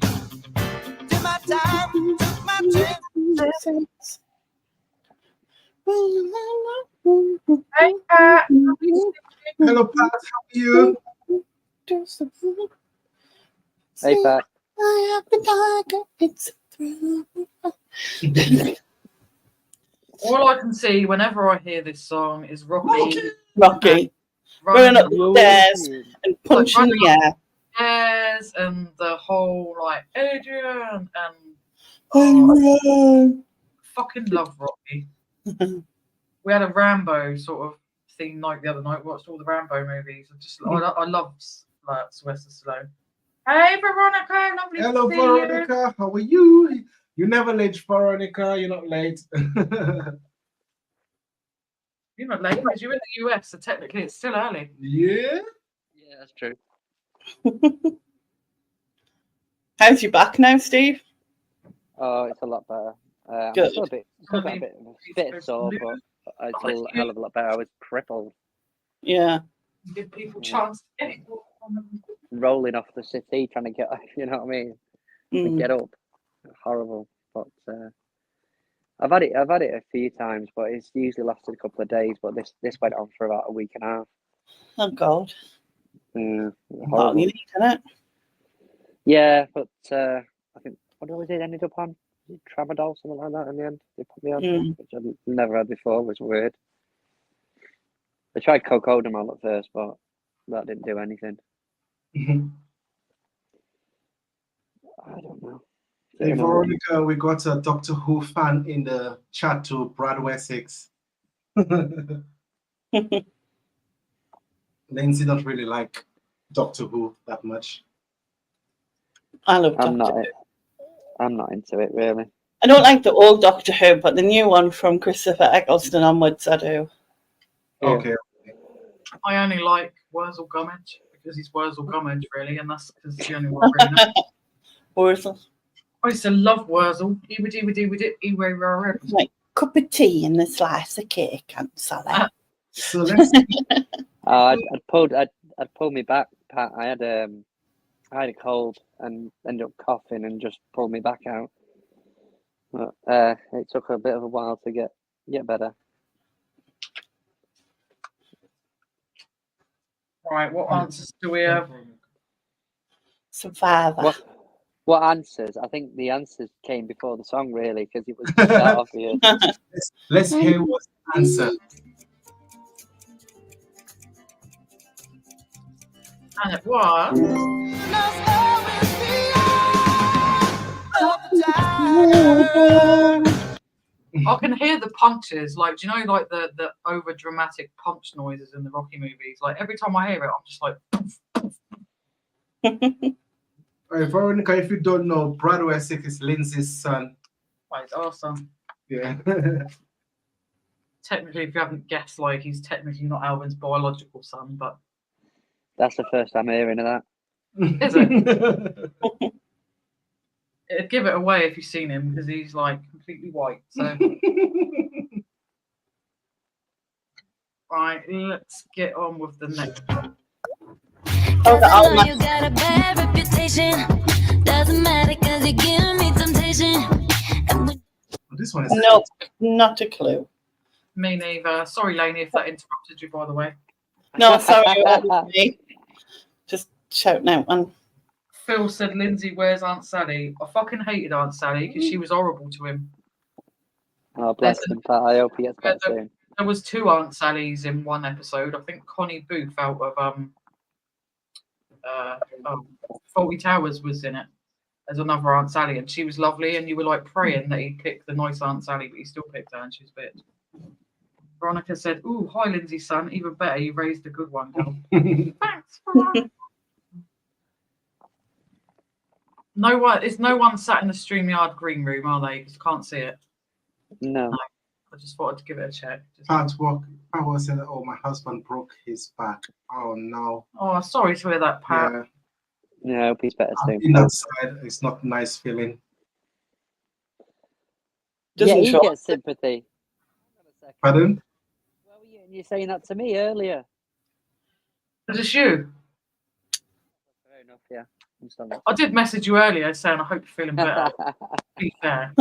Did my time, took my chance. Hey, Pat. Hello, Pat. How are you? Hey, Pat. All I can see whenever I hear this song is Rocky Rocky running running up the stairs and punching the air. stairs and the whole like Adrian and fucking love Rocky. We had a Rambo sort of theme night the other night. Watched all the Rambo movies. I love Sylvester Stallone. Hey Veronica, lovely Hello, to see you. Veronica. How are you? You're never late, Veronica. You're not late. You're not late because you're in the US, so technically it's still early. Yeah. Yeah, that's true. How's your back now, Steve? Oh, it's a lot better. I'm Good. still a bit sore, but it's a hell of a lot better. I was crippled, Yeah. Give people chance to get it. rolling off the city, trying to get, you know what I mean, to Mm. get up. Horrible, but I've had it a few times, but it's usually lasted a couple of days. But this went on for about a week and a half. Oh God. Yeah, Well, horrible. you need, isn't it? Yeah, but I think what was it ended up on? Was it Tramadol, something like that in the end? They put me on, Mm. which I've never had before. It was weird. I tried cocodamol at first, but that didn't do anything. I don't know. Hey, Veronica, we got a Doctor Who fan in the chat too, Brad Wessex. Lynsey don't really like Doctor Who that much. I love I'm Doctor not. Who. I'm not into it really. I don't like the old Doctor Who, but the new one from Christopher Eccleston onwards, I do. Yeah. Okay. I only like Wurzel Gummidge because he's Wurzel Gummidge, really, and that's because it's the only one I really know. Wurzel. I used to love Wurzel. He would it. Like cup of tea and a slice of cake and salad. So let's I'd pulled me back, Pat. I had a cold and ended up coughing and just pulled me back out. But, it took a bit of a while to get better. Right, what answers do we have? Survivor. What answers? I think the answers came before the song, really, because it was just that obvious. let's hear what's the answer. And it was. I can hear the punches, like, do you know, like the over dramatic punch noises in the Rocky movies? Like every time I hear it, I'm just like, All right, Veronica, if you don't know, Brad Wessex is Lynsey's son. oh, it's awesome. Yeah. Technically, if you haven't guessed, like, he's technically not Alvin's biological son, but That's the first time hearing of that. is it? It'd give it away if you've seen him because he's like completely white. So, right, let's get on with the next one. Oh, the I know Alma. you got a bad reputation. Doesn't matter cause you give me temptation. And when This one is No, not a clue. Me neither. Sorry, Lainey, if that interrupted you, by the way. No, sorry, that was me. Just shouting out one. Phil said, Lynsey, where's Aunt Sally? I fucking hated Aunt Sally because she was horrible to him. Oh, bless him, Pat. I hope he gets better Yeah, soon. There was 2 Aunt Sallys in one episode. I think Connie Booth out of Faulty Towers was in it as another Aunt Sally, and she was lovely. And you were like praying that he'd pick the nice Aunt Sally, but he still picked her, and she was a bitch. Veronica said, "Ooh, hi, Lynsey's son. Even better, you raised a good one, girl." Thanks, Veronica. No one sat in the StreamYard green room, are they? Because can't see it. No. I just thought I'd give it a check. Pat was said, "Oh, my husband broke his back." Oh no. Oh, sorry to hear that, Pat. Yeah. Yeah, I hope he's better I've soon. been outside. It's not a nice feeling. Doesn't Yeah, he show. gets sympathy. Pardon? Where were you? And you're saying that to me earlier. Was it you? Fair enough, yeah. I'm sorry. I did message you earlier saying I hope you're feeling better. To be fair.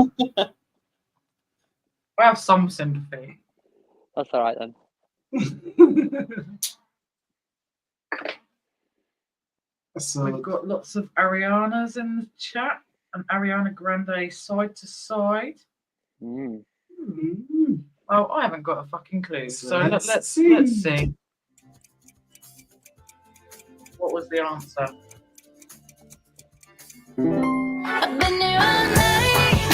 I have some sympathy. That's all right then. So We've got lots of Arianas in the chat, and Ariana Grande side to side. Mm. Oh, I haven't got a fucking clue. So So let's let's see. see. What was the answer? I've been here all night.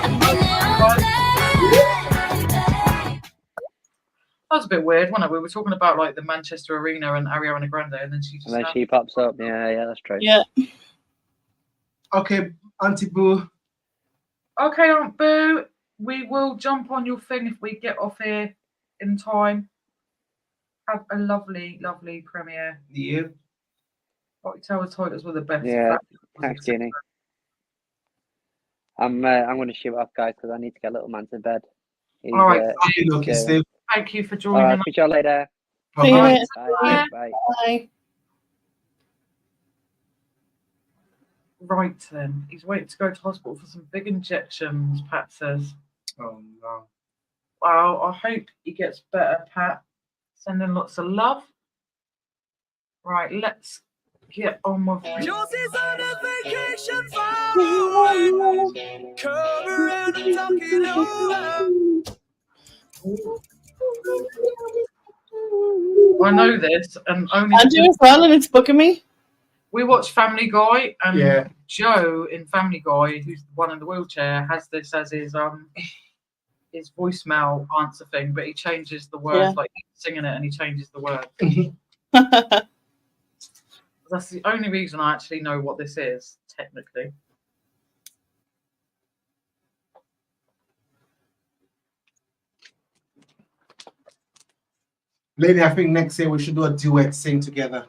I've been here all night. That was a bit weird, wasn't it? We were talking about like the Manchester Arena and Ariana Grande, and then she just And then she pops up. Yeah, that's true. Yeah. okay, Auntie Boo. Okay, Aunt Boo, we will jump on your thing if we get off here in time. Have a lovely, lovely premiere. Yeah. What Tower Titles were the best. Yeah, thanks, Jeannie. I'm going to shoot off, guys, because I need to get little man to bed. He's, All right, Okay, Steve. thank you for all joining right, us. speak to you later. See you Bye-bye. later. Bye. Bye. Bye. Right then, he's waiting to go to hospital for some big injections, Pat says. Oh no. Well, I hope he gets better, Pat. Sending lots of love. Right, let's get on with it. Josie's on a vacation far away. Come around and talk it over. I know this, and only I do as well, and it's bugging me. we watch Family Guy, and Yeah. Joe in Family Guy, who's the one in the wheelchair, has this as his voicemail answer thing, but he changes the words, Yeah. like he's singing it and he changes the word. That's the only reason I actually know what this is, technically. Lady, I think next year we should do a duet sing together.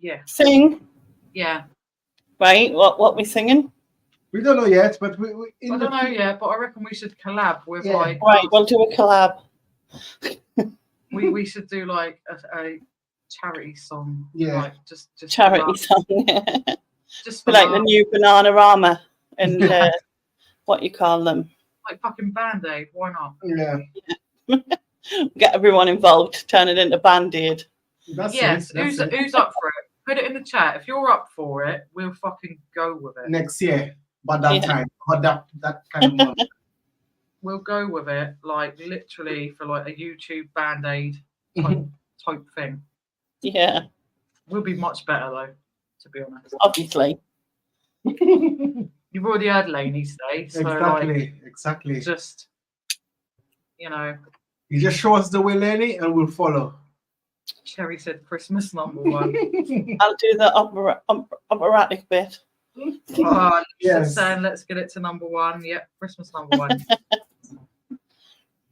Yeah, Sing, yeah. right? What we singing? We don't know yet, but we I don't know yet, but I reckon we should collab with Yeah. like Right, we'll do a collab. we should do like a charity song. Yeah. Like just Charity for song. just Be for like the laughs. new Bananarama and what you call them. Like fucking Band-Aid, why not? Yeah. Get everyone involved, turn it into Band-Aid. That's Yes, it. That's it. who's up for it? Put it in the chat. If you're up for it, we'll fucking go with it. Next year, but that Yeah. time, but that kind of month. We'll go with it, like literally for like a YouTube Band-Aid type thing. Yeah, We'll be much better though, to be honest. obviously. You've already heard Lainey say, so like Exactly. just you know, You just show us the way, Lenny, and we'll follow. Cherry said Christmas #1. I'll do the operatic bit. Oh, Yes. saying let's get it to #1. Yep, Christmas #1.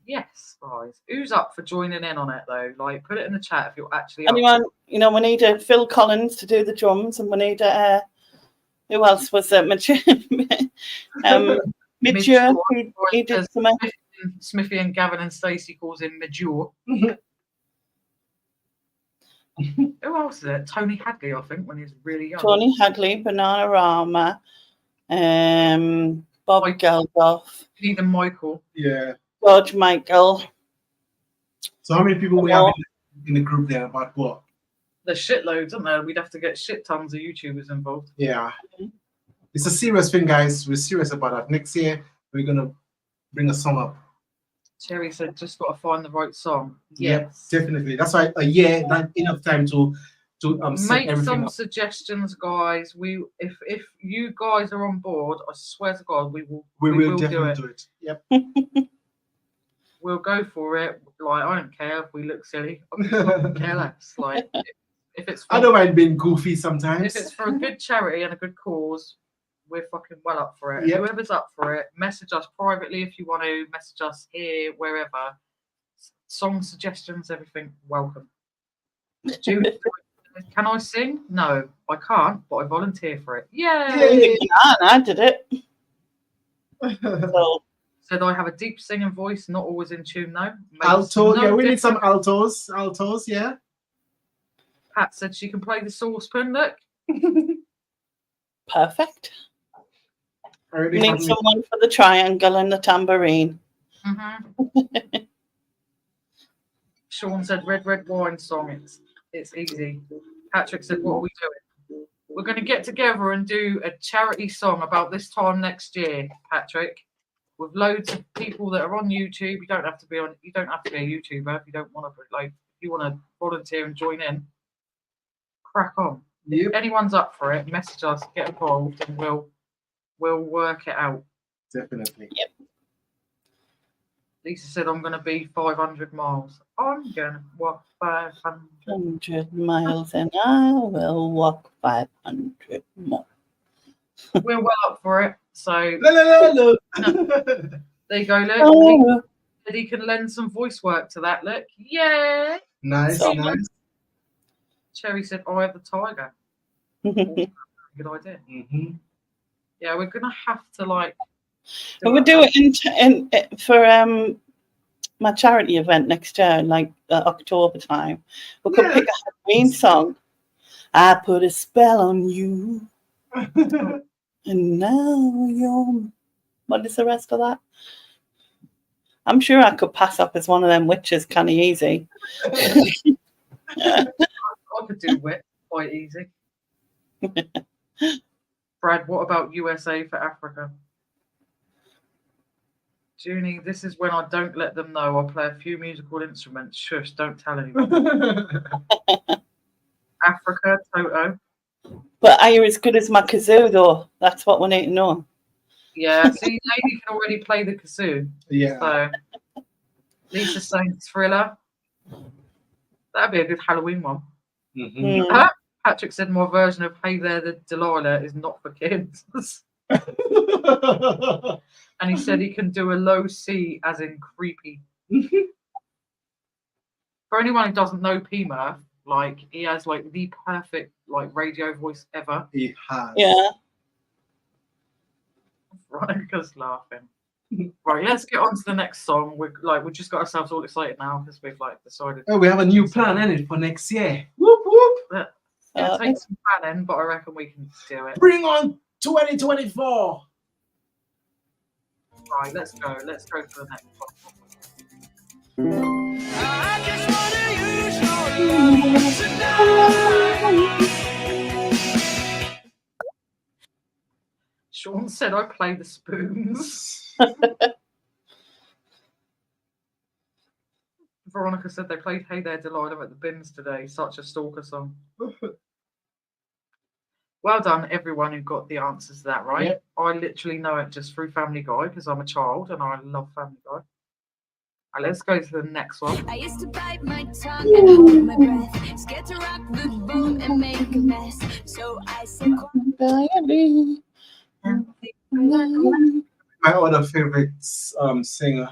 Yes, guys. Who's up for joining in on it though? Like, put it in the chat if you're actually up. Anyone, we need a Phil Collins to do the drums, and we need a who else was it? Mature, who he did some. Smithy and Gavin and Stacey calls him Major. Who else is it? Tony Hadley, I think, when he was really young. Tony Hadley, Bananarama, Bobby Geldof, Even Michael. Yeah. George Michael. So how many people we have in the group there? About what? There's shitloads, isn't there? We'd have to get shit tons of YouTubers involved. Yeah. It's a serious thing, guys. We're serious about that. Next year, we're gonna bring a song up. Cherry said, just got to find the right song. Yep, Yes. definitely. That's why a year, not enough time to set Make everything some up. suggestions, guys. If you guys are on board, I swear to God, we will do definitely it. do it. Yep. We'll go for it. Like, I don't care if we look silly. I don't care less. Like, if it's I for, don't mind being goofy if sometimes. it's for a good charity and a good cause, we're fucking well up for it. Yep. Whoever's up for it, message us privately if you want to. Message us here, wherever. Song suggestions, everything, welcome. Julie, can I sing? No, I can't, but I volunteer for it. Yay! I did it. So, Said I have a deep singing voice, not always in tune though. Makes Alto, no yeah, we need some difference. altos, yeah. Pat said she can play the saucepan. Look, perfect. I already You have need me. someone for the triangle and the tambourine. Sean said red wine song. It's easy. Patrick said, what are we doing? We're going to get together and do a charity song about this time next year, Patrick, with loads of people that are on YouTube. You don't have to be a YouTuber if you don't want to. Like, if you want to volunteer and join in, crack on. Yep. If anyone's up for it, message us, get involved, and we'll work it out. Definitely. Lisa said, I'm going to be 500 miles. I'm going to walk 500. 100 miles and I will walk 500 more. We're well up for it. So La, la, la, la. there you go. Look, Oh, he can lend some voice work to that. Look, yeah. Nice, So- nice. Cherry said, I have the tiger. Good idea. Mm-hmm. Yeah, we're going to have to like. But we'll do it for my charity event next year, in like October time. We could pick a Halloween song. I put a spell on you, and now you're. What is the rest of that? I'm sure I could pass up as one of them witches kind of easy. I could do wit quite easy. Brad, what about USA for Africa? Junie, this is when I don't let them know. I'll play a few musical instruments. Shush, don't tell anyone. Africa, Toto. But are you as good as my kazoo, though? That's what we need to know. Yeah, see, Lady can already play the kazoo. Yeah. So, Lisa saying Thriller. That'd be a good Halloween one. Mm-hmm. Mm. Patrick said my version of Hey There, the Delilah is not for kids. And he said he can do a low C as in creepy. For anyone who doesn't know P-Murph, like he has like the perfect like radio voice ever. He has. Yeah. Veronica's laughing. Right, let's get on to the next song. We just got ourselves all excited now because we've like decided. Oh, we have a new plan, innit, for next year. Whoop whoop. Yeah, take some planning, but I reckon we can do it. Bring on 2024. Right, let's go. Let's go for the next one. I just wanna use your love tonight. Sean said I play the spoons. Veronica said they played Hey There, Delilah at the bins today. Such a stalker song. Well done, everyone who got the answers to that right. Yep. I literally know it just through Family Guy because I'm a child and I love Family Guy. Right, let's go to the next one. I used to bite my tongue and hold my breath, scared to rock the boat and make a mess. So I said, My other favorite singer.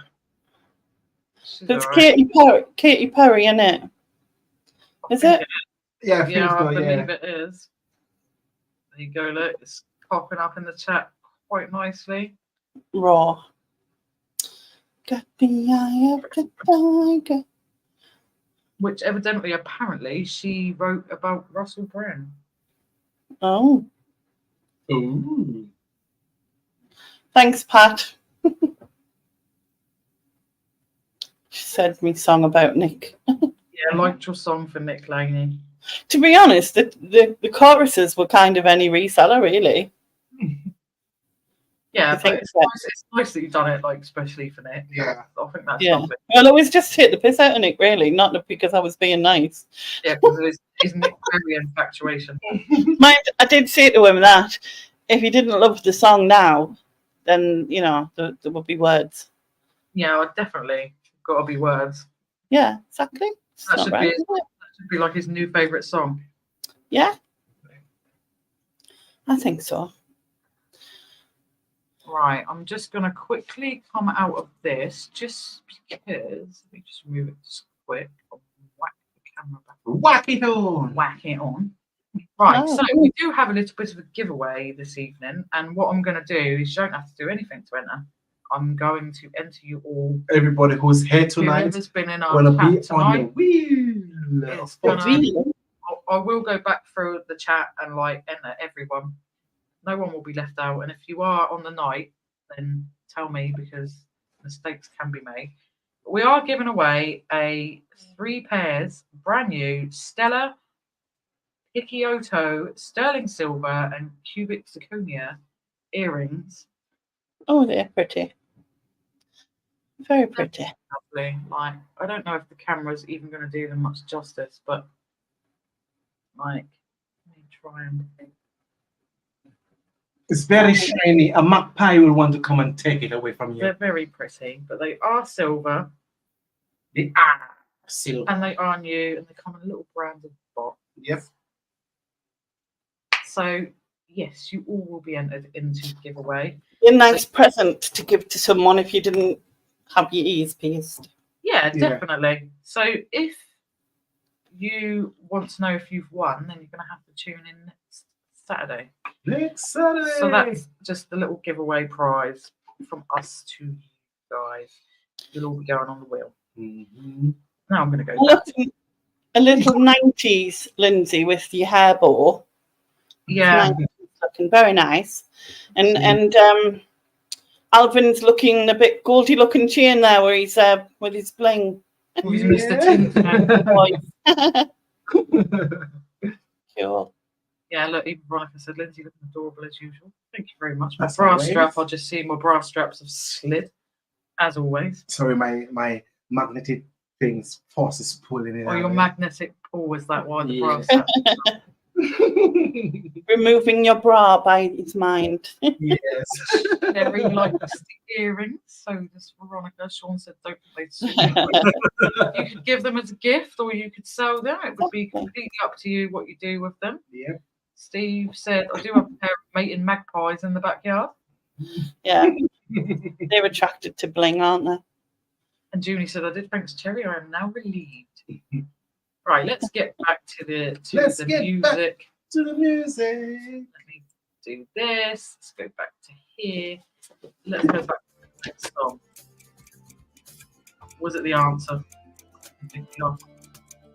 She's It's alright. Katy Perry, isn't it? Is it? Yeah, I think Yeah, so, I yeah. believe it is. There you go, look. It's popping up in the chat quite nicely. Raw. Got the eye of the tiger. Which evidently, apparently, she wrote about Russell Brand. Oh, Ooh. thanks, Pat. She said me song about Nick. Yeah, liked your song for Nick Laney. To be honest, the choruses were kind of any reseller, really. Yeah, I but think it's so. nice, it's nice that you've done it, like, especially for Nick. Yeah. I think that's Yeah. lovely. Well, it was just to hit the piss out of Nick, really, not because I was being nice. Yeah, because it's Nick very infatuation. Mind, I did say to him that if he didn't love the song now, then, you know, there would be words. Yeah, I definitely got to be words. Yeah, exactly. It's That not should right, be is it? that should be like his new favourite song. Yeah, I think so. Right, I'm just going to quickly come out of this just because. Let me just move it just quick. I'll whack the camera back. Whack it on. Whack it on. Right, Oh, so cool. we do have a little bit of a giveaway this evening, and what I'm going to do is you don't have to do anything to enter. I'm going to enter you all. Everybody who's here tonight, Whoever's been in our gonna be chat on the tonight, wheel. is of gonna- fortune. I will go back through the chat and like enter everyone. No one will be left out, and if you are on the night, then tell me because mistakes can be made. We are giving away 3 pairs, brand new Stella, Picciotto, sterling silver, and cubic zirconia earrings. Oh, they're pretty. Very pretty. Lovely. Like, I don't know if the camera's even going to do them much justice, but like, let me try and think. It's very shiny. A magpie will want to come and take it away from you. They're very pretty, but they are silver They are silver. and they are new and they come in a little branded box. Yep. So, yes, you all will be entered into the giveaway. A nice present to give to someone if you didn't have your ears pierced. Yeah, Yeah. definitely. So, if you want to know if you've won, then you're going to have to tune in next Saturday. Next Saturday. So that's just the little giveaway prize from us to you guys. You'll all be going on the wheel. Mhm. Now I'm going to go back. A little 90s Lynsey with your hair bow. Yeah, Looking very nice. And Alvin's looking a bit Goldie looking chain there where he's with his bling. he's Mr. Tintin. Cool. Yeah, look, even Veronica said, Lynsey looking adorable as usual. Thank you very much. My That's bra always. strap, I'll just see my bra straps have slid, as always. Sorry, my magnetic things force is pulling it Or out. your magnetic pull, is that why the bra Yeah. strap? Removing your bra by his mind. Yes. Very like the earrings. So this Veronica, Sean said, don't they suit you? You could give them as a gift or you could sell them. It would be completely up to you what you do with them. Yeah. Steve said, I do have a pair of mating magpies in the backyard. Yeah. They're attracted to bling, aren't they? And Junie said, I did thanks, Cherry. I am now relieved. Right, let's get back to the Let's get back. music. To the music. Let me do this. Let's go back to here. Let's go back to the next song. Was it the answer? No.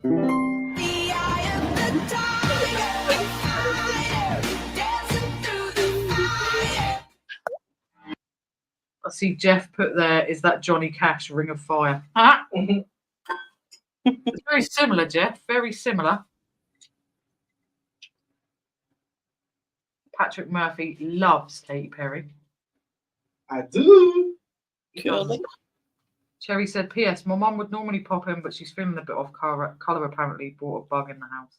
The eye of the tiger, dancing through the fire. I see Jeff put there, is that Johnny Cash, Ring of Fire? Ah! It's very similar, Jeff. Very similar. Patrick Murphy loves Katy Perry. I do. He Cool. does. Cherry said, P.S. My mum would normally pop in, but she's feeling a bit off colour apparently. Bought a bug in the house.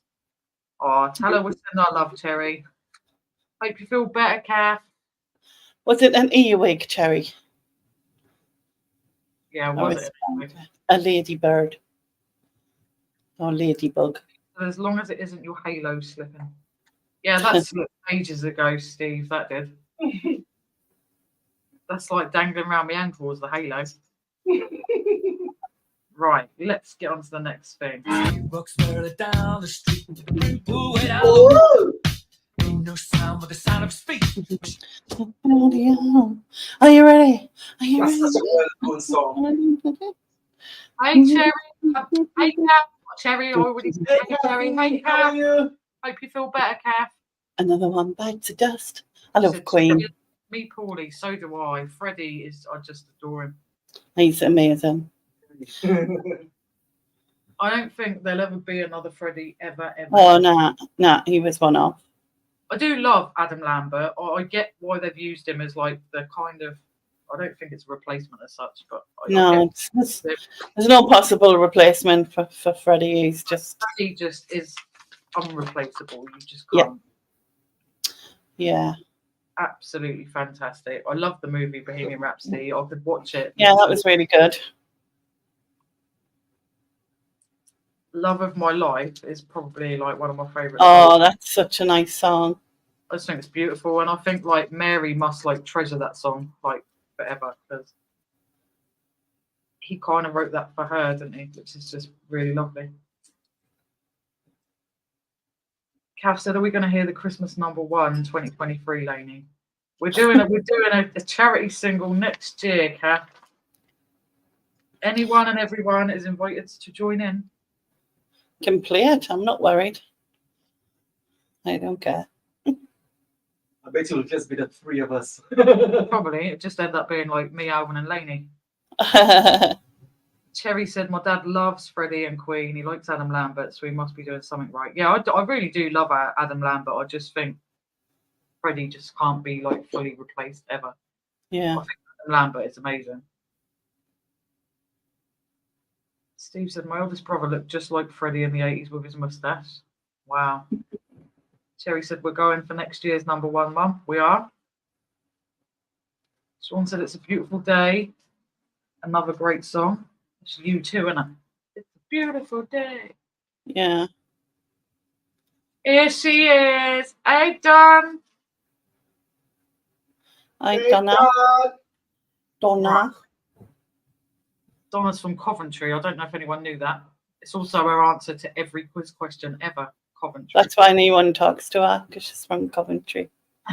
Oh, tell her we send our love, Cherry. Hope you feel better, Kath. Was it an earwig, Cherry? Yeah, Or was is it? it a ladybird? Or ladybug? As long as it isn't your halo slipping. Yeah, that slipped ages ago, Steve. That did. That's like dangling around my ankles, the halo. Right, let's get on to the next thing. Walks further down the street. Ooh, wait out. Ain't no sound but the sound of speech. Are you ready? Are you That's ready? such a well-known song. Hey, Cherry. Hey, Kath. Cherry already said, hey, Cherry. Hey, How are Kath. you? Hope you feel better, Kath. Another one bites the dust. I love Said, Queen. "Cherry, me, Paulie. So do I. Freddie I just adore him. He's amazing. I don't think there'll ever be another Freddie ever. Oh, no, he was one off. I do love Adam Lambert. I get why they've used him as like the kind of. I don't think it's a replacement as such, but I No, get there's no possible replacement for Freddie. He's just he just is unreplaceable. You just Yeah. can't. yeah. Absolutely fantastic. I love the movie Bohemian Rhapsody. I could watch it. Yeah, that was really good. Love of My Life is probably like one of my favourite. Oh, that's such a nice song. I just think it's beautiful, and I think like Mary must like treasure that song like forever because he kind of wrote that for her, didn't he? Which is just really lovely. Kath said, "Are we going to hear the Christmas number 1 2023, Lainey? We're doing a charity single next year, Kath. Anyone and everyone is invited to join in. Can play it. I'm not worried. I don't care. I bet it'll just be the 3 of us. Probably it just ended up being like me, Alvin, and Lainey." Cherry said, "My dad loves Freddie and Queen. He likes Adam Lambert, so he must be doing something right." Yeah, I really do love Adam Lambert. I just think Freddie just can't be like fully replaced ever. Yeah. I think Adam Lambert is amazing. Steve said, "My oldest brother looked just like Freddie in the 80s with his mustache." Wow. Cherry said, "We're going for next year's number 1, Mum." We are. Sean said, "It's a beautiful day." Another great song. It's you too, isn't it? It's a beautiful day. Yeah. Here she is. Hey, Don. Donna. Donna's from Coventry. I don't know if anyone knew that. It's also her answer to every quiz question ever. Coventry. That's why anyone talks to her, because she's from Coventry.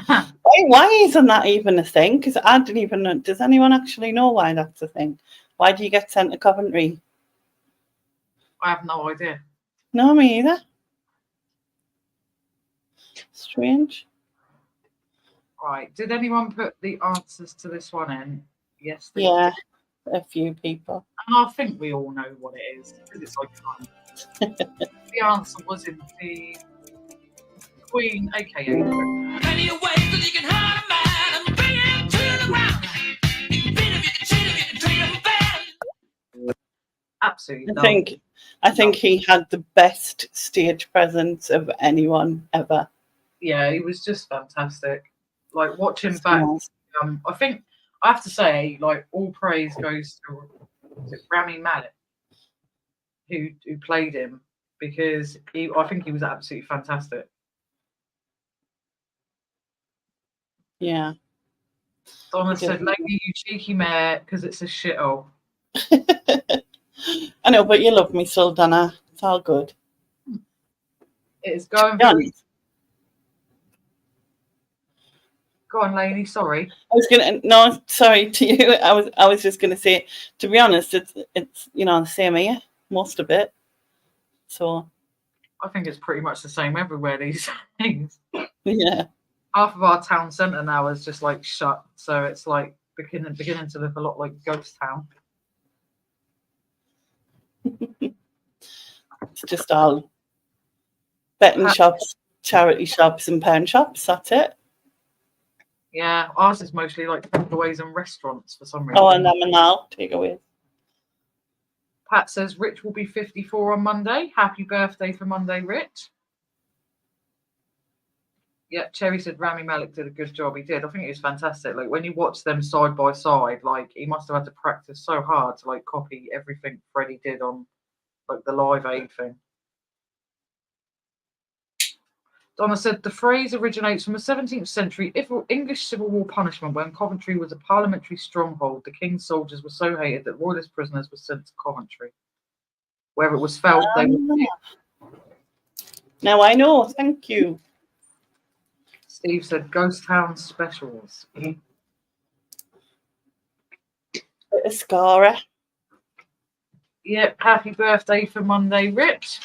Why isn't that even a thing? Because I didn't even know. Does anyone actually know why that's a thing? Why do you get sent to Coventry? I have no idea. No, me either. Strange. Right. Did anyone put the answers to this one in? Yes, they Yeah, did. a few people. And I think we all know what it is because it's like fun. The answer was indeed Queen, aka Plenty of ways that you can hide a man and bring him to the ground. You can beat him, you can cheat him, you can treat him bad. absolutely. I think he had the best stage presence of anyone ever. Yeah, he was just fantastic. Like watching Just back, nice. I think I have to say, like all praise goes to Rami Malek, who played him, because I think he was absolutely fantastic. Yeah. Donna He said, did. "Lady, you cheeky mare, because it's a shithole." I know, but you love me still, Donna. It's all good. It is going Yeah. very. Go on, Lainey. Sorry. Sorry to you. I was just gonna say, to be honest, it's the same here, most of it. So I think it's pretty much the same everywhere these days. yeah. Half of our town centre now is just like shut, so it's like beginning to look a lot like ghost town. It's just all betting shops, charity shops, and pound shops. That's it. Yeah, ours is mostly like takeaways and restaurants for some reason. Oh, and them and now takeaways. Pat says Rich will be 54 on Monday. Happy birthday for Monday, Rich. Yeah, Cherry said Rami Malek did a good job. He did. I think it was fantastic. Like when you watch them side by side, like he must have had to practice so hard to like copy everything Freddie did on like the Live Aid thing. Donna said the phrase originates from the 17th century English Civil War punishment when Coventry was a parliamentary stronghold. The king's soldiers were so hated that royalist prisoners were sent to Coventry, where it was felt they were. Now I know. Thank you. Steve said Ghost Town specials. Bit of Scara. Yep, happy birthday for Monday, Rich.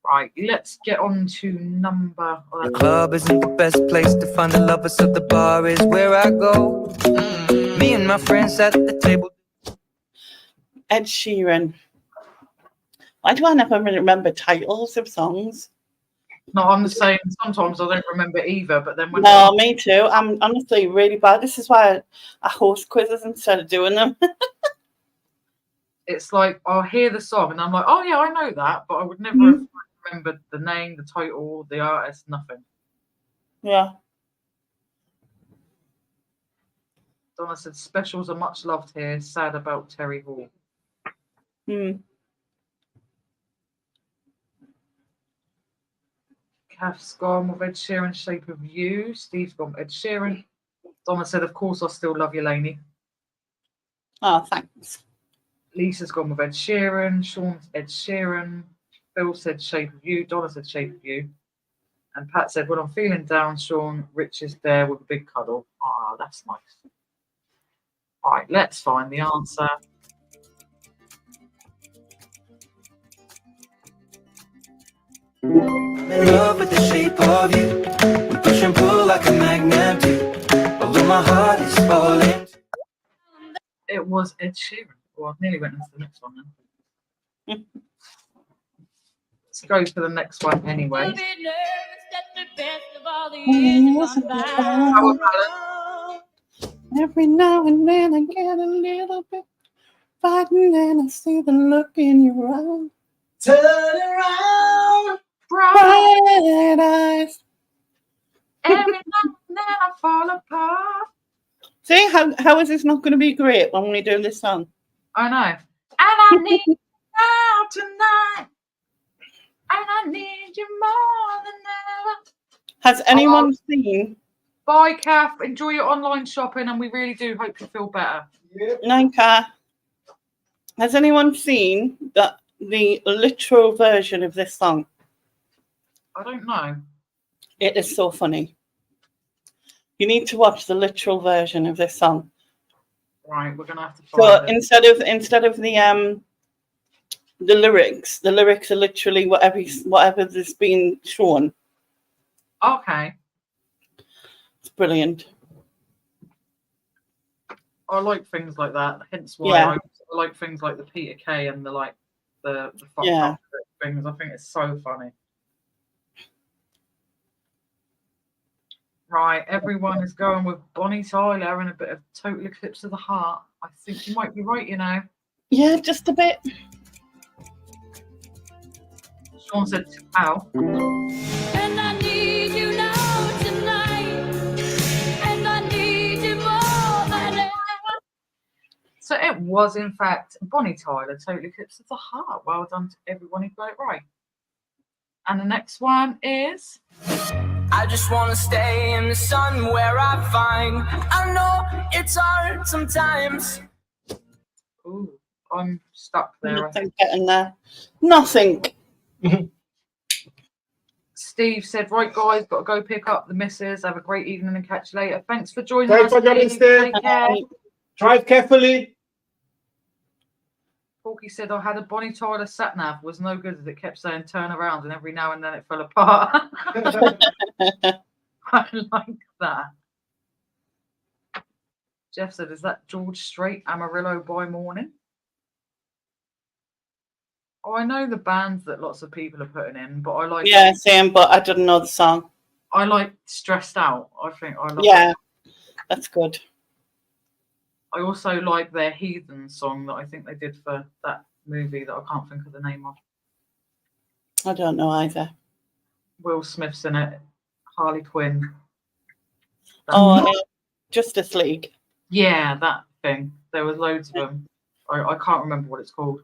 Right, let's get on to number. The club isn't the best place to find the lovers, so the bar is where I go. Me and my friends at the table. Ed Sheeran. Why do I never remember titles of songs? No, I'm the same. Sometimes I don't remember either, but then when No, me too. I'm honestly really bad. This is why I host quizzes instead of doing them. it's like I'll hear the song and I'm like, oh yeah, I know that, but I would never have remembered the name, the title, the artist, nothing. Yeah. Donna said specials are much loved here. Sad about Terry Hall. Hmm. Kath's gone with Ed Sheeran, Shape of You. Steve's gone with Ed Sheeran. Donna said, of course, I still love you, Lainey. Oh, thanks. Lisa's gone with Ed Sheeran. Sean's Ed Sheeran. Phil said Shape of You. Donna said Shape of You. And Pat said, when I'm feeling down, Sean, Rich is there with a big cuddle. Ah, that's nice. All right, let's find the answer. I'm in love with the shape of you. We push and pull like a magnet do. Although my heart is falling. It was Ed Sheeran. Well, I nearly went into the next one then. Let's go for the next one anyway. Every now and then I get a little bit frightened and I see the look in your eyes. Turn around. Bright eyes. Every now and then I fall apart. See, how is this not going to be great when we do this song? I know. And I need you now tonight. And I need you more than ever. Has anyone seen Bye, Kath. Enjoy your online shopping, and we really do hope you feel better. Nanka? Has anyone seen the literal version of this song? I don't know. It is so funny. You need to watch the literal version of this song. Right, we're gonna have to So find it. instead of the lyrics are literally whatever is being shown. Okay. It's brilliant. I like things like that. Hence why Yeah. I like things like the Peter Kay and the fuck Yeah. up things. I think it's so funny. Right, everyone is going with Bonnie Tyler and a bit of Total Eclipse of the Heart. I think you might be right, you know. Yeah, just a bit. Sean said, "Ow." And I need you now tonight. And I need you more than ever. So it was, in fact, Bonnie Tyler, Total Eclipse of the Heart. Well done to everyone who got it right. And the next one is... I just wanna stay in the sun where I find. I know it's hard sometimes. Ooh, I'm stuck there. Nothing getting there. Nothing. Steve said, right, guys, got to go pick up the missus. Have a great evening and catch you later. Thanks for joining Thanks us, for joining, Steve. Steve. Take care. Drive carefully. Porky said, I had a Bonnie Tyler sat nav. Was no good as it kept saying turn around and every now and then it fell apart. I like that. Jeff said, is that George Strait, Amarillo by Morning? Oh, I know the bands that lots of people are putting in, but I like... Yeah, same, but I didn't know the song. I like Stressed Out. I think I love Yeah, that's good. I also like their Heathen song that I think they did for that movie that I can't think of the name of. I don't know either. Will Smith's in it. Harley Quinn. That- Oh, Justice League. yeah, that thing. There was loads of them. I can't remember what it's called.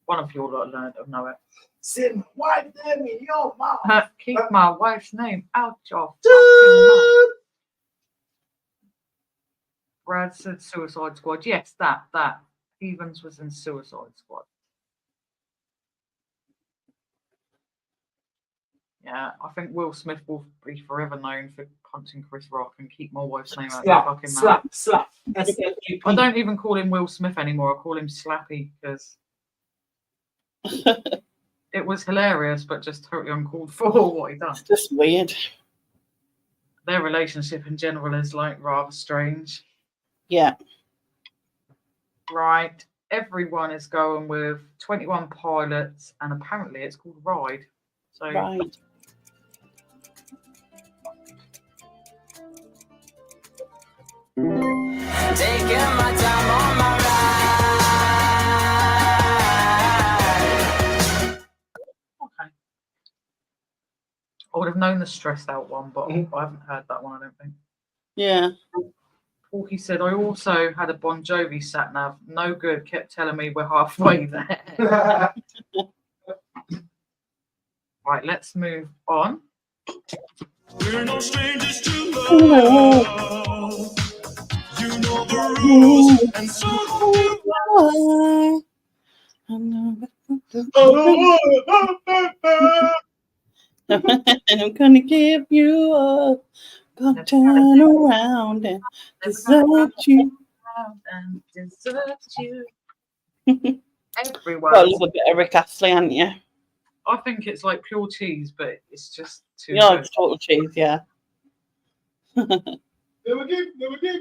One of you all know it. Sit my wife name in your mouth. Keep my wife's name out your fucking mouth. Brad said Suicide Squad. Yes, that. Evans was in Suicide Squad. Yeah, I think Will Smith will be forever known for punching Chris Rock and keep my wife's name out your Slap, fucking mouth. slap, slap. S-L-A-P. I don't even call him Will Smith anymore. I call him Slappy because it was hilarious, but just totally uncalled for what he done. It's just weird. Their relationship in general is like rather strange. Yeah. Right. Everyone is going with 21 Pilots, and apparently it's called Ride. So Right. taking my time on my ride. Okay. I would have known the stressed out one, but I haven't heard that one, I don't think. Yeah. Porky said, I also had a Bon Jovi sat nav. No good. Kept telling me we're halfway there. Right, let's move on. We're no strangers to love. You know the rules, and so I'm gonna give you up. Gonna turn around and desert you. And desert you. Got Everyone. a little bit of Rick Astley, haven't you? I think it's like pure cheese, but it's just too Yeah, good. it's total cheese, yeah.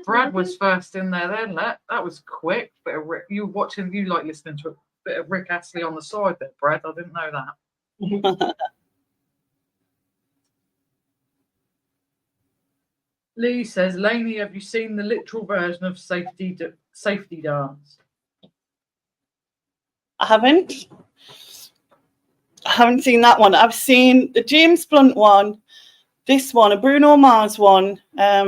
Brad was first in there then. That was quick. Bit of Rick. You like listening to a bit of Rick Astley on the side there, Brad. I didn't know that. Lee says, Lainey, have you seen the literal version of Safety Dance? I haven't seen that one. I've seen the James Blunt one, this one, a Bruno Mars one,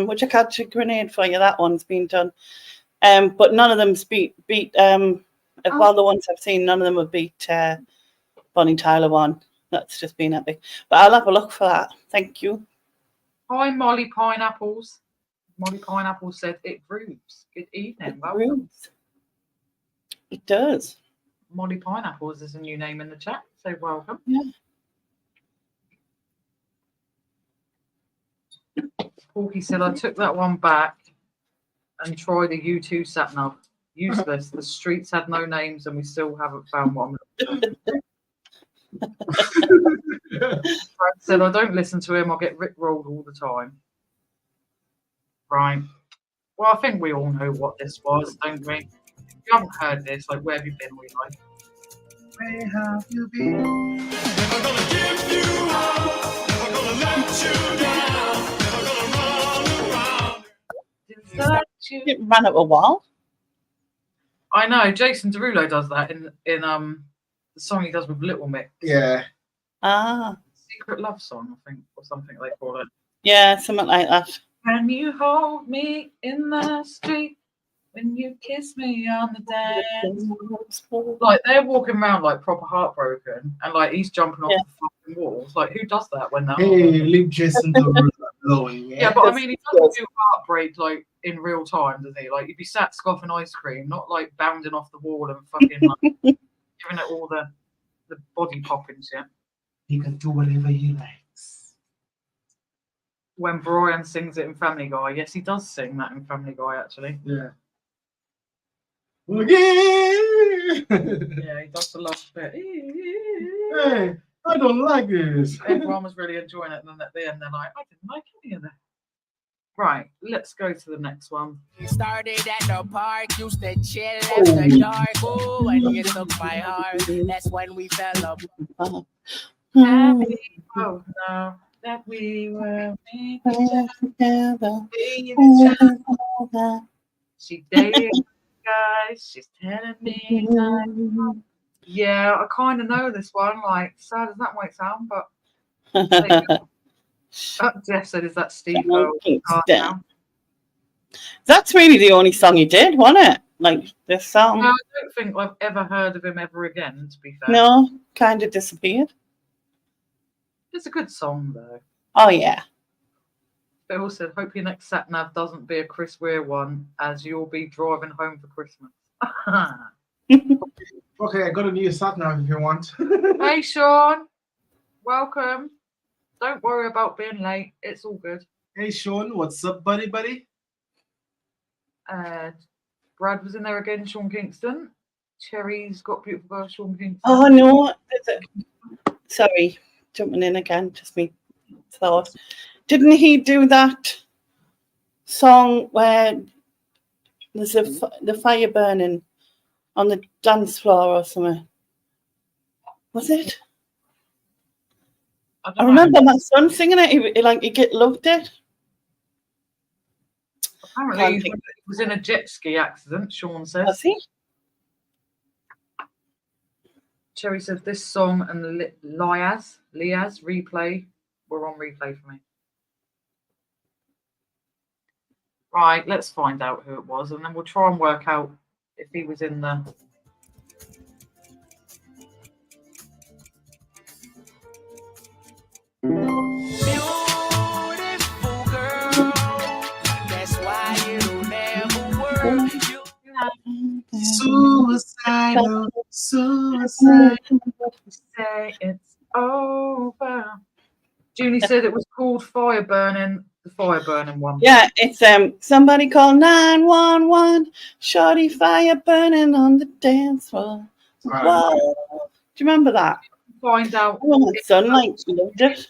which I catch a grenade for you. That one's been done. But none of them's beat of all the ones I've seen, none of them have beat Bonnie Tyler one. That's just been epic. But I'll have a look for that. Thank you. Hi, Molly Pineapples. Molly Pineapple said it grooves. Good evening. Welcome. It does. Molly Pineapples is a new name in the chat, so welcome. Yeah. Porky said, I took that one back and tried the U2 sat nav. Useless. The streets had no names and we still haven't found one. Brad said, I don't listen to him. I get rickrolled all the time. Right. Well, I think we all know what this was, don't we? If you haven't heard this, like, where have you been? We like, where have you been? never gonna give you up, never gonna let you down, never gonna run around. Desert you. It ran up a wall. I know. Jason Derulo does that in the song he does with Little Mix. Yeah. Ah. Secret Love Song, I think, or something they call it. Yeah, something like that. Can you hold me in the street when you kiss me on the dance? Like, they're walking around like proper heartbroken, and like he's jumping off the fucking walls. Like, who does that when they're Hey, leave Jason Derulo alone. Yeah, but I mean, he doesn't do heartbreak like in real time, does he? Like, you'd be sat scoffing ice cream, not like bounding off the wall and fucking like giving it all the body popping shit. He can do whatever he likes. When Brian sings it in Family Guy, yes, he does sing that in Family Guy, actually. Yeah. Yeah, he does the last bit. Hey, I don't like this. Everyone was really enjoying it, and then at the end, they're like, I didn't like any of that. Right, let's go to the next one. Started at the park, used to chill after dark. Oh, when you took my heart, that's when we fell up. Happy, oh no, that we were Together. She dated guys, she's telling me that. Yeah, I kind of know this one. Like, sad as that might sound, but Jeff said, "Is that Steve?" That's really the only song he did, wasn't it? Like this song. No, I don't think I've ever heard of him ever again. To be fair, No, kind of disappeared. It's a good song though. Oh yeah. Bill said, "Hope your next sat nav doesn't be a Chris Ware one, as you'll be driving home for Christmas." Okay, I got a new sat nav if you want. Hey Sean, welcome. Don't worry about being late. It's all good. Hey Sean, what's up, buddy? Brad was in there again. Sean Kingston. Cherry's got beautiful girl. Sean Kingston. Oh no. Sorry, jumping in again. Just me thought. Didn't he do that song where there's the fire burning on the dance floor or something? Was it? I remember my son singing it. He loved it. I Apparently, Can't he think- was in a jet ski accident, Sean says. Was he? Cherry said this song and Liaz replay were on replay for me. Right, let's find out who it was, and then we'll try and work out if he was in the. Beautiful girl. That's why it'll never work. Suicidal, suicide. Say it's over. Junie said it was called Fire Burning, the Fire Burning one. Yeah, it's somebody call 911. Shorty fire burning on the dance floor. Right. Whoa. Do you remember that? Find out. Oh, my son loved it.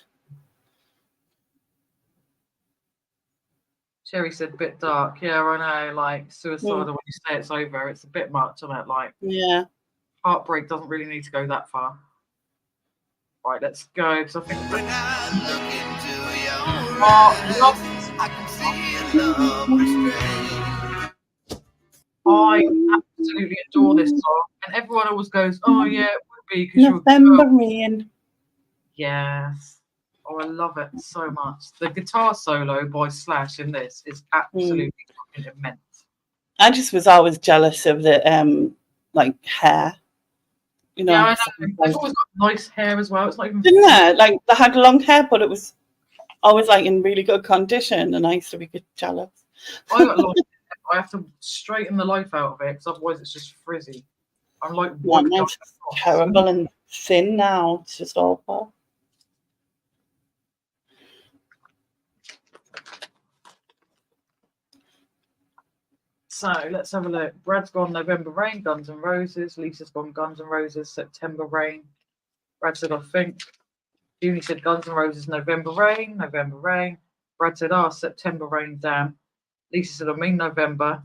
Cherry said bit dark. Yeah, I know. Like suicidal when you say it's over, it's a bit much, isn't it? Like Yeah. heartbreak doesn't really need to go that far. Right, let's go. Because I think. When I look into your love. I can see love restrained. I absolutely adore this song, and everyone always goes, "Oh yeah, it would be because you're a November girl." rain. Yes. Oh, I love it so much. The guitar solo by Slash in this is absolutely fucking immense. I just was always jealous of the like hair. You know, Yeah, I know. They've always got nice hair as well. It's not even. didn't they? Like they had long hair, but it was always like in really good condition, and I used to be jealous. I got long hair, but I have to straighten the life out of it because otherwise it's just frizzy. I'm like Yeah, white. mine's terrible and thin now. It's just awful. So let's have a look. Brad's gone November Rain, Guns N' Roses. Lisa's gone Guns N' Roses, September Rain. Brad said, I think. Junie said Guns N' Roses, November Rain, November Rain. Brad said, September Rain, damn. Lisa said, I mean November.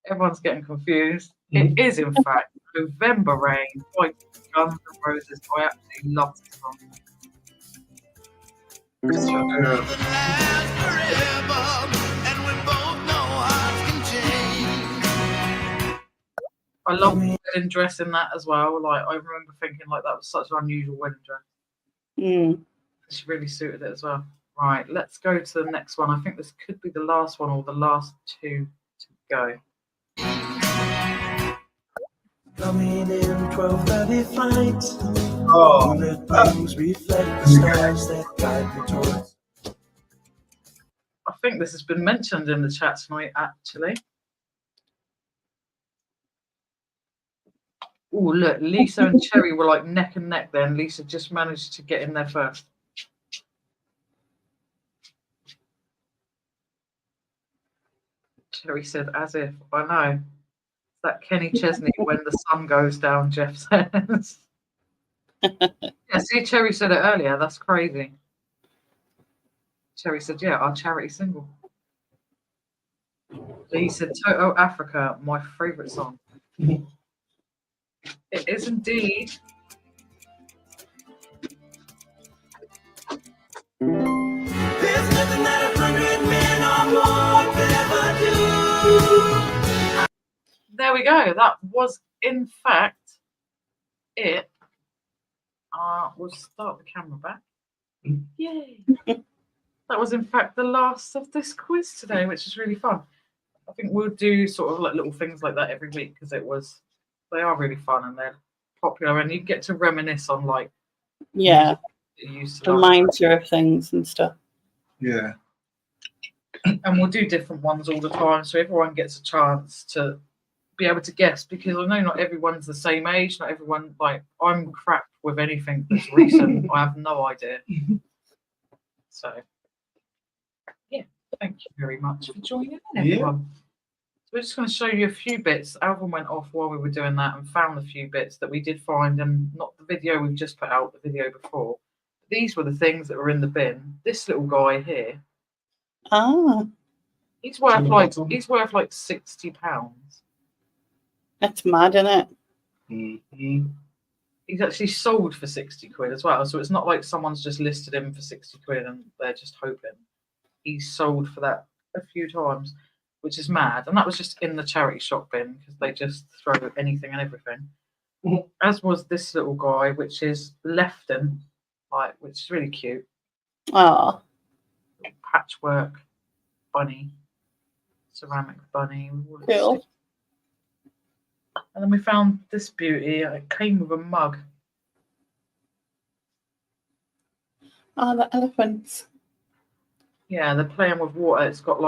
Everyone's getting confused. It is, in fact, November Rain by Guns N' Roses. I absolutely love this song. I love the wedding dress in that as well. Like I remember thinking like that was such an unusual wedding dress. She really suited it as well. Right, let's go to the next one. I think this could be the last one or the last two to go. Coming in 12:30 flights. Oh. Things reflect the stars that guide me towards. I think this has been mentioned in the chat tonight, actually. Oh, look, Lisa and Cherry were like neck and neck then. Lisa just managed to get in there first. Cherry said, as if, I know. That Kenny Chesney, when the sun goes down, Jeff says. Yeah, see, Cherry said it earlier. That's crazy. Cherry said, yeah, our charity single. Lee said, Toto Africa, my favourite song. It is indeed. There's nothing that 100 men or more could ever do. There we go. That was, in fact, it. We'll start the camera back. Yay. That was, in fact, the last of this quiz today, which is really fun. I think we'll do sort of like little things like that every week because they are really fun and they're popular and you get to reminisce on like Yeah, you used to like. reminds you of things and stuff. Yeah. And we'll do different ones all the time so everyone gets a chance to be able to guess because I know not everyone's the same age, not everyone, like I'm crap with anything that's recent. I have no idea. So yeah, thank you very much for joining in, everyone. So we're just going to show you a few bits. Alvin went off while we were doing that and found a few bits that we did find, and not the video we've just put out, the video before. These were the things that were in the bin. This little guy here, he's worth like £60. That's mad, isn't it? Mm-hmm. He's actually sold for 60 quid as well. So it's not like someone's just listed him for 60 quid and they're just hoping. He's sold for that a few times. which is mad. And that was just in the charity shop bin because they just throw anything and everything. As was this little guy, which is Lefton, which is really cute. Ah, Patchwork bunny, ceramic bunny. cool. And then we found this beauty. It came with a mug. Ah, the elephants. Yeah, they're playing with water. It's got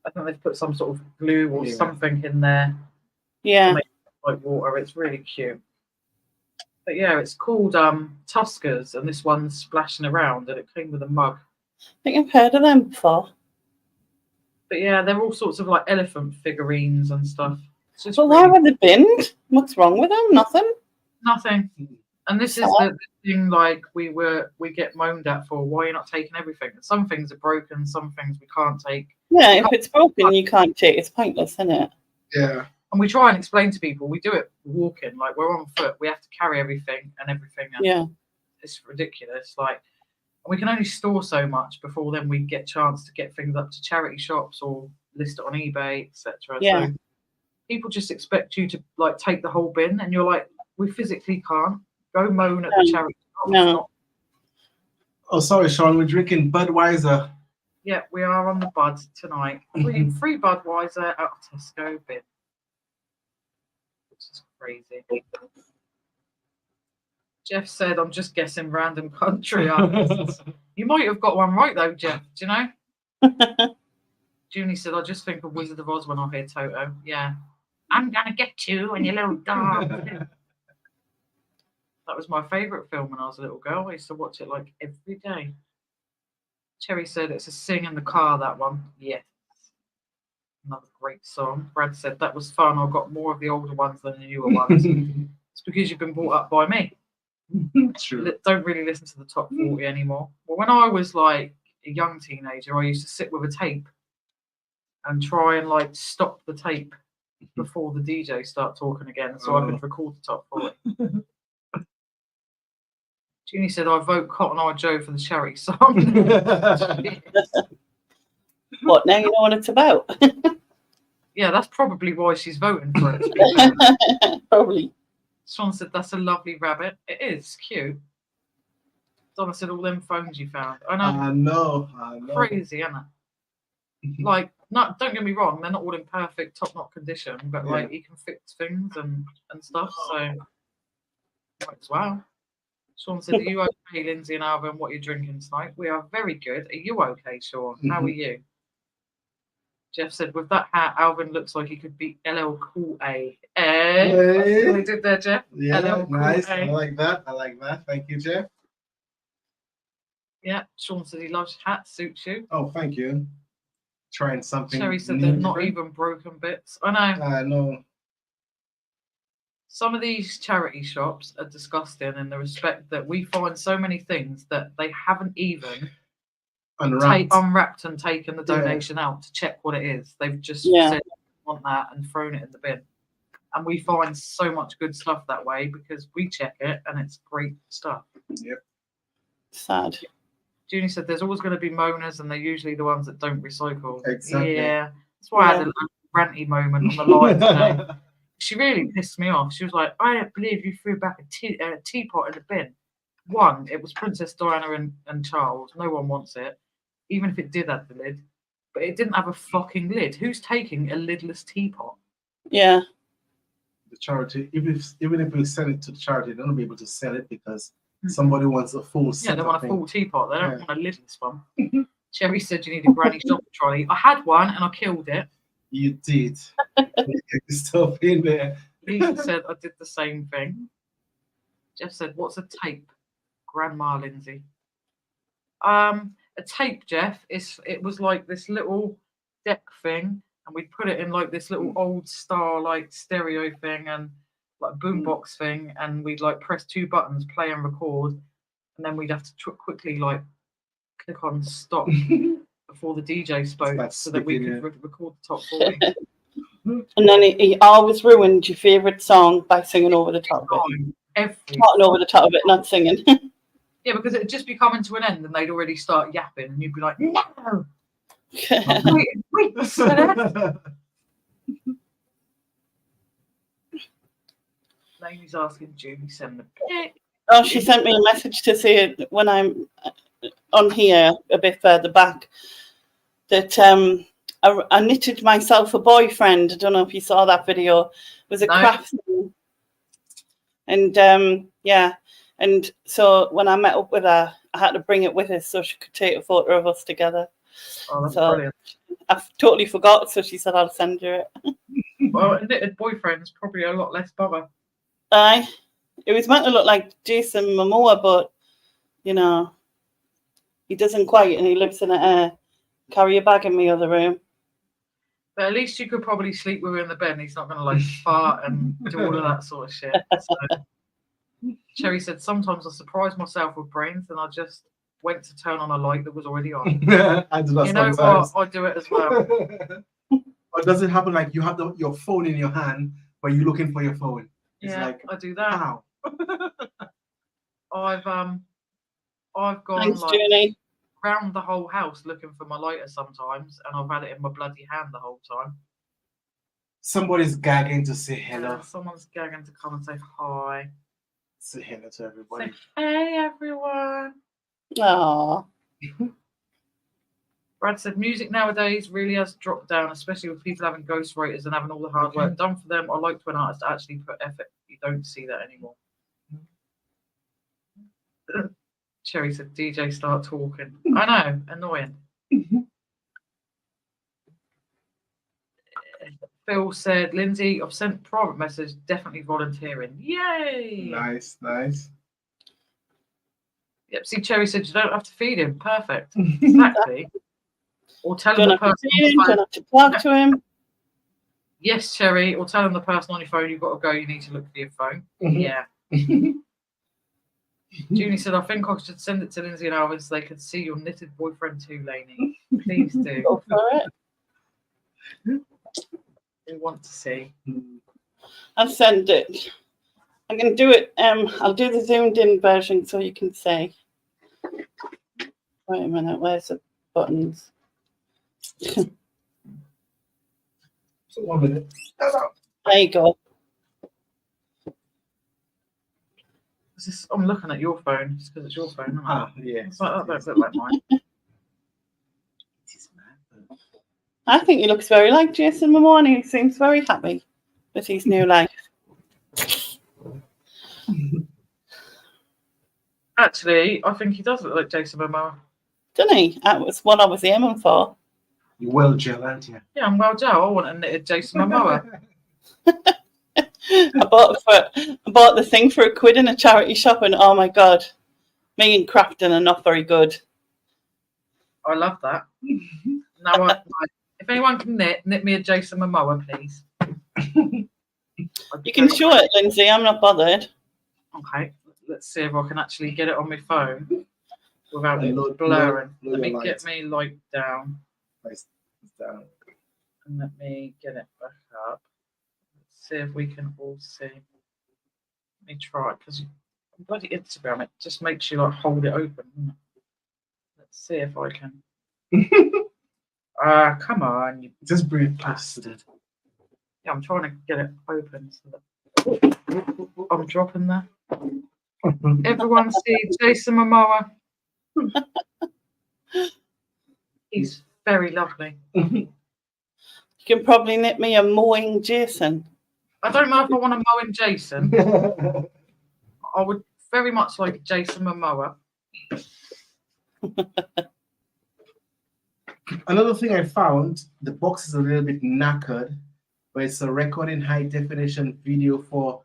I think they've put some sort of glue or something in there to Yeah. make it like water. It's really cute. But yeah, it's called Tuskers, and this one's splashing around, and it came with a mug. I think I've heard of them before. But yeah, they're all sorts of elephant figurines and stuff. It's just But why were they binned? What's wrong with them? Nothing. nothing. And this is the thing we get moaned at for. Why are you not taking everything? Some things are broken, some things we can't take. Yeah, if it's broken, you can't take. It's pointless, isn't it? Yeah. And we try and explain to people, we do it walking, we're on foot, we have to carry everything. And Yeah. it's ridiculous. And we can only store so much before then we get chance to get things up to charity shops or list it on eBay, etc. Yeah. So people just expect you to take the whole bin, and you're like, we physically can't. Go moan at the charity shop. No. Oh, sorry, Sean. We're drinking Budweiser. Yeah, we are on the Bud tonight. Free Budweiser out of Tesco bin. Which is crazy. Jeff said, I'm just guessing random country artists. You might have got one right, though, Jeff. Do you know? Junie said, I just think of Wizard of Oz when I hear Toto. Yeah. I'm going to get you and your little dog. That was my favourite film when I was a little girl. I used to watch it every day. Cherry said, it's a sing in the car, that one. Yes. Another great song. Brad said, that was fun. I got more of the older ones than the newer ones. It's because you've been brought up by me. True. Don't really listen to the top 40 anymore. Well, when I was a young teenager, I used to sit with a tape and try and stop the tape before the DJ start talking again so I could record the top 40. Junie said, I vote Cotton Eye Joe for the charity song. What, now you know what it's about? Yeah, that's probably why she's voting for it. Probably. Sean said, that's a lovely rabbit. It is cute. Donna said, all them phones you found. I know. I know. Crazy, isn't it? Don't get me wrong, they're not all in perfect, top-notch condition, but you can fix things and stuff, so might as well. Sean said, are you okay, Lynsey and Alvin? What are you drinking tonight? We are very good. Are you okay, Sean? How are you? Jeff said, with that hat, Alvin looks like he could be LL Cool A. That's what he did there, Jeff. Yeah, LL Cool nice. A. I like that. Thank you, Jeff. Yeah, Sean said he loves hats, suits you. Oh, thank you. Trying something. Cherry said new, they're not different. even broken bits. I know. I know. Some of these charity shops are disgusting in the respect that we find so many things that they haven't even unwrapped and taken the donation out to check what it is. They've just said, want that, and thrown it in the bin. And we find so much good stuff that way because we check it and it's great stuff. Yep. Sad. Junie said there's always going to be moaners and they're usually the ones that don't recycle. Exactly. Yeah. That's why I had a ranty moment on the line today. She really pissed me off. She was like, I don't believe you threw back a teapot in the bin. One, it was Princess Diana and Charles. No one wants it, even if it did have the lid. But it didn't have a fucking lid. Who's taking a lidless teapot? Yeah. The charity, even if we sell it to the charity, they won't be able to sell it because somebody wants a full set. Yeah, they want a full teapot. They don't want a lidless one. Cherry said you need a granny shopping trolley. I had one and I killed it. You did. Get the stuff in there. Lisa said I did the same thing. Jeff said, what's a tape? Grandma Lynsey. A tape, Jeff, it was like this little deck thing, and we'd put it in like this little old star like stereo thing and like boombox thing, and we'd press two buttons, play and record, and then we'd have to quickly click on stop before the DJ spoke so that we could record the top 40. And then he always ruined your favourite song by singing over the top of it. Talking over the top of it, not singing. Yeah, because it'd just be coming to an end and they'd already start yapping and you'd be like, no! Wait, Celeste. Lainey's asking Julie send the pic. Oh, she sent me a message to say when I'm on here a bit further back that I knitted myself a boyfriend. I don't know if you saw that video. It was a No. craftsman. And yeah, and so when I met up with her, I had to bring it with us so she could take a photo of us together. Oh, that's So brilliant. I totally forgot, so she said I'll send you it. Well, a knitted boyfriend's probably a lot less bother. Aye, it was meant to look like Jason Momoa, but you know, he doesn't quite, and he lives in a carry a bag in the other room. But at least you could probably sleep with him in the bed and he's not going to like fart and do all of that sort of shit. So, Cherry said, sometimes I surprise myself with brains and I just went to turn on a light that was already on. I do that You know sometimes. what? I do it as well. Or does it happen like you have your phone in your hand, but you're looking for your phone? It's Yeah, like, I do that. how? I've gone Thanks, like Julie. round the whole house looking for my lighter sometimes, and I've had it in my bloody hand the whole time. Somebody's gagging to say hello. Yeah, someone's gagging to come and say hi. Say hello to everybody. Say, hey, everyone. Aww. Brad said, music nowadays really has dropped down, especially with people having ghostwriters and having all the hard work done for them. I liked when artists actually put effort. You don't see that anymore. Cherry said, DJ, start talking. I know, annoying. Phil said, Lynsey, I've sent private message, definitely volunteering. Yay! Nice, nice. Yep, see, Cherry said, you don't have to feed him. Perfect. Exactly. Or tell him Don't the have to person see him, on don't the have to talk to him. yes, Cherry, or tell him the person on your phone, you've got to go, you need to look for your phone. Mhm. Yeah. Julie said, I think I should send it to Lynsey and Alvin so they can see your knitted boyfriend too, Lainey. Please do. Go for it. We want to see. I'll send it. I'm going to do it. I'll do the zoomed in version so you can see. Wait a minute. Where's the buttons? So 1 minute. There you go. Is this, I'm looking at your phone just because it's your phone. Isn't it? Ah, yeah. It's like, that don't look like mine. I think he looks very like Jason Momoa, and he seems very happy with his new life. Actually, I think he does look like Jason Momoa. Doesn't he? That was what I was aiming for. You're well gel, aren't you? Yeah, I'm well, Joe. I want a knitted Jason Momoa. I bought the thing for £1 in a charity shop, and oh my god, me and crafting are not very good. I love that. Now, if anyone can knit me a Jason Momoa, please. You can show it, Lynsey. I'm not bothered. Okay, let's see if I can actually get it on my phone without And it load- blurring. load Let me your get light. me light down Nice. Down. and let me get it back up. Let's see if we can all see. Let me try because bloody Instagram, it just makes you like hold it open. Doesn't it? Let's see if I can. Come on, you Just breathe past it. Yeah, I'm trying to get it open so that I'm dropping that. Everyone see Jason Momoa. He's very lovely. You can probably knit me a mowing Jason. I don't know if I want to mow in Jason. I would very much like Jason Momoa. Another thing I found, the box is a little bit knackered, but it's a recording high definition video for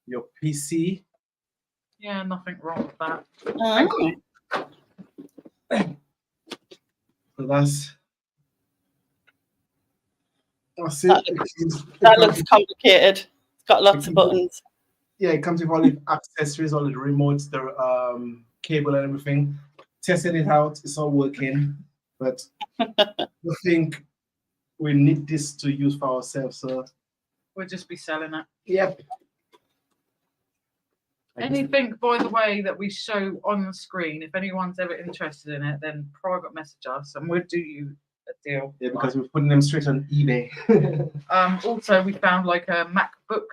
your PC. Yeah, nothing wrong with that. So that's That it. That looks complicated. It's got lots of buttons. Yeah, it comes with all the accessories, all the remotes, the cable and everything. Tested it out, it's all working, but I think we need this to use for ourselves. So We'll just be selling it. yep. Anything, by the way, that we show on the screen, if anyone's ever interested in it, then private message us and we'll do you a deal. Yeah, because we're putting them straight on eBay. Also, we found like a MacBook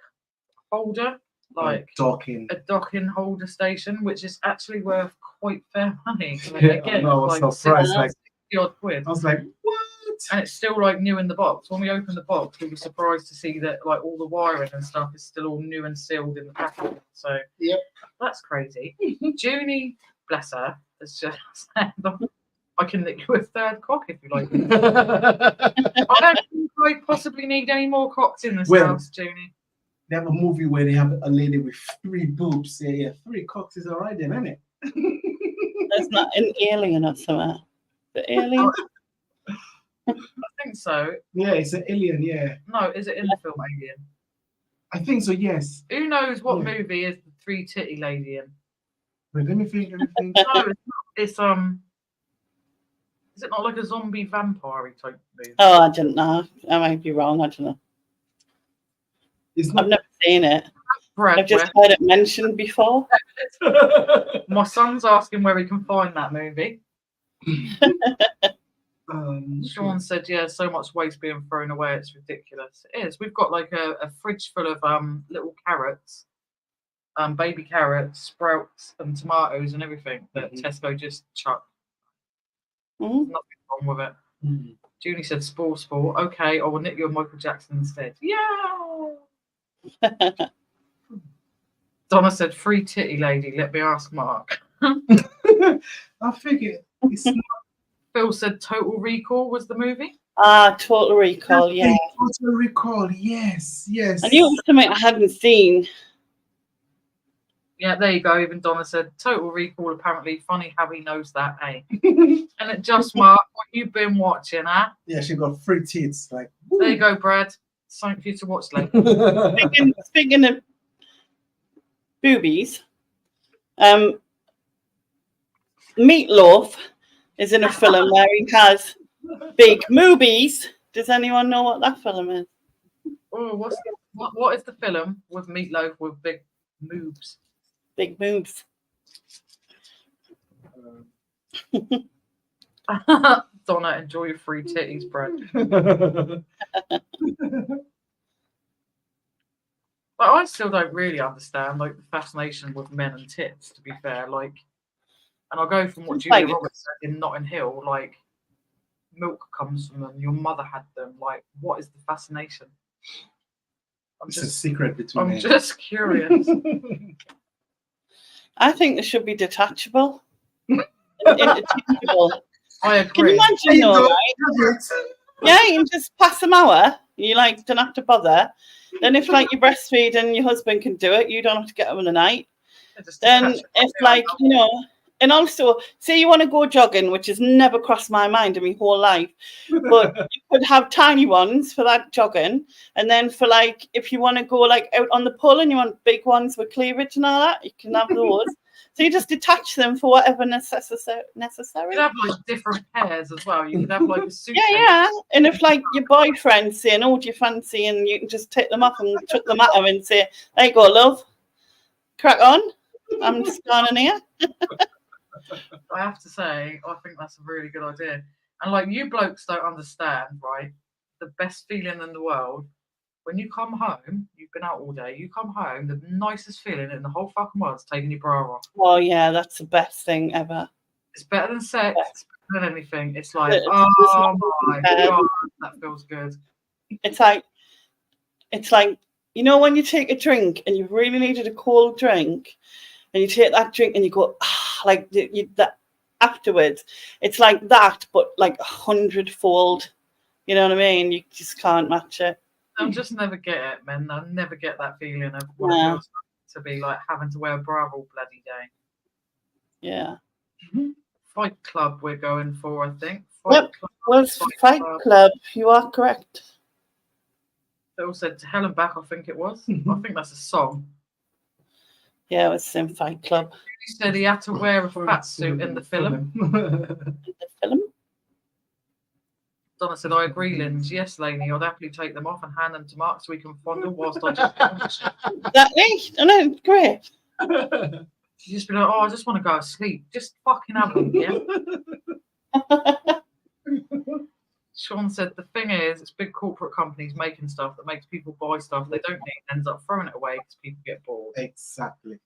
holder, like docking. a docking holder station, which is actually worth quite fair money. Yeah, Again, I was like surprised. Like, 60 odd quid. I was like, what? And it's still like new in the box. When we opened the box, we were surprised to see that like all the wiring and stuff is still all new and sealed in the packaging. So yep, that's crazy. Junie, bless her, has just said, I can lick you a third cock if you like. I don't think I possibly need any more cocks in this house, Junie. They have a movie where they have a lady with 3 boobs. Yeah, 3 cocks is alright then, isn't it? There's not an alien or something. The alien? I think so. Yeah, it's an alien, yeah. No, is it in the film Alien? I think so, yes. Who knows what movie is the 3 titty lady in? Wait, let me think. No, it's not. It's is it not like a zombie vampire type movie? Oh, I don't know. I might be wrong. I don't know. I've never seen it. I've just heard it mentioned before. My son's asking where he can find that movie. Sean said, yeah, so much waste being thrown away, it's ridiculous. It is. We've got like a fridge full of little carrots, baby carrots, sprouts and tomatoes and everything that Tesco just chuck. Nothing wrong with it. Julie said sport. Okay, I will knit you a Michael Jackson instead. Yeah. Donna said, free titty lady, let me ask Mark. I figured it's not. Phil said Total Recall was the movie. Total Recall, yeah. Total Recall, yes. I knew it was something I hadn't seen. Yeah, there you go. Even Donna said Total Recall. Apparently, funny how he knows that, eh? And it just Mark, what you've been watching, huh? Yeah, she got 3 tits. Like, there you go, Brad. Something for you to watch later. Speaking of boobies, Meatloaf is in a film where he has big moobies. Does anyone know what that film is? Oh, what is the film with Meatloaf with big moves? Big moves. Donna, enjoy your free titties, Brad. But I still don't really understand like the fascination with men and tits, to be fair. Like, and I'll go from what Julia Roberts said in Notting Hill, like milk comes from them, your mother had them. Like, what is the fascination? It's a secret between I'm just curious. I think they should be detachable. Interchangeable. I agree. Can you imagine though, right? Yeah, you can just pass them out. You like don't have to bother. Then if like you breastfeed and your husband can do it, you don't have to get them in the night. Then if like, you know, and also say you want to go jogging, which has never crossed my mind in my whole life, but you could have tiny ones for that jogging, and then for like if you want to go like out on the pull and you want big ones with cleavage and all that, you can have those. So you just detach them for whatever necessary. You could have like different pairs as well. You could have like a suitcase. Yeah. And if like your boyfriend's saying, "Oh, do you fancy?" and you can just take them off and chuck them at him and say, "There you go, love. Crack on. I'm just going in here." I have to say, I think that's a really good idea. And like you blokes don't understand, right? The best feeling in the world. When you come home, you've been out all day, you come home, the nicest feeling in the whole fucking world is taking your bra off. Oh, yeah, that's the best thing ever. It's better than sex, it's better than anything. It's like, oh my God, that feels good. It's like, you know, when you take a drink and you really needed a cold drink, and you take that drink and you go, like, that afterwards, it's like that, but like 100-fold. You know what I mean? You just can't match it. I'll just never get it, man. I'll never get that feeling of what it feels like to be like having to wear a bra all bloody day. Yeah. Fight Club we're going for, I think. Fight Club. You are correct. Phil said to hell and back, I think it was. I think that's a song. Yeah, it was in Fight Club. He said he had to wear a fat suit in the film. Donna said, I agree, Lyns. Yes, Lainey, I'd happily take them off and hand them to Mark so we can fondle whilst I just Exactly. I know, great. You just be like, oh, I just want to go to sleep. Just fucking have them, yeah? Sean said the thing is, it's big corporate companies making stuff that makes people buy stuff they don't need and ends up throwing it away because people get bored. Exactly.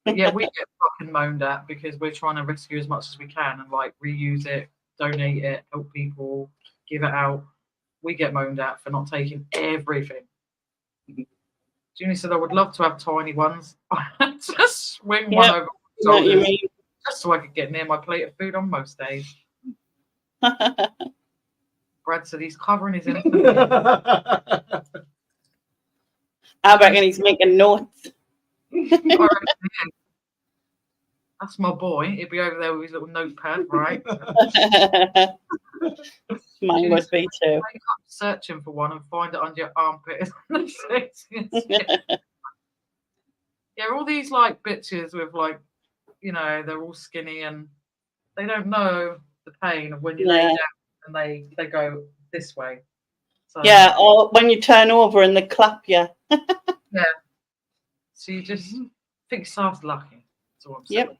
But yeah, we get fucking moaned at because we're trying to rescue as much as we can and like reuse it, donate it, help people, give it out. We get moaned at for not taking everything. Junie said I would love to have tiny ones. Just swing one over my Know what you shoulders mean? just so I could get near my plate of food on most days. Brad said he's covering his infant. I reckon he's making notes. I reckon he is. That's my boy. He'd be over there with his little notepad, right? Mine would be too. Wake up searching for one and find it under your armpit. Yeah, all these like bitches with like, you know, they're all skinny and they don't know the pain of when you lay Yeah. down and they go this way. So, Yeah, or when you turn over and they clap you. yeah. So you just think yourself lucky. That's all I'm saying. Yep.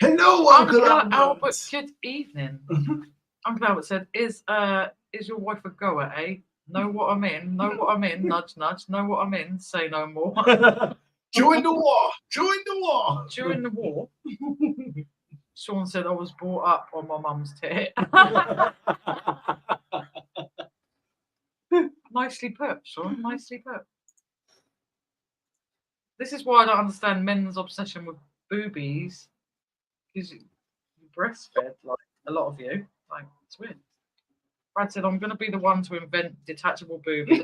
Hello, Uncle Uncle Albert, good evening. Uncle Albert said, is your wife a goer, eh? Know what I'm in, know what I'm in, nudge, nudge, know what I'm in, say no more. Join the war! Join the war! During the war, Sean said I was brought up on my mum's tit. Nicely put, Sean, nicely put. This is why I don't understand men's obsession with boobies. Because you breastfed, like a lot of you. Like, it's weird. Brad said, I'm going to be the one to invent detachable boobies.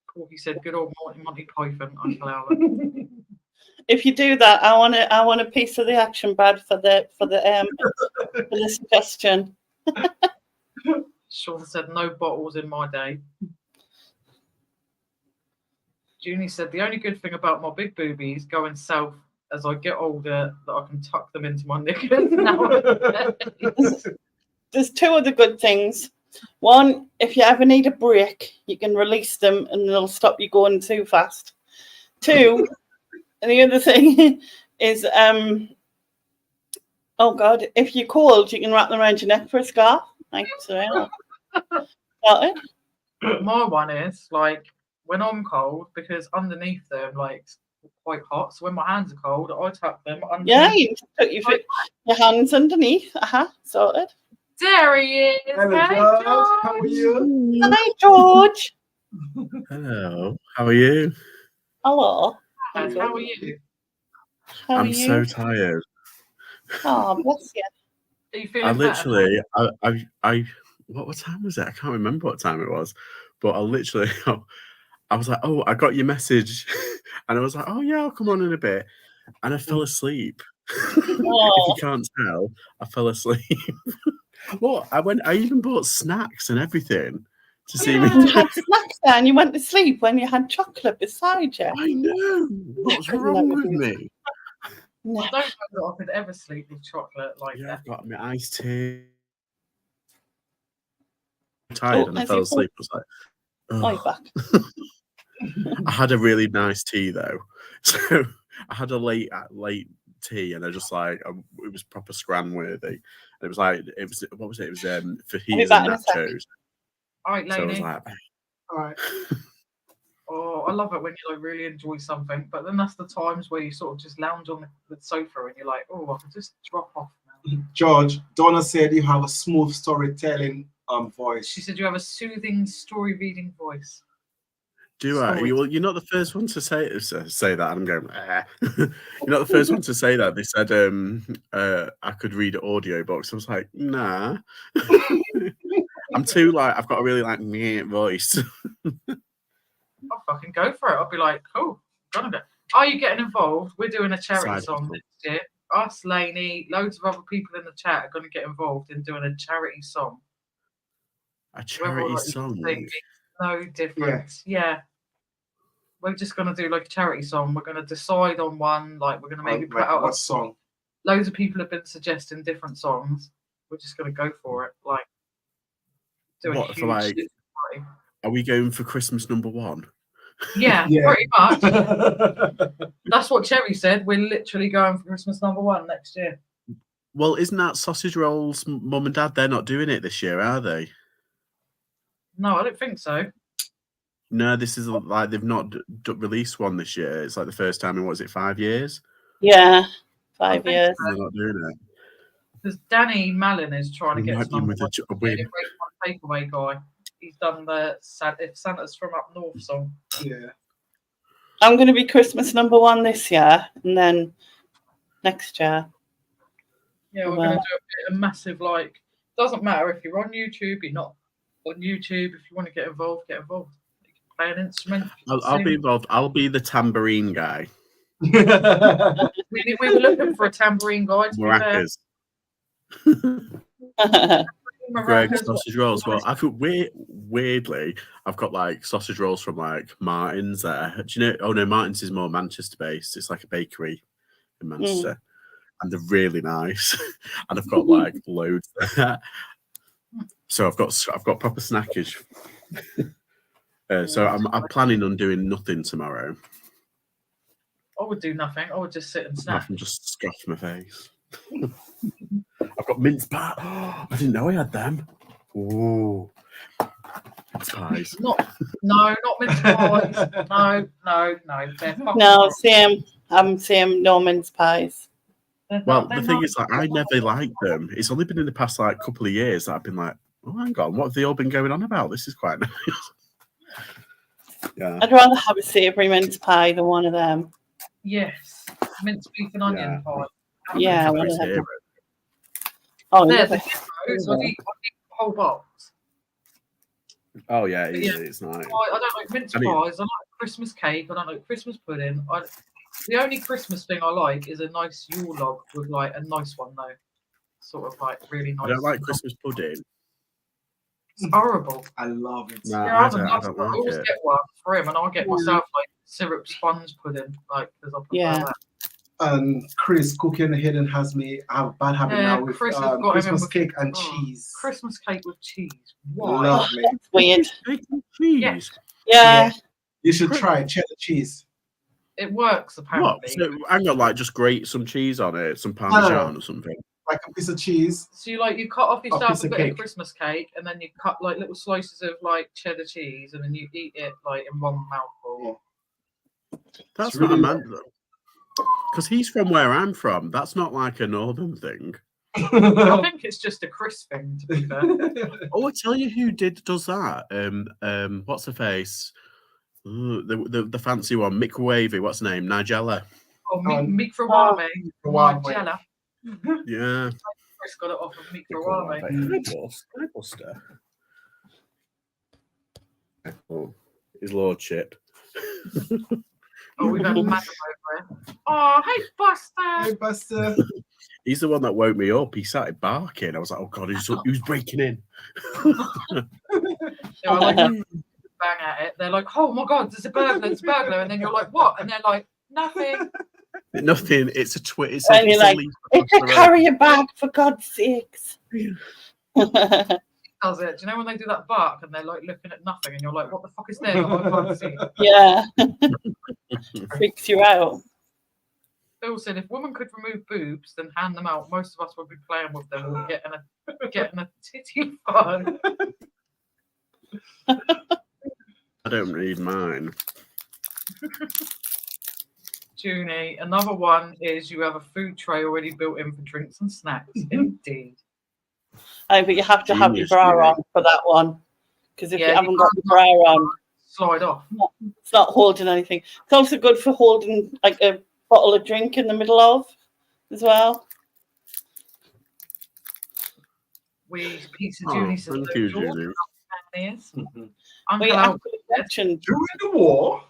Corky said, good old Monty Python, Uncle Albert. If you do that, I want a piece of the action, Brad, for the suggestion. Sean said, no bottles in my day. Junie said, the only good thing about my big boobies going south as I get older that I can tuck them into my knickers now. There's two other good things. One, if you ever need a break, you can release them and they'll stop you going too fast. Two, and the other thing is, oh God, if you're cold, you can wrap them around your neck for a scarf. Thanks, Got it? My one is like when I'm cold, because underneath them, like it's quite hot. So when my hands are cold, I tuck them underneath. Yeah, you can put your hands underneath. Sorted. There he is. Hello, Hey, George. George. How are you? Hi, George. Hello, how are you? Hello. How are you? How are I'm you? so tired. Oh, bless you. Are you I feeling literally, what time was it? I can't remember what time it was, but I literally, I was like, oh, I got your message, and I was like, oh yeah, I'll come on in a bit, and I fell asleep. If you can't tell, I fell asleep. What? I even bought snacks and everything to see me. You had snacks there and you went to sleep when you had chocolate beside you. I know. What's wrong with me? No. I don't know that I could ever sleep with chocolate like Yeah, that. I've got my iced tea. I'm tired and I has fell he asleep. I was like, Oh, you're back. I had a really nice tea though, so I had a late tea, and I just like it was proper scran worthy. It was like what was it? It was fajitas back and in a sec. nachos. All right, So I was lady. like, All right. Oh, I love it when you like really enjoy something, but then that's the times where you sort of just lounge on the sofa and you're like, oh, I can just drop off now. George, Donna said you have a smooth storytelling voice. She said you have a soothing story reading voice. do I? Sorry. Well, you're not the first one to say that. I'm going. You're not the first one to say that. They said I could read audiobooks. I was like, nah. I'm too like I've got a really like meh voice. I'll fucking go for it. I'll be like, cool. Gonna go. Are you getting involved? We're doing a charity Side song hustle. next year. Us, Lainey, loads of other people in the chat are going to get involved in doing a charity song. A charity Whether song. it's no different. Yeah. We're just going to do like a charity song. We're going to decide on one. Like, we're going to maybe put out what song? Loads of people have been suggesting different songs. We're just going to go for it. Like, do a What huge for? Like, shit party. are we going for Christmas number one? Yeah, Yeah. pretty much. That's what Cherry said. We're literally going for Christmas #1 next year. Well, isn't that Sausage Rolls mum and dad? They're not doing it this year, are they? No, I don't think so. No, this is like they've not released one this year. It's like the first time in, what is it, 5 years? Yeah, I 5 think years. They're not doing it. Because Danny Mallon is trying to He get might some be with a win. takeaway guy. He's done the If Santa's from Up North song. Yeah. I'm going to be Christmas #1 this year, and then next year. Yeah, we're going to do a massive, like, doesn't matter if you're on YouTube, you're not on YouTube. If you want to get involved, get involved. You can play an instrument. I'll be involved. I'll be the tambourine guy. We were looking for a tambourine guy, to be fair. Maracas. Greg Maracas, sausage rolls. Well, I feel weirdly, I've got like sausage rolls from like Martin's there. Do you know? Oh no, Martin's is more Manchester based. It's like a bakery in Manchester, and they're really nice. And I've got like loads there. So I've got proper snackage. So I'm planning on doing nothing tomorrow. I would do nothing. I would just sit and snack. I can just scoff my face. I've got mince pie. I didn't know I had them. Ooh. Mince pies. Not mince pies. No. They're fucking No, wrong. same. I'm same. No mince pies. Well, the thing is, like, I never liked them. It's only been in the past like couple of years that I've been like, oh, hang on, what have they all been going on about? This is quite nice. Yeah. I'd rather have a savoury mince pie than one of them. Yes, mince beef and onion pie. Yeah, I've one of had them. those Oh, There's never. the heroes. I eat the whole box. Oh yeah, Yeah. it's nice. I don't like mince I mean- pies. I like Christmas cake. I don't like Christmas pudding. The only Christmas thing I like is a nice Yule log with like a nice one though, sort of like really nice. I don't like Christmas pudding. It's horrible. I love it. No, Yeah, I I don't like always it. get one for him, and I'll get myself like syrup sponge pudding, like because I prefer Yeah. that. And Chris cooking hidden has me. I have a bad habit Yeah, now with Chris has got him in Christmas with- cake and oh, cheese. Christmas cake with cheese. Why? Lovely. That's weird. Cheese. Yeah. You should try cheddar cheese. It works What? apparently. So I'm gonna like just grate some cheese on it, some parmesan or something. Like a piece of cheese. So you cut off yourself piece a of bit cake. of Christmas cake, and then you cut like little slices of like cheddar cheese, and then you eat it like in one mouthful. That's It's not a really man. Because he's from where I'm from. That's not like a northern thing. I think it's just a Chris thing, to be fair. Oh, I tell you who does that. What's her face? Ooh, the fancy one, microwavy. What's her name? Nigella. Oh, microwave. Microwave. Nigella. Yeah. Chris got it off of microwave. Hi, Buster. Oh, his lordship. Oh, we've had Madam over here. Oh, hey, Buster. Hey, Buster. He's the one that woke me up. He started barking. I was like, oh God, who's breaking in? They were like, bang at it. They're like, oh my God, there's a burglar, it's a burglar. And then you're like, what? And they're like, nothing. Nothing. It's a twit. It's And you're like, leaf it's across a the road. carrier bag, for God's sakes. Does it? Do you know when they do that bark and they're like looking at nothing and you're like, what the fuck is there? I can't see. Yeah. Freaks you out. Phil said, if women could remove boobs, then hand them out. Most of us would be playing with them or getting a titty fun. I don't read mine. Junie, another one is you have a food tray already built in for drinks and snacks. Indeed. But you have to have your Genius, bra really. on for that one. Because if Yeah, you you haven't got can't your bra on, Slide off. it's not holding anything. It's also good for holding like a bottle of drink in the middle of as well. Pizza Oh, Junie says, thank you, Junie. Uncle Wait, Alvin question.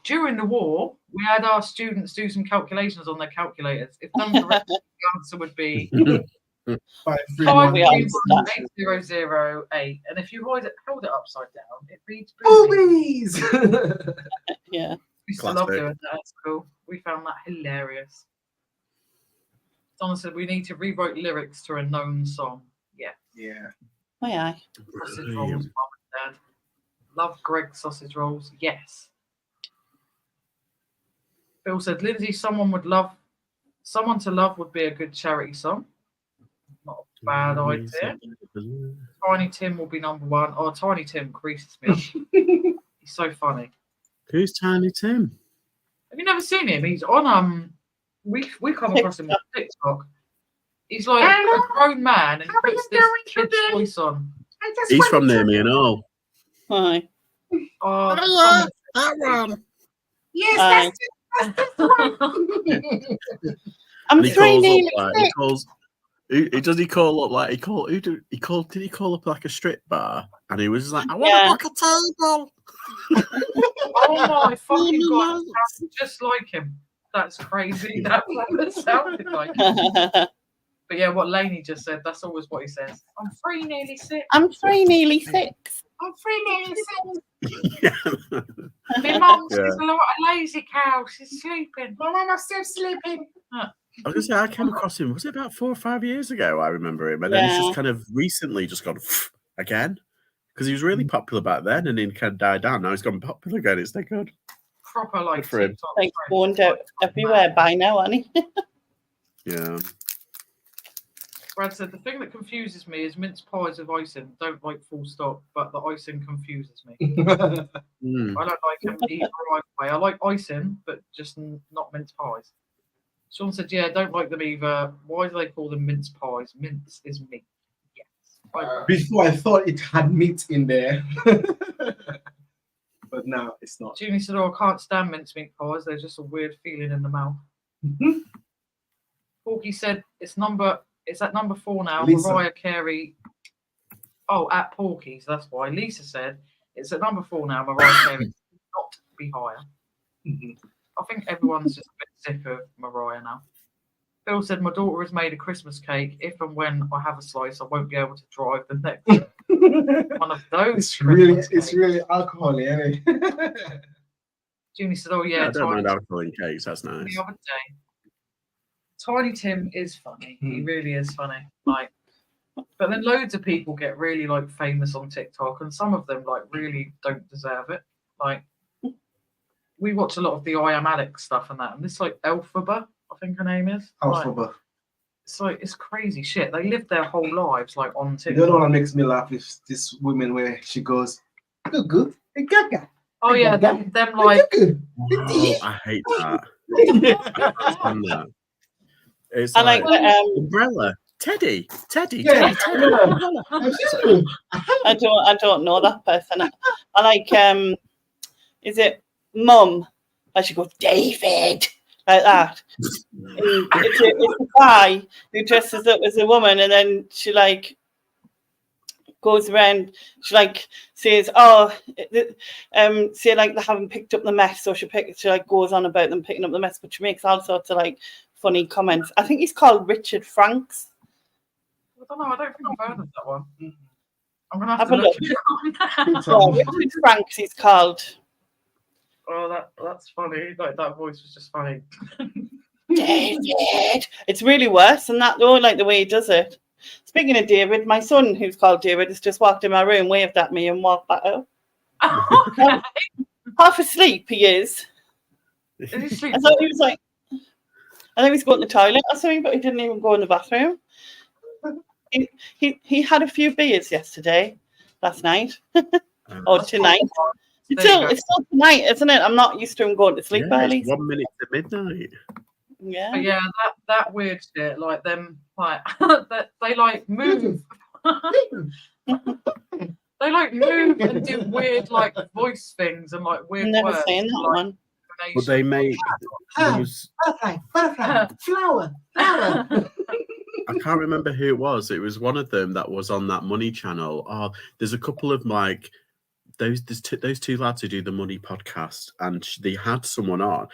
During the war, we had our students do some calculations on their calculators. If done correctly, the answer would be 5318008. And if you hold it upside down, it reads boobies. Yeah. We used to love Classic. doing that. That's cool. We found that hilarious. Donna said we need to rewrite lyrics to a known song. Yeah. Yeah. Oh, yeah. Sausage rolls, mum and dad. Love Greg's sausage rolls. Yes. Phil said, Lynsey, someone to love would be a good charity song. Not a bad idea. Tiny Tim will be number 1. Oh, Tiny Tim creases me up. He's so funny. Who's Tiny Tim? Have you never seen him? He's on we come across him on TikTok. He's like a grown man and he puts this kid's voice on. He's from near me and all. Hi. Oh, that one. Yes, Aye. that's one. I'm And he 3 calls nearly up like 6. he calls. Did he call up like he called? Did he call up like a strip bar? And he was just like, I want Yeah. to book a table. Oh my fucking god! It sounds just like him. That's crazy. That sounded like him. But yeah, what Lainey just said, that's always what he says. I'm 3 nearly 6. I'm 3 nearly 6. I'm 3 nearly 6. Yeah. My mum Yeah. says a lot of lazy cow. She's sleeping. My mama's still sleeping. I was gonna say I came across him. Was it about 4 or 5 years ago? I remember him, and then he's Yeah. just kind of recently just gone again because he was really popular back then, and then kind of died down. Now he's gone popular again. It's like good. Proper like Good for him. TikTok Like trend. born out everywhere by now, hasn't he? Yeah. Brad said the thing that confuses me is mince pies with icing. Don't like full stop, but the icing confuses me. Mm. I don't like them either right way. I like icing, but just not mince pies. Sean said, yeah, don't like them either. Why do they call them mince pies? Mince is meat. Yes. I agree. Before I thought it had meat in there, but now it's not. Junie said, oh, I can't stand mincemeat pies. They're just a weird feeling in the mouth. Porky said, it's at number 4 now. Lisa. Mariah Carey. Oh, at Porky's. That's why. Lisa said, it's at number 4 now. Mariah Carey should not be higher. I think everyone's just a bit sick of Mariah now. Phil said, my daughter has made a Christmas cake. If and when I have a slice, I won't be able to drive the next one of those. It's really alcohol, isn't it? Junie said, oh, yeah. I don't mind Tiny alcohol in cakes. That's nice. the other day. Tiny Tim is funny. He really is funny. Like, but then loads of people get really like famous on TikTok, and some of them like really don't deserve it. Like, we watch a lot of the I Am Alex stuff and that, and this like Elphaba, I think her name is. Like, Alphabet. it's like it's crazy shit. They live their whole lives like on You TikTok. know what makes me laugh is this woman where she goes, good, gaga. Oh yeah, them like Oh, I hate that. I can't stand that. It's I like the, umbrella. Teddy. Yeah. I don't know that person. I like is it Mum? I should go David like that. And it's a guy who dresses up as a woman, and then she like goes around. She like says, "Oh, say like they haven't picked up the mess," so she like goes on about them picking up the mess, but she makes all sorts of like funny comments. I think he's called Richard Franks. I don't know. I don't think I've heard of that one. I'm gonna Have have a to look look. it up. Yeah, Richard Franks he's called. Oh, that's funny. Like that voice was just funny. David. It's really worse than that though, like the way he does it. Speaking of David, my son, who's called David, has just walked in my room, waved at me, and walked back out. Okay. Half asleep he is. Is he I sleeping? thought he was like, I think he's going to the toilet or something, but he didn't even go in the bathroom. He had a few beers last night, or tonight. It's still tonight, isn't it? I'm not used to him going to sleep early. It's 1 minute to midnight. Yeah. But yeah, that weird shit, like them, like that they like move. They like move and do weird like voice things and like weird Never words. seen that like, one. But they make. There was, Butterfly, flower. I can't remember who it was. It was one of them that was on that Money channel. Oh, there's a couple of like those two lads who do the Money podcast, and they had someone on.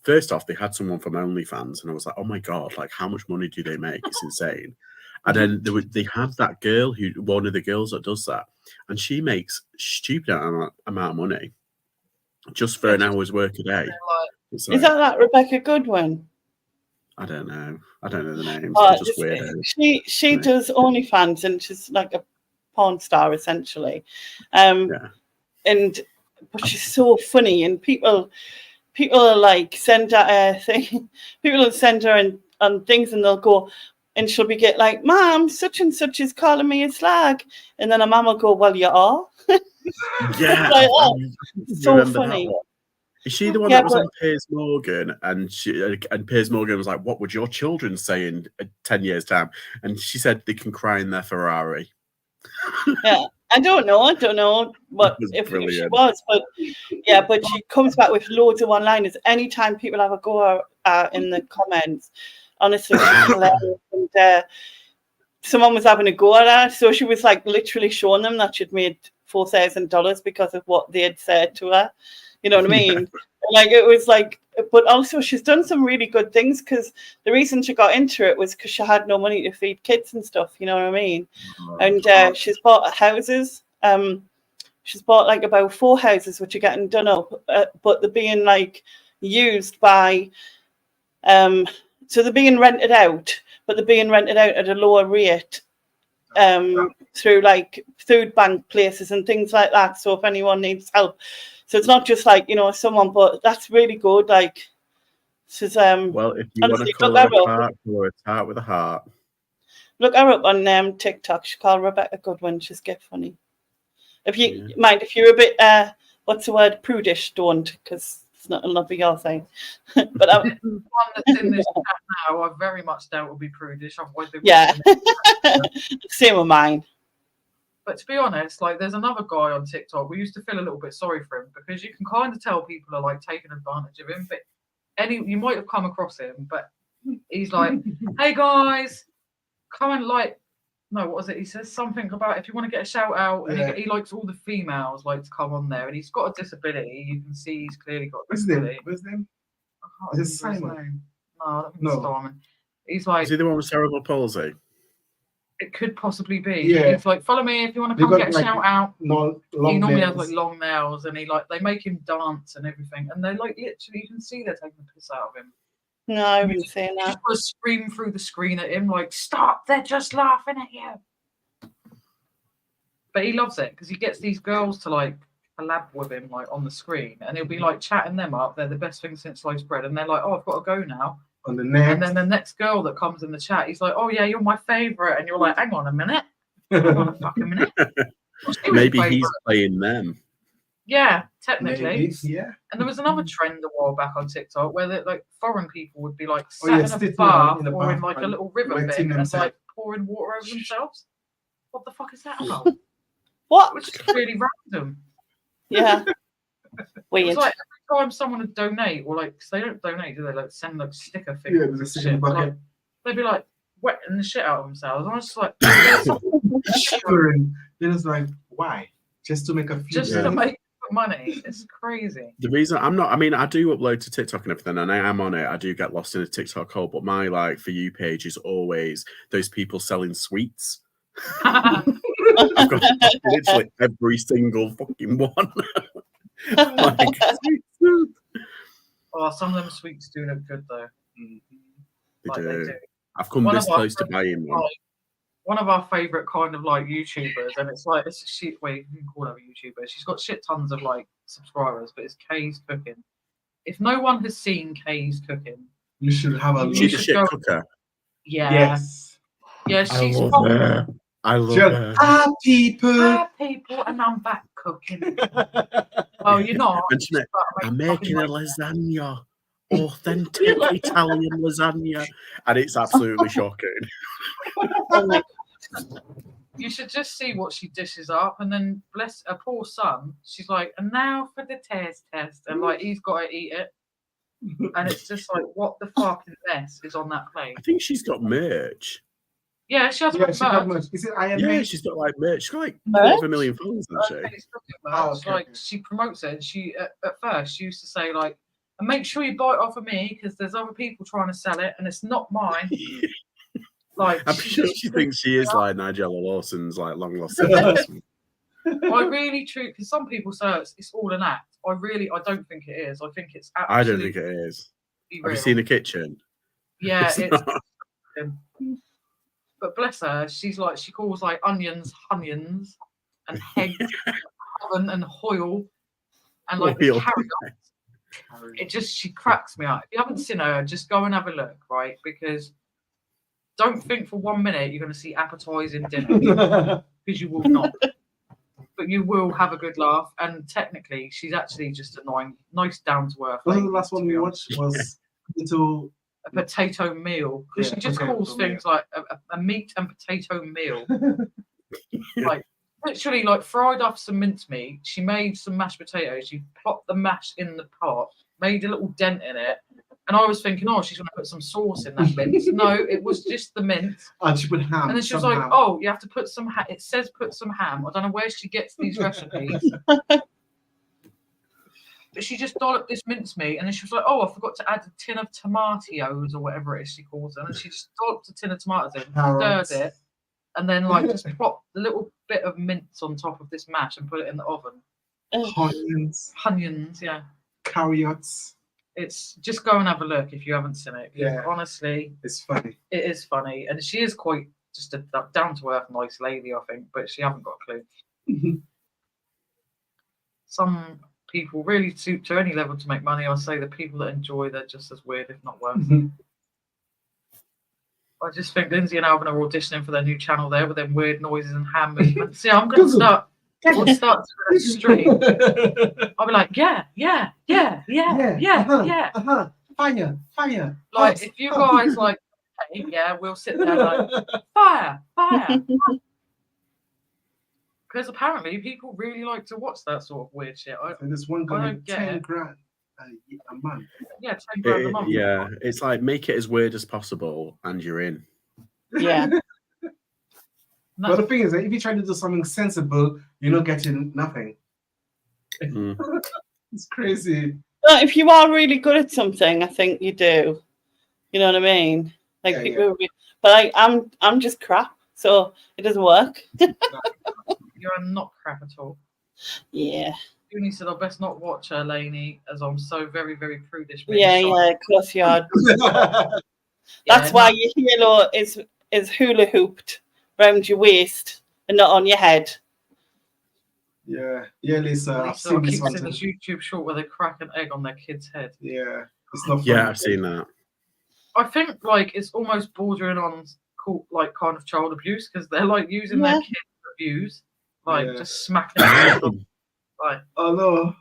First off, they had someone from OnlyFans, and I was like, oh my god, like how much money do they make? It's insane. And then they had that girl one of the girls that does that, and she makes stupid amount of money just for an hour's work a day. It's Is like, that Rebecca Goodwin? I don't know the names. Oh, They're just weirdos. She does OnlyFans, and she's like a porn star essentially. Yeah. But she's so funny, and people people are like send her a thing. People will send her on things, and they'll go, and she'll be get like, "Mom, such and such is calling me a slag," and then her mum will go, "Well, you are." Yeah, Like, I so remember funny. that one. Is she the one Yeah, that was but- on Piers Morgan, and Piers Morgan was like, "What would your children say in 10 years' time?" And she said they can cry in their Ferrari. Yeah, I don't know what was if she brilliant. was, but yeah, but she comes back with loads of one-liners. Anytime people have a go in the comments, honestly, she's hilarious. And someone was having a go at her, so she was like literally showing them that she'd made $4,000 because of what they had said to her. You know what I mean? Like it was like, but also she's done some really good things, because the reason she got into it was because she had no money to feed kids and stuff. You know what I mean? And she's bought houses. She's bought like about 4 houses which are getting done up, but they're being like used by. So they're being rented out, but they're being rented out at a lower rate through like food bank places and things like that. So if anyone needs help, so it's not just like, someone, but that's really good. Like, this is Well, if you want to call her a tart, call her a tart with a heart. Look her up on TikTok. She's called Rebecca Goodwin. She's get funny. If you mind, if you're a bit what's the word, prudish, don't, because it'll not be your thing. But the one that's in this chat now, I very much doubt will be prudish. Otherwise, they yeah, same with mine. But to be honest, like there's another guy on TikTok. We used to feel a little bit sorry for him, because you can kind of tell people are like taking advantage of him. But you might have come across him, but he's like, "Hey guys, come and like." No, what was it? He says something about if you want to get a shout out, and he likes all the females like to come on there, and he's got a disability. You can see he's clearly got a disability. What's his name? I can't Is it remember his Simon? name. No, I don't think it's Simon. He's like, Is he the one with cerebral palsy? It could possibly be. Yeah. He's like, follow me if you want to They come got, get a like, shout out. He long normally has nails. like long nails, and they make him dance and everything, and they like literally you can see they're taking the piss out of him. No, I haven't seen You that. just want to scream through the screen at him like, stop! They're just laughing at you. But he loves it because he gets these girls to like collab with him like on the screen, and he'll be like chatting them up. They're the best thing since sliced bread, and they're like, "Oh, I've got to go now." On the next. And then the next girl that comes in the chat, he's like, "Oh yeah, you're my favorite," and you're like, "Hang on a minute, hang on a fucking minute." Maybe he's playing them. Yeah, technically. Maybe, yeah. And there was another trend a while back on TikTok where like foreign people would be like Oh, sat yeah, in a sitting bath in a or in bath like a and little river wetting bit and themselves. like pouring water over themselves. What the fuck is that about? What? Which is really random. Yeah. It Weird. was like every time someone would donate, or like, cause they don't donate, do they? Like send like sticker Yeah, figures there's a and sticker shit. bucket. Like, they'd be like wetting the shit out of themselves. And I was just like, Shivering. It was like, why? Just to make a few. just to make money. It's crazy. The reason I do upload to TikTok and everything, and I am on it. I do get lost in a TikTok hole, but my like For You page is always those people selling sweets. I've got literally every single fucking one. Like, Oh, some of them sweets do look good though. they Like, do. I've come One this of our close to buying one. One of our favorite kind of like YouTubers, and it's like you can call her a YouTuber. She's got shit tons of like subscribers, but it's Kay's Cooking. If no one has seen Kay's Cooking, You should have a She's a shit go- cooker. yeah, Yes. yeah, I she's love probably her. I love Just her. people. Hi people, and I'm back cooking. Well, you're not. And she went, I'm making a lasagna. Authentic Italian lasagna. And it's absolutely shocking. You should just see what she dishes up, and then bless her poor son. She's like, and now for the taste test, and like he's got to eat it, and it's just like, what the fucking mess is on that plate? I think she's got merch. Yeah, she has Yeah, got she got merch. much. Is it Iron Yeah, Man? she's got like merch. She's got like Merch? 250,000 followers, hasn't she? It's cooking Oh, merch. okay, Like okay. she promotes it, and she at first she used to say like, and make sure you buy it off of me because there's other people trying to sell it, and it's not mine. Like I'm sure she thinks she is like Nigella Lawson's like long lost sister. I really true because some people say it's all an act. I don't think it is. I think it's I don't absolutely think it is. Have real. you seen the kitchen? Yeah, It's it's. not. But bless her, she's like she calls like onions, onions, and heads, oven and hoil, and like the Hoil. She cracks me up. If you haven't seen her, just go and have a look, right? Because don't think for 1 minute you're going to see appetizing dinner, because you will not. But you will have a good laugh, and technically, she's actually just a nice, down to earth. Wasn't the last one we watched was little a potato meal? Because she just calls things like a meat and potato meal. Like literally, like fried off some mincemeat. She made some mashed potatoes. She plopped the mash in the pot, made a little dent in it. And I was thinking, oh, she's going to put some sauce in that mince. No, it was just the mince. And she put ham. And then she was like, oh, you have to put some ham. It says put some ham. I don't know where she gets these recipes. But she just dolloped this mincemeat. And then she was like, oh, I forgot to add a tin of tomatoes or whatever it is she calls them. And she just dolloped a tin of tomatoes in, stirred it, and then like just plopped a little bit of mince on top of this mash and put it in the oven. Onions, yeah. Carrots. It's just go and have a look if you haven't seen it. Yeah. Honestly, it's funny. It is funny, and she is quite just a down to earth, nice lady, I think. But she haven't got a clue. Some people really to any level to make money. I say the people that enjoy, they're just as weird, if not worse. I just think Lynsey and Alvin are auditioning for their new channel there with them weird noises and hand movements. See, I'm going to start. We'll start to the stream. I'll be like, yeah. Fire. Like, if you guys like, hey, yeah, we'll sit there like, fire. Because apparently people really like to watch that sort of weird shit. And this one guy 10 grand a month. Yeah, 10 grand a month. Yeah, it's like make it as weird as possible, and you're in. Yeah. But the thing is, if you're trying to do something sensible, you're not getting nothing. It's crazy. But if you are really good at something, I think you do. You know what I mean? Like people, but I'm just crap, so it doesn't work. You are not crap at all. Yeah. Junie said, I best not watch her, Lainey, as I'm so very, very prudish. Yeah, of course you are. That's why your halo is hula hooped around your waist and not on your head. Yeah, Lisa. I've I seen keep this one. seeing this YouTube short where they crack an egg on their kid's head. Yeah, it's not funny. Yeah, I've seen that. I think like it's almost bordering on like kind of child abuse because they're like using their kids to abuse, like just smacking them. Like, oh no.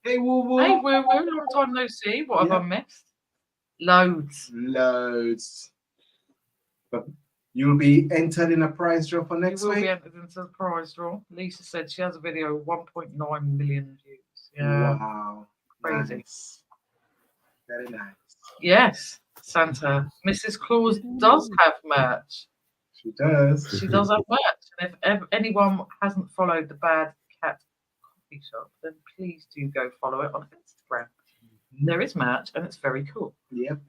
Hey woo woo. Hey woo woo, long time no see. What have I missed? Loads. But you'll be entered in a prize draw for next You will week. be entered into the prize draw. Lisa said she has a video with 1.9 million views. Yeah. Wow. Crazy. Nice. Very nice. Yes, Santa. Mrs. Claus does have merch. She does. She does have merch. And if anyone hasn't followed the Bad Cat Coffee Shop, then please do go follow it on Instagram. There is merch and it's very cool. Yep.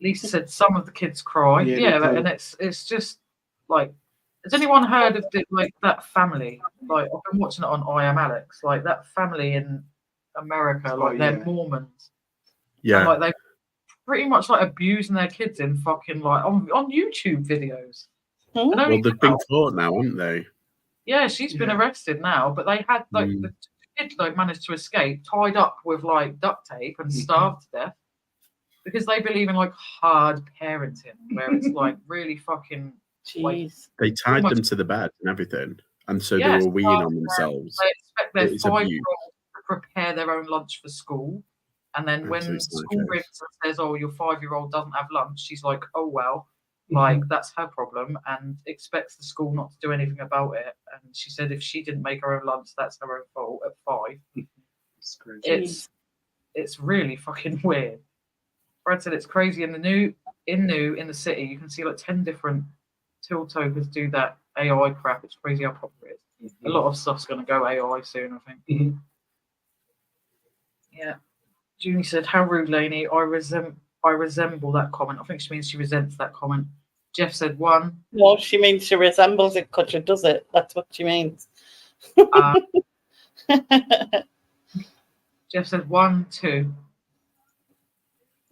Lisa said some of the kids cry. Yeah, they do. And it's just like, has anyone heard of like that family? Like I've been watching it on I Am Alex. Like that family in America, like they're Mormons. Yeah. And, like they pretty much like abusing their kids in fucking like on YouTube videos. Well, they've been caught now, haven't they? Yeah, she's been arrested now, but they had like the kid like managed to escape, tied up with like duct tape and starved to death because they believe in like hard parenting, where it's like really fucking. Like, they tied them to the bed and everything, and so they were weeing on themselves. They expect their It's abuse. 5-year-old to prepare their own lunch for school, and then when school rings and says, "Oh, your 5-year-old doesn't have lunch," she's like, "Oh well." Like that's her problem, and expects the school not to do anything about it. And she said if she didn't make her own lunch, that's her own fault. At 5, it's really fucking weird. Brad said it's crazy. In the city, you can see like 10 different tiltokers do that AI crap. It's crazy how popular it is. A lot of stuff's gonna go AI soon, I think. Yeah. Junie said, "How rude, Lainey. I resemble that comment." I think she means she resents that comment. Jeff said 1. No, she means she resembles it because she does it. That's what she means. Jeff said 1, 2.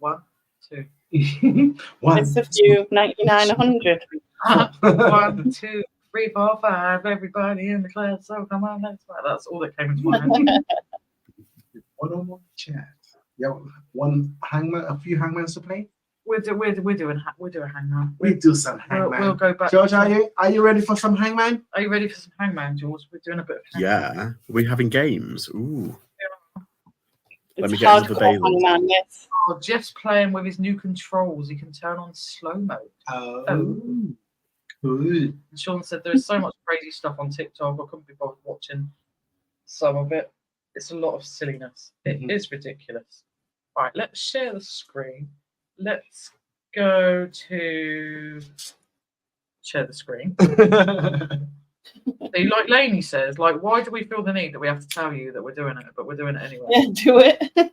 1, 2. It's a few, 99, 100. 1, 2, 3, 4, 5. Everybody in the class. So come on, that's all that came into my head. One-on-one chat. Yeah, a few hangmans to play. We're doing hangman. We do some hangman. We'll go back. George, are you ready for some hangman? Are you ready for some hangman, George? We're doing a bit of hangman. Yeah. Are we having games? Ooh. Let It's me get another hardcore Bailey. hangman, yes. Oh, Jeff's playing with his new controls. He can turn on slow mode. Oh. Cool. And Sean said there is so much crazy stuff on TikTok. I couldn't be bothered watching some of it. It's a lot of silliness. It is ridiculous. Right, let's share the screen. Let's go to share the screen. See, like Lainey says, like, why do we feel the need that we have to tell you that we're doing it, but we're doing it anyway? Yeah, do it.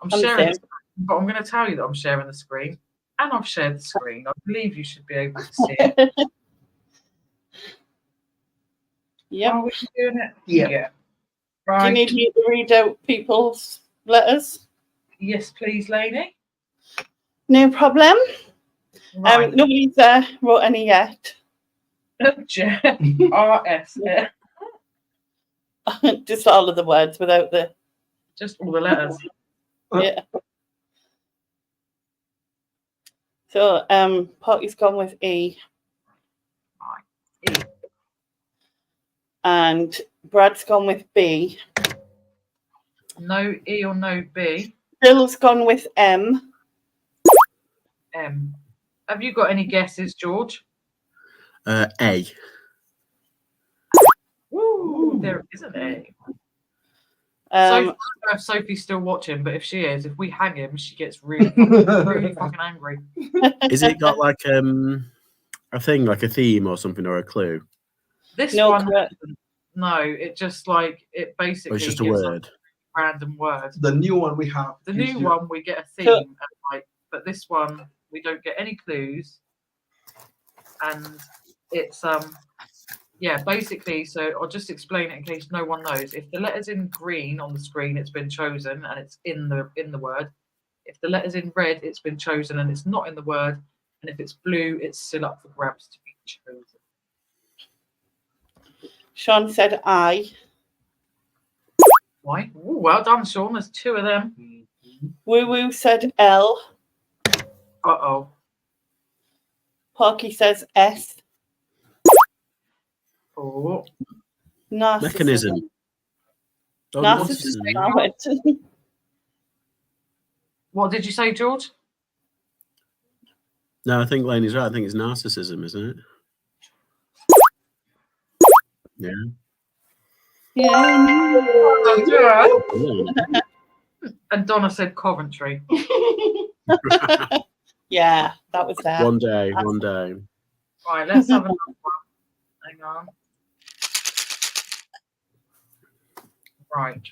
I'm sharing the screen, but I'm going to tell you that I'm sharing the screen, and I've shared the screen. I believe you should be able to see it. Yeah. Are we doing it? Yeah. Right. Do you need me to read out people's letters? Yes, please, Lainey. No problem. Right. Nobody's wrote any yet. Jeff, RS. Just all of the words without the. Just all the letters. Yeah. So Party's gone with E. E. And Brad's gone with B. No E or no B. Bill's gone with M. M. Have you got any guesses, George? A. Woo, there is an A. Sophie, I don't know if Sophie's still watching, but if she is, if we hang him, she gets really, really fucking angry. Is it got like a thing, like a theme or something, or a clue? This No, one, correct. no, it just like it basically. Or it's just a gives us word. random word. The new one we have. The new one we get a theme, So- and like, but this one we don't get any clues, and it's yeah, basically. So I'll just explain it in case no one knows. If the letter's in green on the screen, it's been chosen and it's in the word. If the letter's in red, it's been chosen and it's not in the word. And if it's blue, it's still up for grabs to be chosen. Sean said I. Why? Ooh, well done, Sean. There's two of them. Woo Woo said L. Uh-oh. Parky says S. Oh. Narcissism. Mechanism. Oh, Narcissism. What did you say, George? No, I think Lainey's right. I think it's narcissism, isn't it? Yeah. Yeah. Yeah. And Donna said Coventry. Yeah, that was there. One day, one day. Right, let's have another one. Hang on. Right.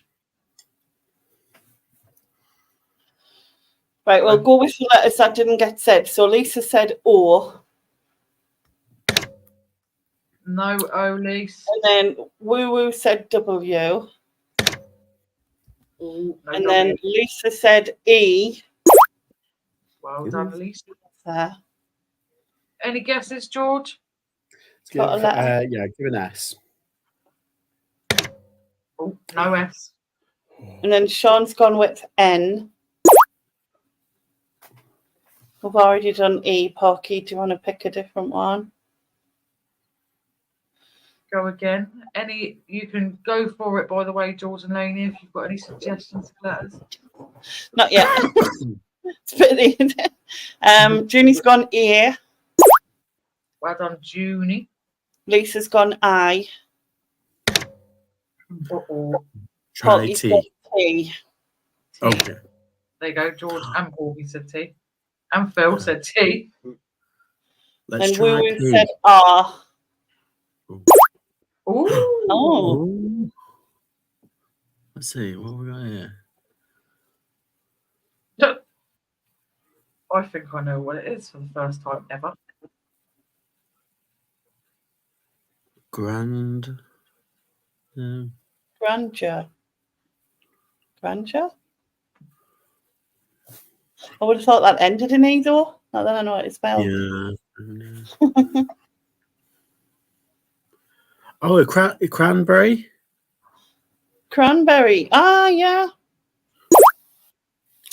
Right, we'll go with the letters that didn't get said. So Lisa said O. No O, Lise. And then Woo Woo said W. Ooh, no And W. then Lisa said E. Well done, Lisa. There. Any guesses, George? Got a letter. Yeah, give an S. Oh, no S. And then Sean's gone with N. We've already done E. Parky, do you want to pick a different one? Go again. Any? You can go for it, by the way, George and Lainey, if you've got any suggestions for letters. Not yet. It's pretty. Junie's gone E. Well done, Junie. Lisa's gone I. Uh-oh. Try Parky's T. got T. Okay. There you go, George and Paul, he said T. And Phil said T. Let's And try Woo Woo P. said R. Ooh. Oh. Ooh. Let's see, what have we got here? I think I know what it is for the first time ever. Grand. Grandeur. Grandeur? I would have thought that ended in E though. Not that I know what it's spelled. Yeah. Oh, a cranberry? Cranberry. Ah, yeah.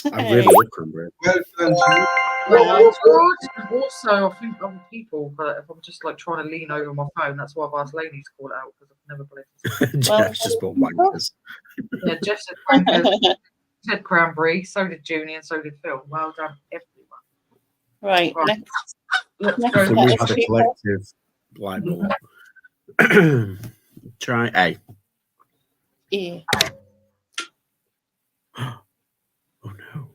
I really love cranberry. Well done, Jude. Well, George, and also I think other people, but if I'm just like trying to lean over my phone, that's why I've asked Lainey to call it out because I've never played. Jeff's just bought wankers. Yeah, Jeff said Wankers, said Cranberry, so did Junie, and so did Phil. Well done, everyone. Right, Right. next. Let's Next go. I think set we've of had a people. collective light bulb. Try A. E. Oh no.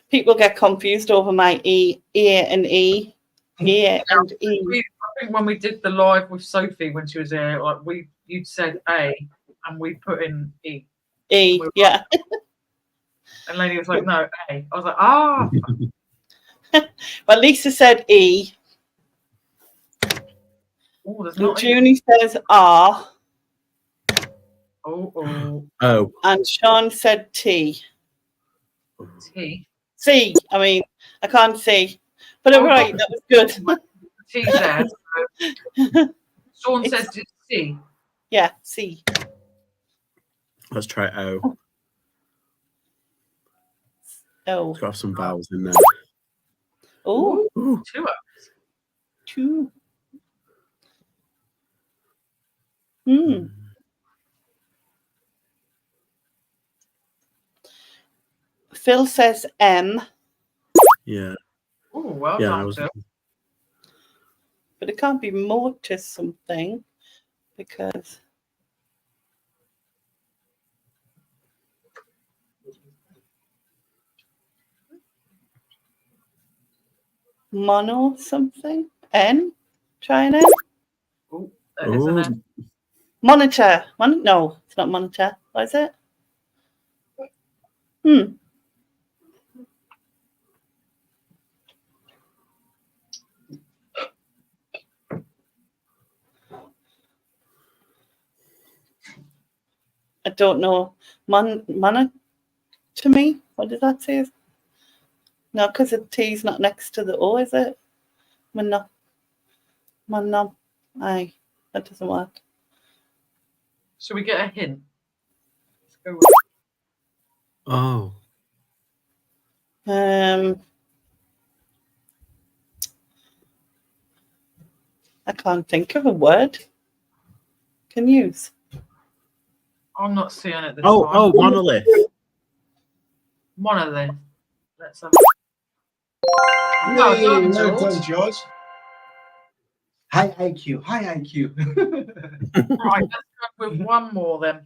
People get confused over my E, and E. E and E. I think when we did the live with Sophie when she was here, like you'd said A, and we put in E. E, yeah. And Lainey was like, no, A. I was like, ah. Well, Lisa said E. Oh, there's And not E. Junie says R. Oh. And Sean said T. T. C. I mean, I can't see. But all right, that was good. T says. Sean says it's C. Yeah, C. Let's try O. O. It's got some vowels in there. Oh, Two O's. two. Hmm. Phil says M, Yeah. Oh, well Yeah, done, I was. Phil. but it can't be motor something because mono something. N. Try an N. Oh, that is an N. Monitor. No, it's not monitor. What is it? Hmm. I don't know. Mana to me? What did that say? No, because the T's not next to the O, is it? Mana. Aye, that doesn't work. Should we get a hint? Let's go with Oh. I can't think of a word. Can use. I'm not seeing it this Oh, time. oh, monolith. Monolith. Let's have Well Well done, done, George. George. High IQ, high IQ. Right, let's go with one more then.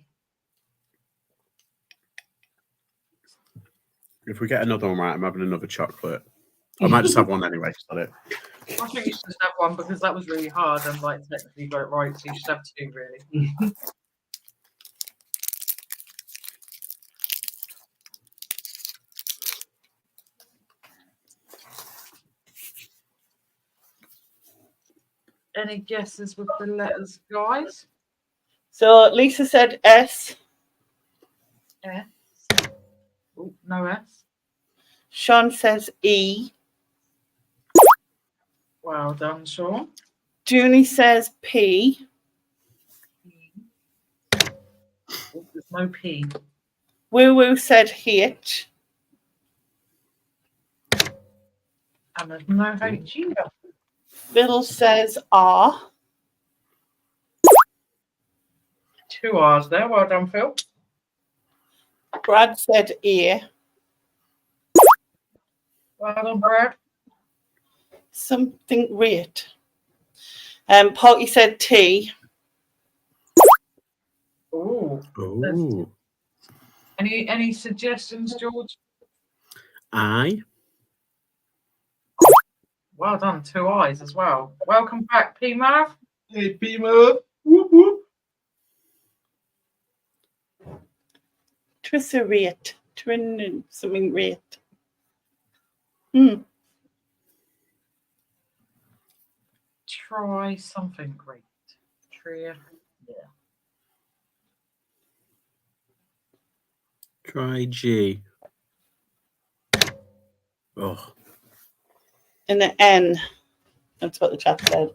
If we get another one right, I'm having another chocolate. I might just have one anyway. Got it. I think you should just have one because that was really hard and like technically got it right, so you should have two really. Any guesses with the letters, guys? So Lisa said S. S. Oh, no S. Sean says E. Well done, Sean. Junie says P. Oh, there's no P. Woo Woo said H. And there's no H either. Phil says R. Two R's there. Well done, Phil. Brad said E. Well done, Brad. Something rate. Potty said T. Ooh. Oh. Any suggestions, George? I. Well done, two eyes as well. Welcome back, P Mav. Hey, P-Move. Whoop, whoop. Trissa rate. Something rate. Hmm. Try something great. Tria. Yeah. Try G. Oh. And the N. That's what the chat said.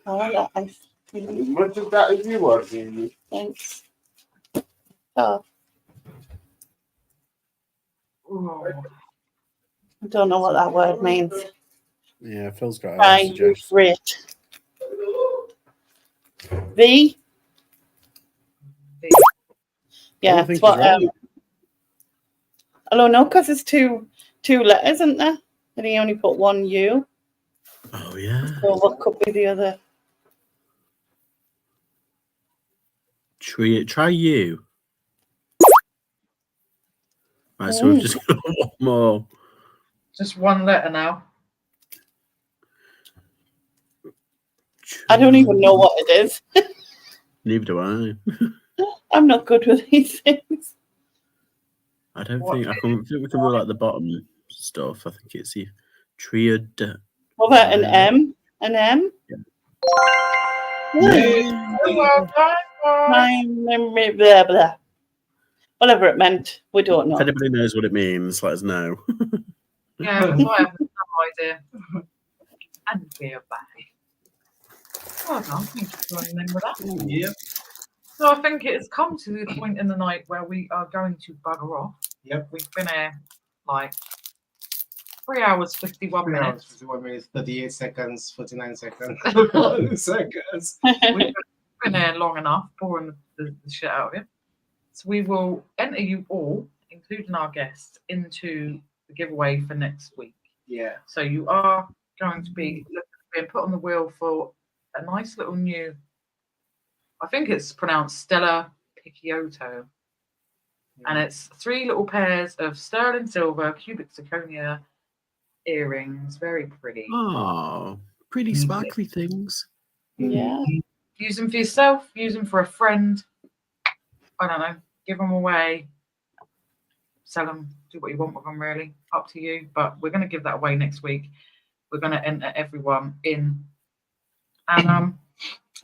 Oh, I like ice cream. What is that if you want, Jamie? Thanks. Oh. Oh, I don't know what that word means. Yeah, Phil's got a suggestion. Vibrate. V? the- Yeah, I it's think what, he's right. I don't know, because it's two letters, isn't there? And he only put one U. Oh yeah. So what could be the other? Try you. Right, so we've just got one more. just one letter now. I don't even know what it is. Neither do I. I'm not good with these things. I don't think we can rule out the bottom stuff. I think it's the triad. What about an M? An M? Well done, Blah, blah. Whatever it meant, we don't If know. anybody knows what it means, let us know. yeah, because I have no idea. And we're back. Well done, thank you for joining in with that. Yep. So I think it's come to the point in the night where we are going to bugger off. Yep. We've been here like 3 hours, 51 3 hours, minutes. 51 minutes, 38 seconds, 49 seconds. seconds. We've been here long enough, boring the shit out of you. So we will enter you all, including our guests, into the giveaway for next week. Yeah. So you are going to be being put on the wheel for a nice little new, I think it's pronounced Stella Picciotto. And it's 3 little pairs of sterling silver cubic zirconia earrings. Very pretty. Oh, pretty sparkly things. Yeah. Use them for yourself, use them for a friend. I don't know. Give them away. Sell them. Do what you want with them, really. Up to you. But we're going to give that away next week. We're going to enter everyone in. And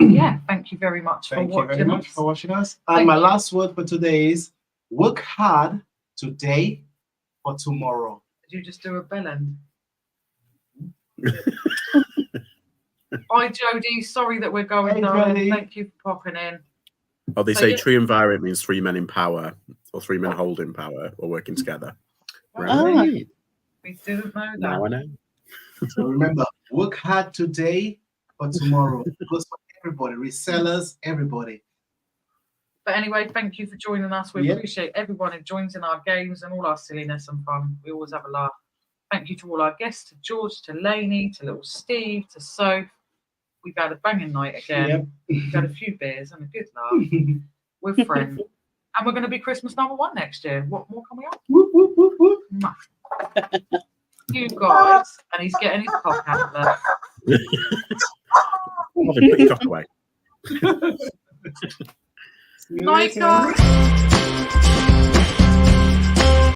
yeah, thank you very much Thank for you watching very much us. for watching us. And my last word for today is work hard today for tomorrow. Did you just do a bell end? Hi, Jodie. Sorry that we're going, Hey, darling. Jodie. Thank you for popping in. Oh, they So say you- triumvirate means 3 men in power, or 3 men holding power, or working together. Ah. We didn't know that. Now I know. So remember, work hard today for tomorrow. It goes for everybody, resellers, everybody. But anyway, thank you for joining us. We Yep. appreciate everyone who joins in our games and all our silliness and fun. We always have a laugh. Thank you to all our guests, to George, to Lainey, to little Steve, to Soph. We've had a banging night again. Yep. We've had a few beers and a good laugh. We're friends. And we're going to be Christmas #1 next year. What more can we ask? Whoop, whoop, whoop, whoop. Mwah. You guys. And he's getting his cock out there. Alvin, put your cock away. See you Night, later. guys.